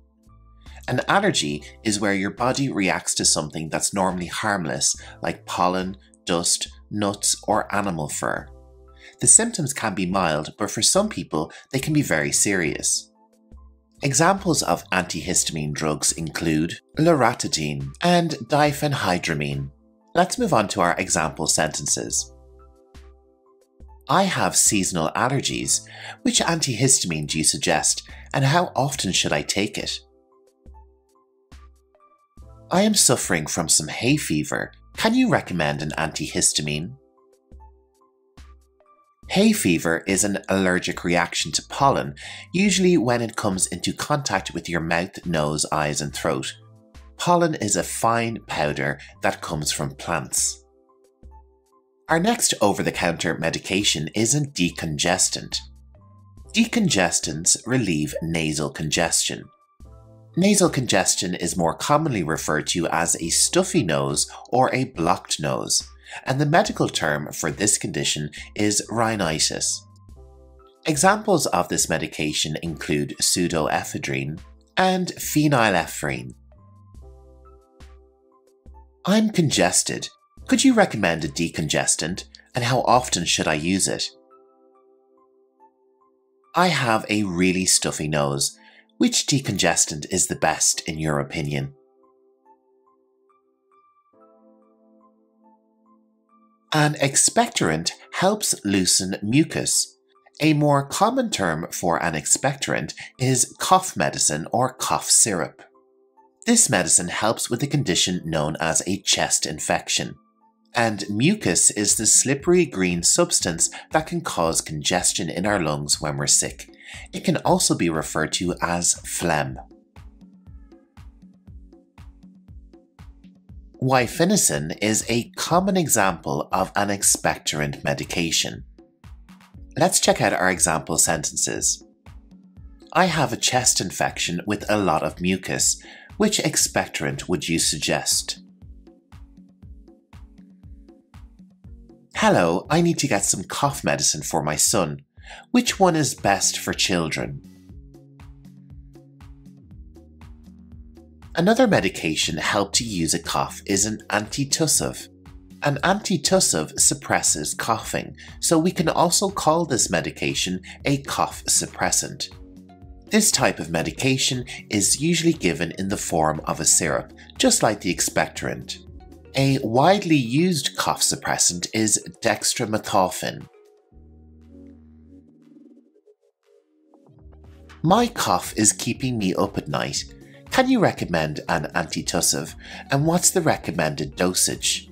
An allergy is where your body reacts to something that's normally harmless, like pollen, dust, nuts, or animal fur. The symptoms can be mild, but for some people, they can be very serious. Examples of antihistamine drugs include loratadine and diphenhydramine. Let's move on to our example sentences. I have seasonal allergies. Which antihistamine do you suggest, and how often should I take it? I am suffering from some hay fever. Can you recommend an antihistamine? Hay fever is an allergic reaction to pollen, usually when it comes into contact with your mouth, nose, eyes, and throat. Pollen is a fine powder that comes from plants. Our next over-the-counter medication is a decongestant. Decongestants relieve nasal congestion. Nasal congestion is more commonly referred to as a stuffy nose or a blocked nose, and the medical term for this condition is rhinitis. Examples of this medication include pseudoephedrine and phenylephrine. I'm congested. Could you recommend a decongestant, and how often should I use it? I have a really stuffy nose. Which decongestant is the best in your opinion? An expectorant helps loosen mucus. A more common term for an expectorant is cough medicine or cough syrup. This medicine helps with a condition known as a chest infection. And mucus is the slippery green substance that can cause congestion in our lungs when we're sick. It can also be referred to as phlegm. Guaifenesin is a common example of an expectorant medication. Let's check out our example sentences. I have a chest infection with a lot of mucus. Which expectorant would you suggest? Hello, I need to get some cough medicine for my son. Which one is best for children? Another medication helped to use a cough is an antitussive. An antitussive suppresses coughing, so we can also call this medication a cough suppressant. This type of medication is usually given in the form of a syrup, just like the expectorant. A widely used cough suppressant is dextromethorphan. My cough is keeping me up at night. Can you recommend an antitussive, and what's the recommended dosage?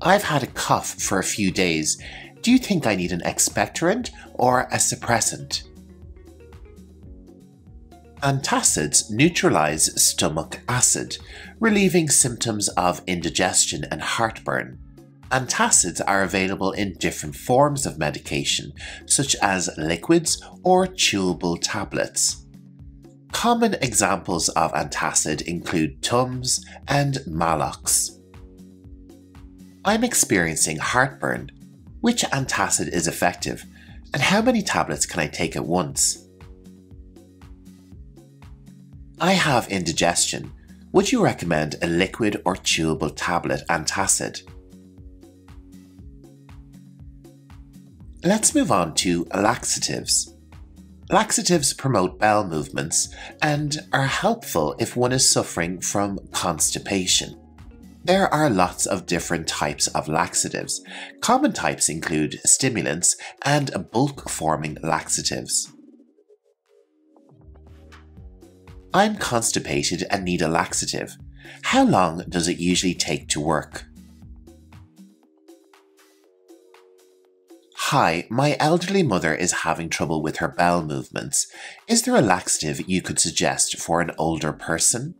I've had a cough for a few days. Do you think I need an expectorant or a suppressant? Antacids neutralize stomach acid, relieving symptoms of indigestion and heartburn. Antacids are available in different forms of medication, such as liquids or chewable tablets. Common examples of antacid include Tums and Maalox. I'm experiencing heartburn. Which antacid is effective, and how many tablets can I take at once? I have indigestion. Would you recommend a liquid or chewable tablet antacid? Let's move on to laxatives. Laxatives promote bowel movements and are helpful if one is suffering from constipation. There are lots of different types of laxatives. Common types include stimulants and bulk-forming laxatives. I'm constipated and need a laxative. How long does it usually take to work? Hi, my elderly mother is having trouble with her bowel movements. Is there a laxative you could suggest for an older person?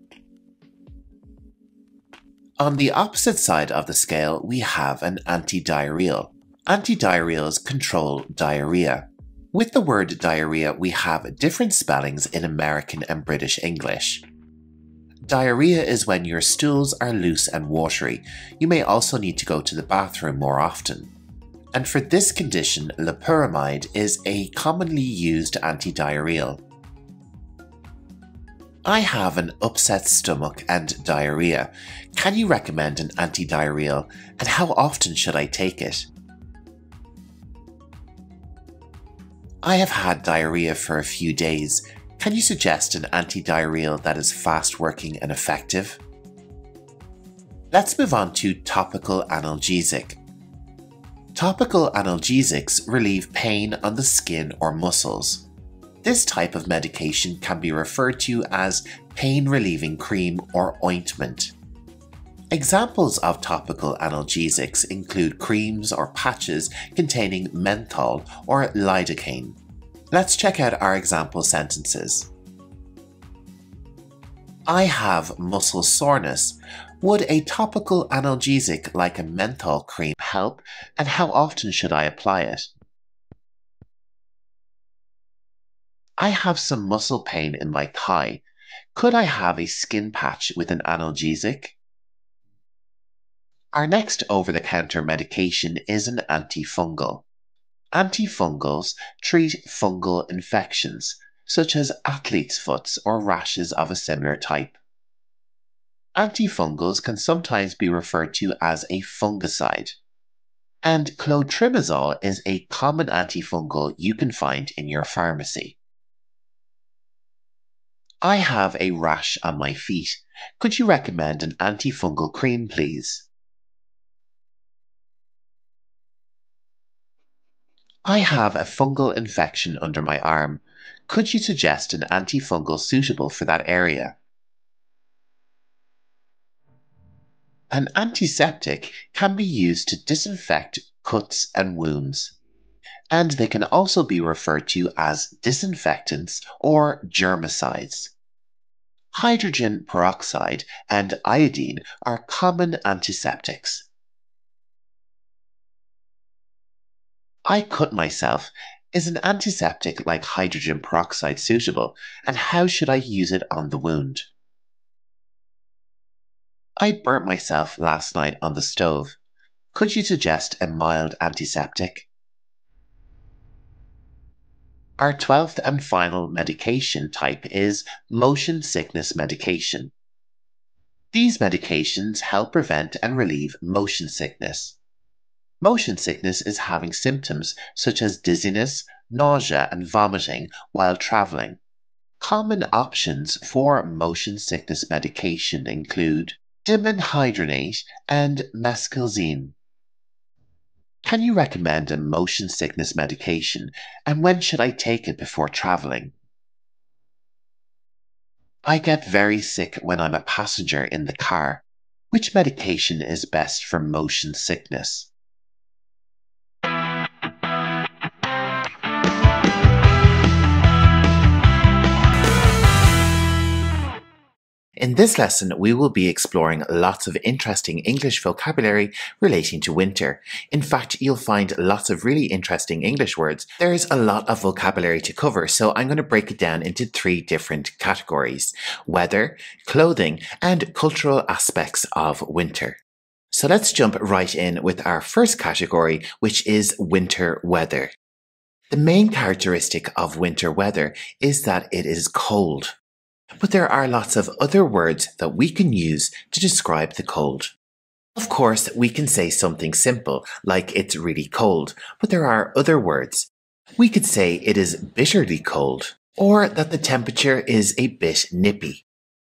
On the opposite side of the scale, we have an antidiarrheal. Antidiarrheals control diarrhea. With the word diarrhea, we have different spellings in American and British English. Diarrhea is when your stools are loose and watery. You may also need to go to the bathroom more often. And for this condition, loperamide is a commonly used antidiarrheal. I have an upset stomach and diarrhea. Can you recommend an antidiarrheal, and how often should I take it? I have had diarrhea for a few days. Can you suggest an antidiarrheal that is fast-working and effective? Let's move on to topical analgesic. Topical analgesics relieve pain on the skin or muscles. This type of medication can be referred to as pain-relieving cream or ointment. Examples of topical analgesics include creams or patches containing menthol or lidocaine. Let's check out our example sentences. I have muscle soreness. Would a topical analgesic like a menthol cream help, and how often should I apply it? I have some muscle pain in my thigh. Could I have a skin patch with an analgesic? Our next over-the-counter medication is an antifungal. Antifungals treat fungal infections, such as athlete's foot or rashes of a similar type. Antifungals can sometimes be referred to as a fungicide. And clotrimazole is a common antifungal you can find in your pharmacy. I have a rash on my feet. Could you recommend an antifungal cream, please? I have a fungal infection under my arm. Could you suggest an antifungal suitable for that area? An antiseptic can be used to disinfect cuts and wounds, and they can also be referred to as disinfectants or germicides. Hydrogen peroxide and iodine are common antiseptics. I cut myself. Is an antiseptic like hydrogen peroxide suitable, and how should I use it on the wound? I burnt myself last night on the stove. Could you suggest a mild antiseptic? Our 12th and final medication type is motion sickness medication. These medications help prevent and relieve motion sickness. Motion sickness is having symptoms such as dizziness, nausea, and vomiting while traveling. Common options for motion sickness medication include dimenhydrinate and mescalzine. Can you recommend a motion sickness medication, and when should I take it before traveling? I get very sick when I'm a passenger in the car. Which medication is best for motion sickness? In this lesson, we will be exploring lots of interesting English vocabulary relating to winter. In fact, you'll find lots of really interesting English words. There's a lot of vocabulary to cover, so I'm going to break it down into 3 different categories: weather, clothing, and cultural aspects of winter. So let's jump right in with our first category, which is winter weather. The main characteristic of winter weather is that it is cold. But there are lots of other words that we can use to describe the cold. Of course, we can say something simple, like it's really cold, but there are other words. We could say it is bitterly cold, or that the temperature is a bit nippy.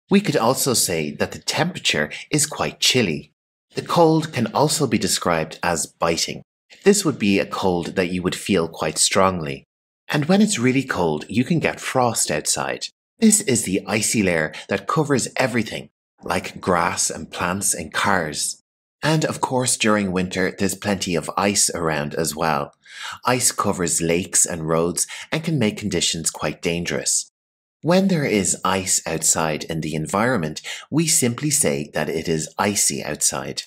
We could also say that the temperature is quite chilly. The cold can also be described as biting. This would be a cold that you would feel quite strongly. And when it's really cold, you can get frost outside. This is the icy layer that covers everything, like grass and plants and cars. And of course, during winter, there's plenty of ice around as well. Ice covers lakes and roads and can make conditions quite dangerous. When there is ice outside in the environment, we simply say that it is icy outside.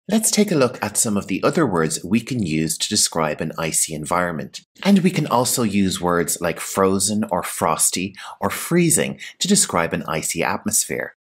Let's take a look at some of the other words we can use to describe an icy environment. And we can also use words like frozen or frosty or freezing to describe an icy atmosphere.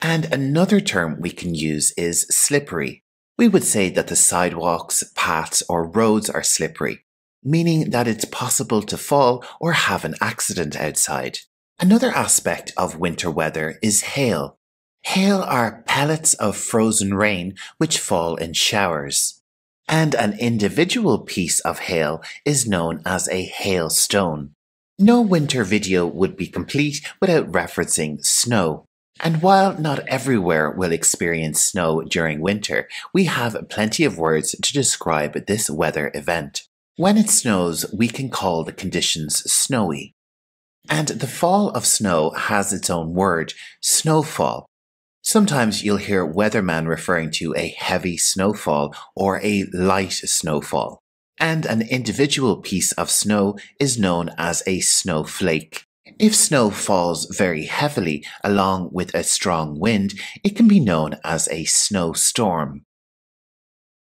And another term we can use is slippery. We would say that the sidewalks, paths, or roads are slippery, meaning that it's possible to fall or have an accident outside. Another aspect of winter weather is hail. Hail are pellets of frozen rain which fall in showers. And an individual piece of hail is known as a hailstone. No winter video would be complete without referencing snow. And while not everywhere will experience snow during winter, we have plenty of words to describe this weather event. When it snows, we can call the conditions snowy. And the fall of snow has its own word, snowfall. Sometimes you'll hear weathermen referring to a heavy snowfall or a light snowfall. And an individual piece of snow is known as a snowflake. If snow falls very heavily along with a strong wind, it can be known as a snowstorm.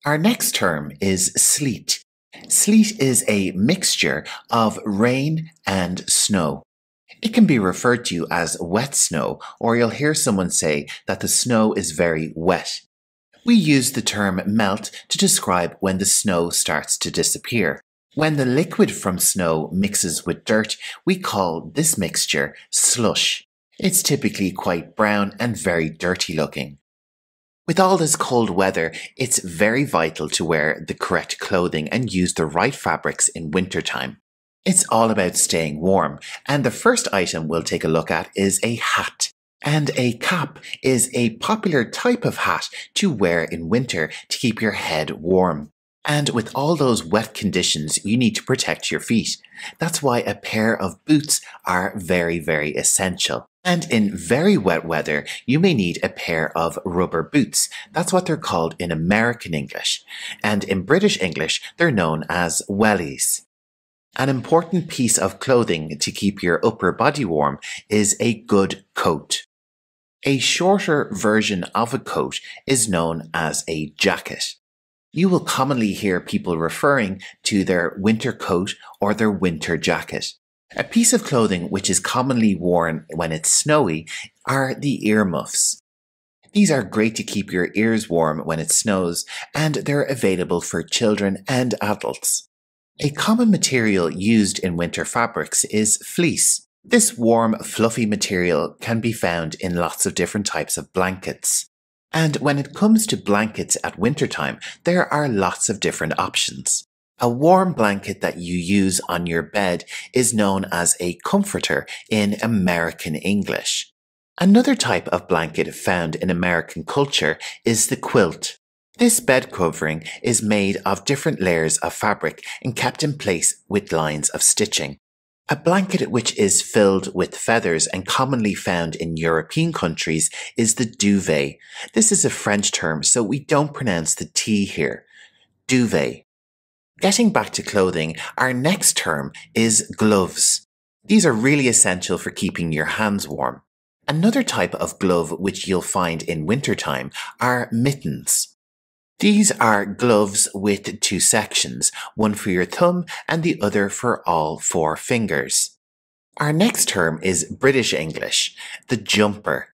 Our next term is sleet. Sleet is a mixture of rain and snow. It can be referred to as wet snow, or you'll hear someone say that the snow is very wet. We use the term melt to describe when the snow starts to disappear. When the liquid from snow mixes with dirt, we call this mixture slush. It's typically quite brown and very dirty looking. With all this cold weather, it's very vital to wear the correct clothing and use the right fabrics in wintertime. It's all about staying warm, and the first item we'll take a look at is a hat. And a cap is a popular type of hat to wear in winter to keep your head warm. And with all those wet conditions, you need to protect your feet. That's why a pair of boots are very, very essential. And in very wet weather, you may need a pair of rubber boots. That's what they're called in American English. And in British English, they're known as wellies. An important piece of clothing to keep your upper body warm is a good coat. A shorter version of a coat is known as a jacket. You will commonly hear people referring to their winter coat or their winter jacket. A piece of clothing which is commonly worn when it's snowy are the earmuffs. These are great to keep your ears warm when it snows, and they're available for children and adults. A common material used in winter fabrics is fleece. This warm, fluffy material can be found in lots of different types of blankets. And when it comes to blankets at wintertime, there are lots of different options. A warm blanket that you use on your bed is known as a comforter in American English. Another type of blanket found in American culture is the quilt. This bed covering is made of different layers of fabric and kept in place with lines of stitching. A blanket which is filled with feathers and commonly found in European countries is the duvet. This is a French term, so we don't pronounce the T here. Duvet. Getting back to clothing, our next term is gloves. These are really essential for keeping your hands warm. Another type of glove which you'll find in wintertime are mittens. These are gloves with two sections, one for your thumb and the other for all 4 fingers. Our next term is British English, the jumper.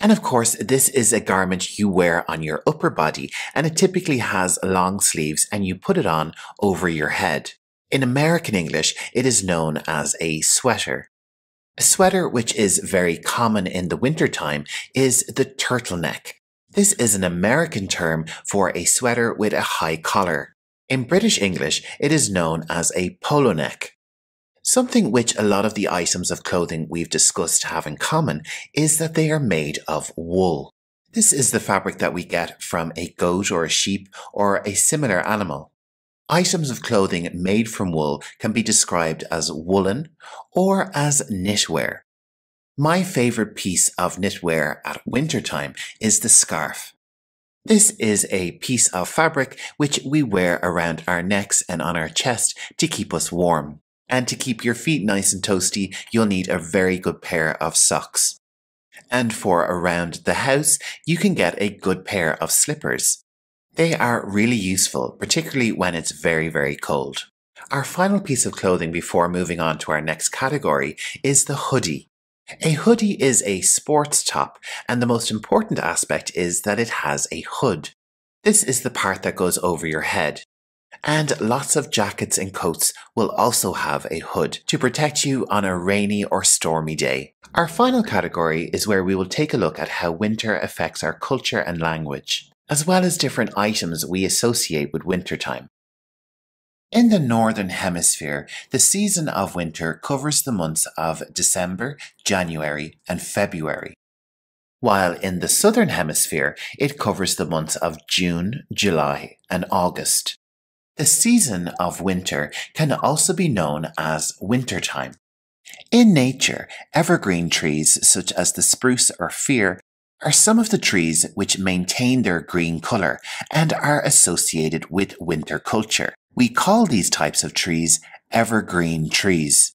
And of course, this is a garment you wear on your upper body, and it typically has long sleeves and you put it on over your head. In American English, it is known as a sweater. A sweater which is very common in the wintertime is the turtleneck. This is an American term for a sweater with a high collar. In British English, it is known as a polo neck. Something which a lot of the items of clothing we've discussed have in common is that they are made of wool. This is the fabric that we get from a goat or a sheep or a similar animal. Items of clothing made from wool can be described as woolen or as knitwear. My favourite piece of knitwear at wintertime is the scarf. This is a piece of fabric which we wear around our necks and on our chest to keep us warm. And to keep your feet nice and toasty, you'll need a very good pair of socks. And for around the house, you can get a good pair of slippers. They are really useful, particularly when it's very, very cold. Our final piece of clothing before moving on to our next category is the hoodie. A hoodie is a sports top, and the most important aspect is that it has a hood. This is the part that goes over your head. And lots of jackets and coats will also have a hood to protect you on a rainy or stormy day. Our final category is where we will take a look at how winter affects our culture and language, as well as different items we associate with wintertime. In the Northern Hemisphere, the season of winter covers the months of December, January, and February, while in the Southern Hemisphere, it covers the months of June, July, and August. The season of winter can also be known as wintertime. In nature, evergreen trees such as the spruce or fir are some of the trees which maintain their green colour and are associated with winter culture. We call these types of trees evergreen trees.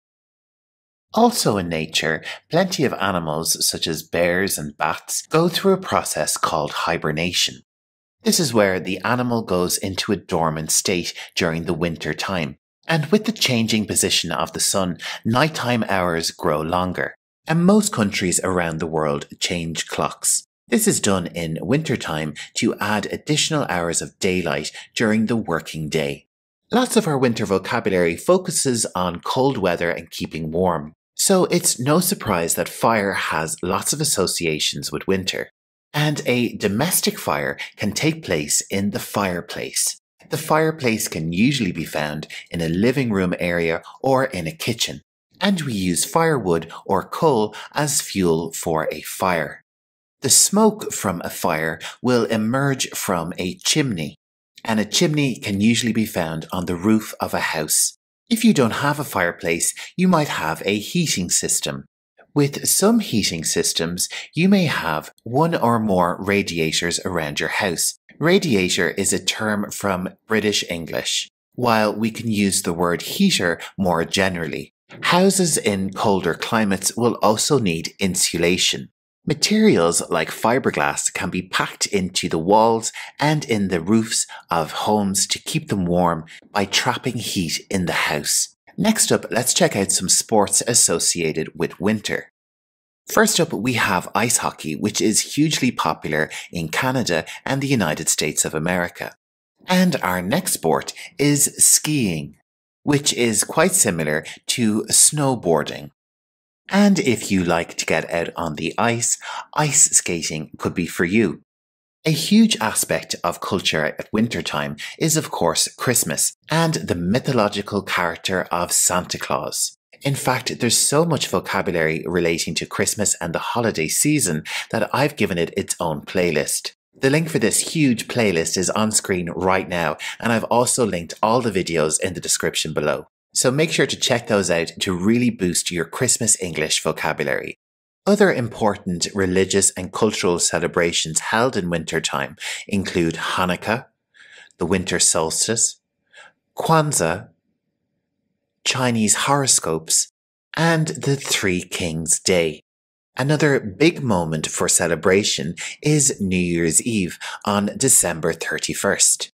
Also in nature, plenty of animals such as bears and bats go through a process called hibernation. This is where the animal goes into a dormant state during the winter time. And with the changing position of the sun, nighttime hours grow longer. And most countries around the world change clocks. This is done in wintertime to add additional hours of daylight during the working day. Lots of our winter vocabulary focuses on cold weather and keeping warm. So it's no surprise that fire has lots of associations with winter. And a domestic fire can take place in the fireplace. The fireplace can usually be found in a living room area or in a kitchen, and we use firewood or coal as fuel for a fire. The smoke from a fire will emerge from a chimney, and a chimney can usually be found on the roof of a house. If you don't have a fireplace, you might have a heating system. With some heating systems, you may have one or more radiators around your house. Radiator is a term from British English, while we can use the word heater more generally. Houses in colder climates will also need insulation. Materials like fiberglass can be packed into the walls and in the roofs of homes to keep them warm by trapping heat in the house. Next up, let's check out some sports associated with winter. First up, we have ice hockey, which is hugely popular in Canada and the United States of America. And our next sport is skiing, which is quite similar to snowboarding. And if you like to get out on the ice skating could be for you. A huge aspect of culture at wintertime is, of course, Christmas and the mythological character of Santa Claus. In fact, there's so much vocabulary relating to Christmas and the holiday season that I've given it its own playlist. The link for this huge playlist is on screen right now, and I've also linked all the videos in the description below. So make sure to check those out to really boost your Christmas English vocabulary. Other important religious and cultural celebrations held in wintertime include Hanukkah, the winter solstice, Kwanzaa, Chinese horoscopes, and the Three Kings Day. Another big moment for celebration is New Year's Eve on December 31st.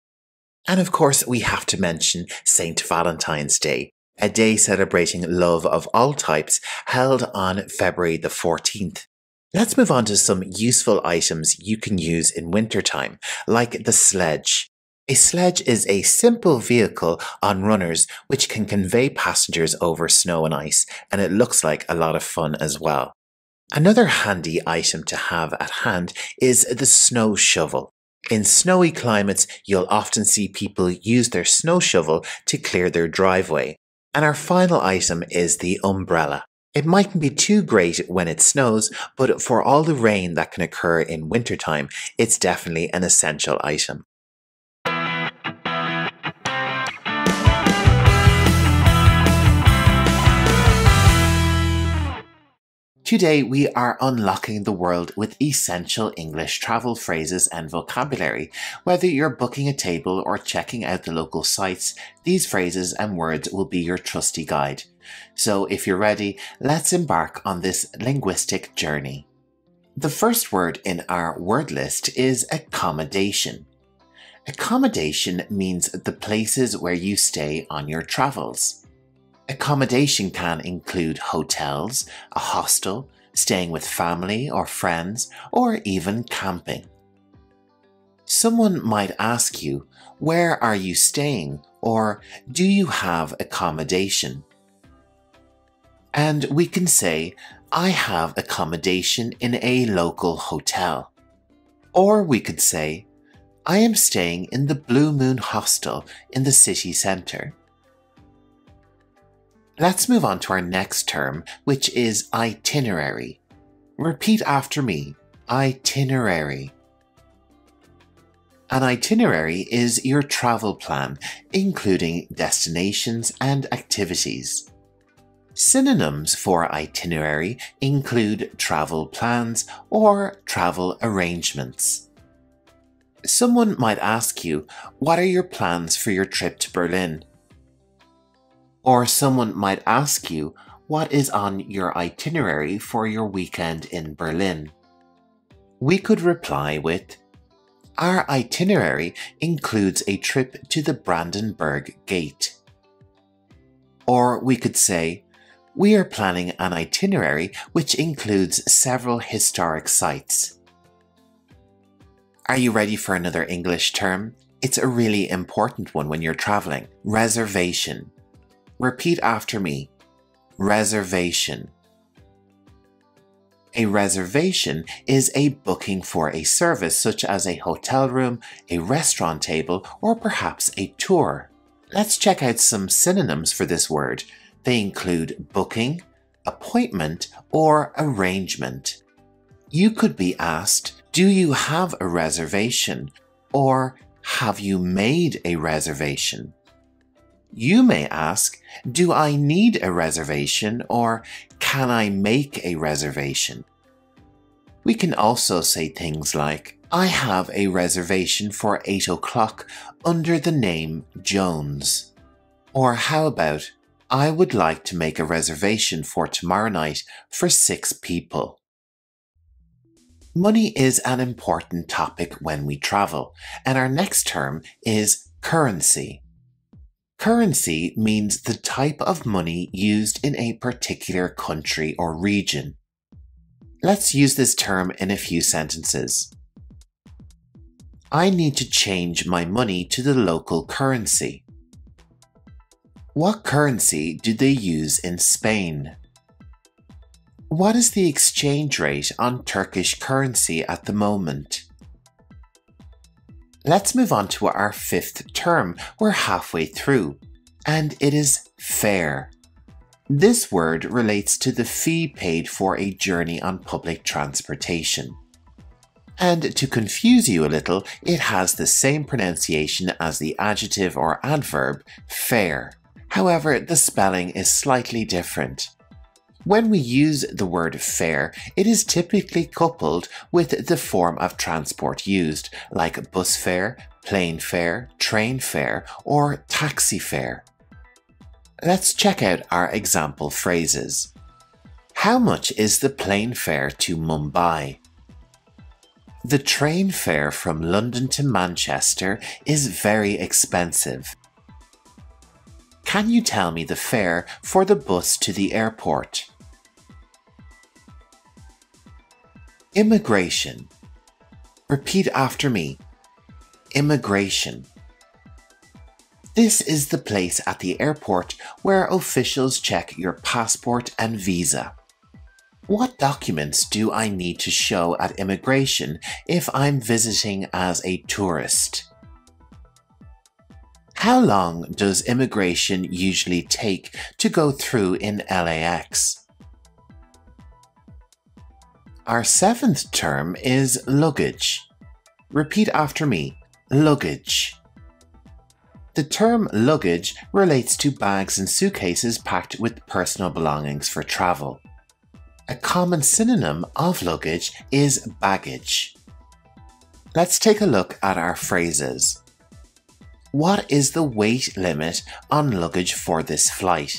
And of course, we have to mention St. Valentine's Day, a day celebrating love of all types held on February the 14th. Let's move on to some useful items you can use in wintertime, like the sledge. A sledge is a simple vehicle on runners which can convey passengers over snow and ice, and it looks like a lot of fun as well. Another handy item to have at hand is the snow shovel. In snowy climates, you'll often see people use their snow shovel to clear their driveway. And our final item is the umbrella. It mightn't be too great when it snows, but for all the rain that can occur in wintertime, it's definitely an essential item. Today, we are unlocking the world with essential English travel phrases and vocabulary. Whether you're booking a table or checking out the local sites, these phrases and words will be your trusty guide. So if you're ready, let's embark on this linguistic journey. The first word in our word list is accommodation. Accommodation means the places where you stay on your travels. Accommodation can include hotels, a hostel, staying with family or friends, or even camping. Someone might ask you, "Where are you staying?" or "Do you have accommodation?" And we can say, "I have accommodation in a local hotel." Or we could say, "I am staying in the Blue Moon Hostel in the city centre." Let's move on to our next term, which is itinerary. Repeat after me, itinerary. An itinerary is your travel plan, including destinations and activities. Synonyms for itinerary include travel plans or travel arrangements. Someone might ask you, "What are your plans for your trip to Berlin?" Or someone might ask you, "What is on your itinerary for your weekend in Berlin?" We could reply with, "Our itinerary includes a trip to the Brandenburg Gate." Or we could say, "We are planning an itinerary which includes several historic sites." Are you ready for another English term? It's a really important one when you're traveling. Reservation. Repeat after me. Reservation. A reservation is a booking for a service such as a hotel room, a restaurant table, or perhaps a tour. Let's check out some synonyms for this word. They include booking, appointment, or arrangement. You could be asked, "Do you have a reservation?" or "Have you made a reservation?" You may ask, "Do I need a reservation?" or "Can I make a reservation?" We can also say things like, "I have a reservation for 8 o'clock under the name Jones." Or how about, "I would like to make a reservation for tomorrow night for 6 people." Money is an important topic when we travel, and our next term is currency. Currency means the type of money used in a particular country or region. Let's use this term in a few sentences. I need to change my money to the local currency. What currency do they use in Spain? What is the exchange rate on Turkish currency at the moment? Let's move on to our 5th term. We're halfway through, and it is fare. This word relates to the fee paid for a journey on public transportation. And to confuse you a little, it has the same pronunciation as the adjective or adverb fare. However, the spelling is slightly different. When we use the word fare, it is typically coupled with the form of transport used, like bus fare, plane fare, train fare, or taxi fare. Let's check out our example phrases. How much is the plane fare to Mumbai? The train fare from London to Manchester is very expensive. Can you tell me the fare for the bus to the airport? Immigration. Repeat after me. Immigration. This is the place at the airport where officials check your passport and visa. What documents do I need to show at immigration if I'm visiting as a tourist? How long does immigration usually take to go through in LAX? Our 7th term is luggage. Repeat after me. Luggage. The term luggage relates to bags and suitcases packed with personal belongings for travel. A common synonym of luggage is baggage. Let's take a look at our phrases. What is the weight limit on luggage for this flight?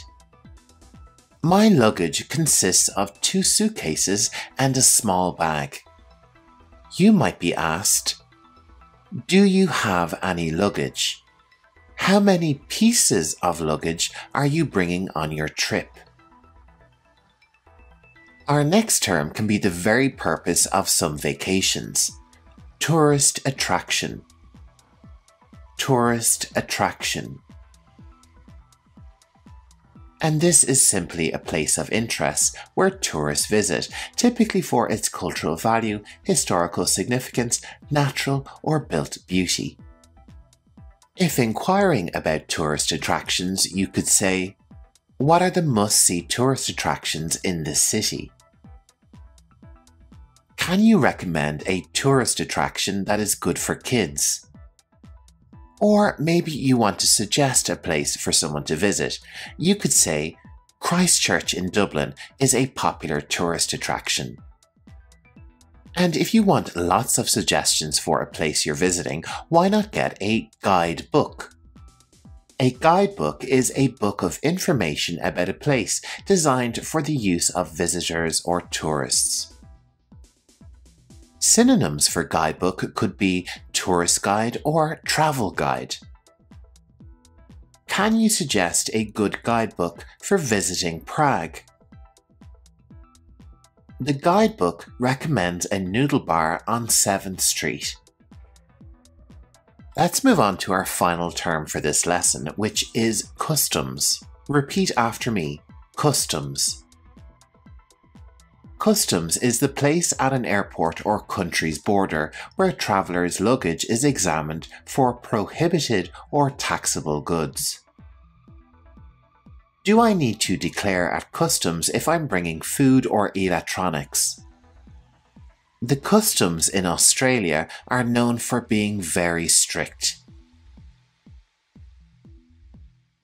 My luggage consists of 2 suitcases and a small bag. You might be asked, do you have any luggage? How many pieces of luggage are you bringing on your trip? Our next term can be the very purpose of some vacations. Tourist attraction. Tourist attraction. And this is simply a place of interest where tourists visit, typically for its cultural value, historical significance, natural or built beauty. If inquiring about tourist attractions, you could say, what are the must-see tourist attractions in this city? Can you recommend a tourist attraction that is good for kids? Or maybe you want to suggest a place for someone to visit. You could say, Christchurch in Dublin is a popular tourist attraction. And if you want lots of suggestions for a place you're visiting, why not get a guidebook? A guidebook is a book of information about a place designed for the use of visitors or tourists. Synonyms for guidebook could be tourist guide or travel guide. Can you suggest a good guidebook for visiting Prague? The guidebook recommends a noodle bar on 7th Street. Let's move on to our final term for this lesson, which is customs. Repeat after me. Customs. Customs is the place at an airport or country's border where travellers' luggage is examined for prohibited or taxable goods. Do I need to declare at customs if I'm bringing food or electronics? The customs in Australia are known for being very strict.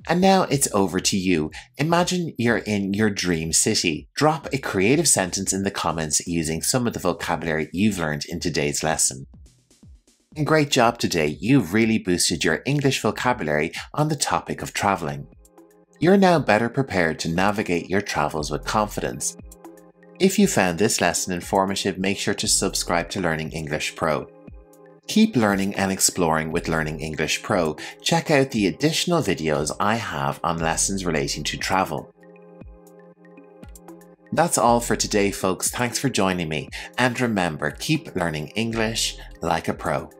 And now it's over to you. Imagine you're in your dream city. Drop a creative sentence in the comments using some of the vocabulary you've learned in today's lesson. And great job today, you've really boosted your English vocabulary on the topic of travelling. You're now better prepared to navigate your travels with confidence. If you found this lesson informative, make sure to subscribe to Learning English Pro. Keep learning and exploring with Learning English Pro. Check out the additional videos I have on lessons relating to travel. That's all for today, folks. Thanks for joining me. And remember, keep learning English like a pro.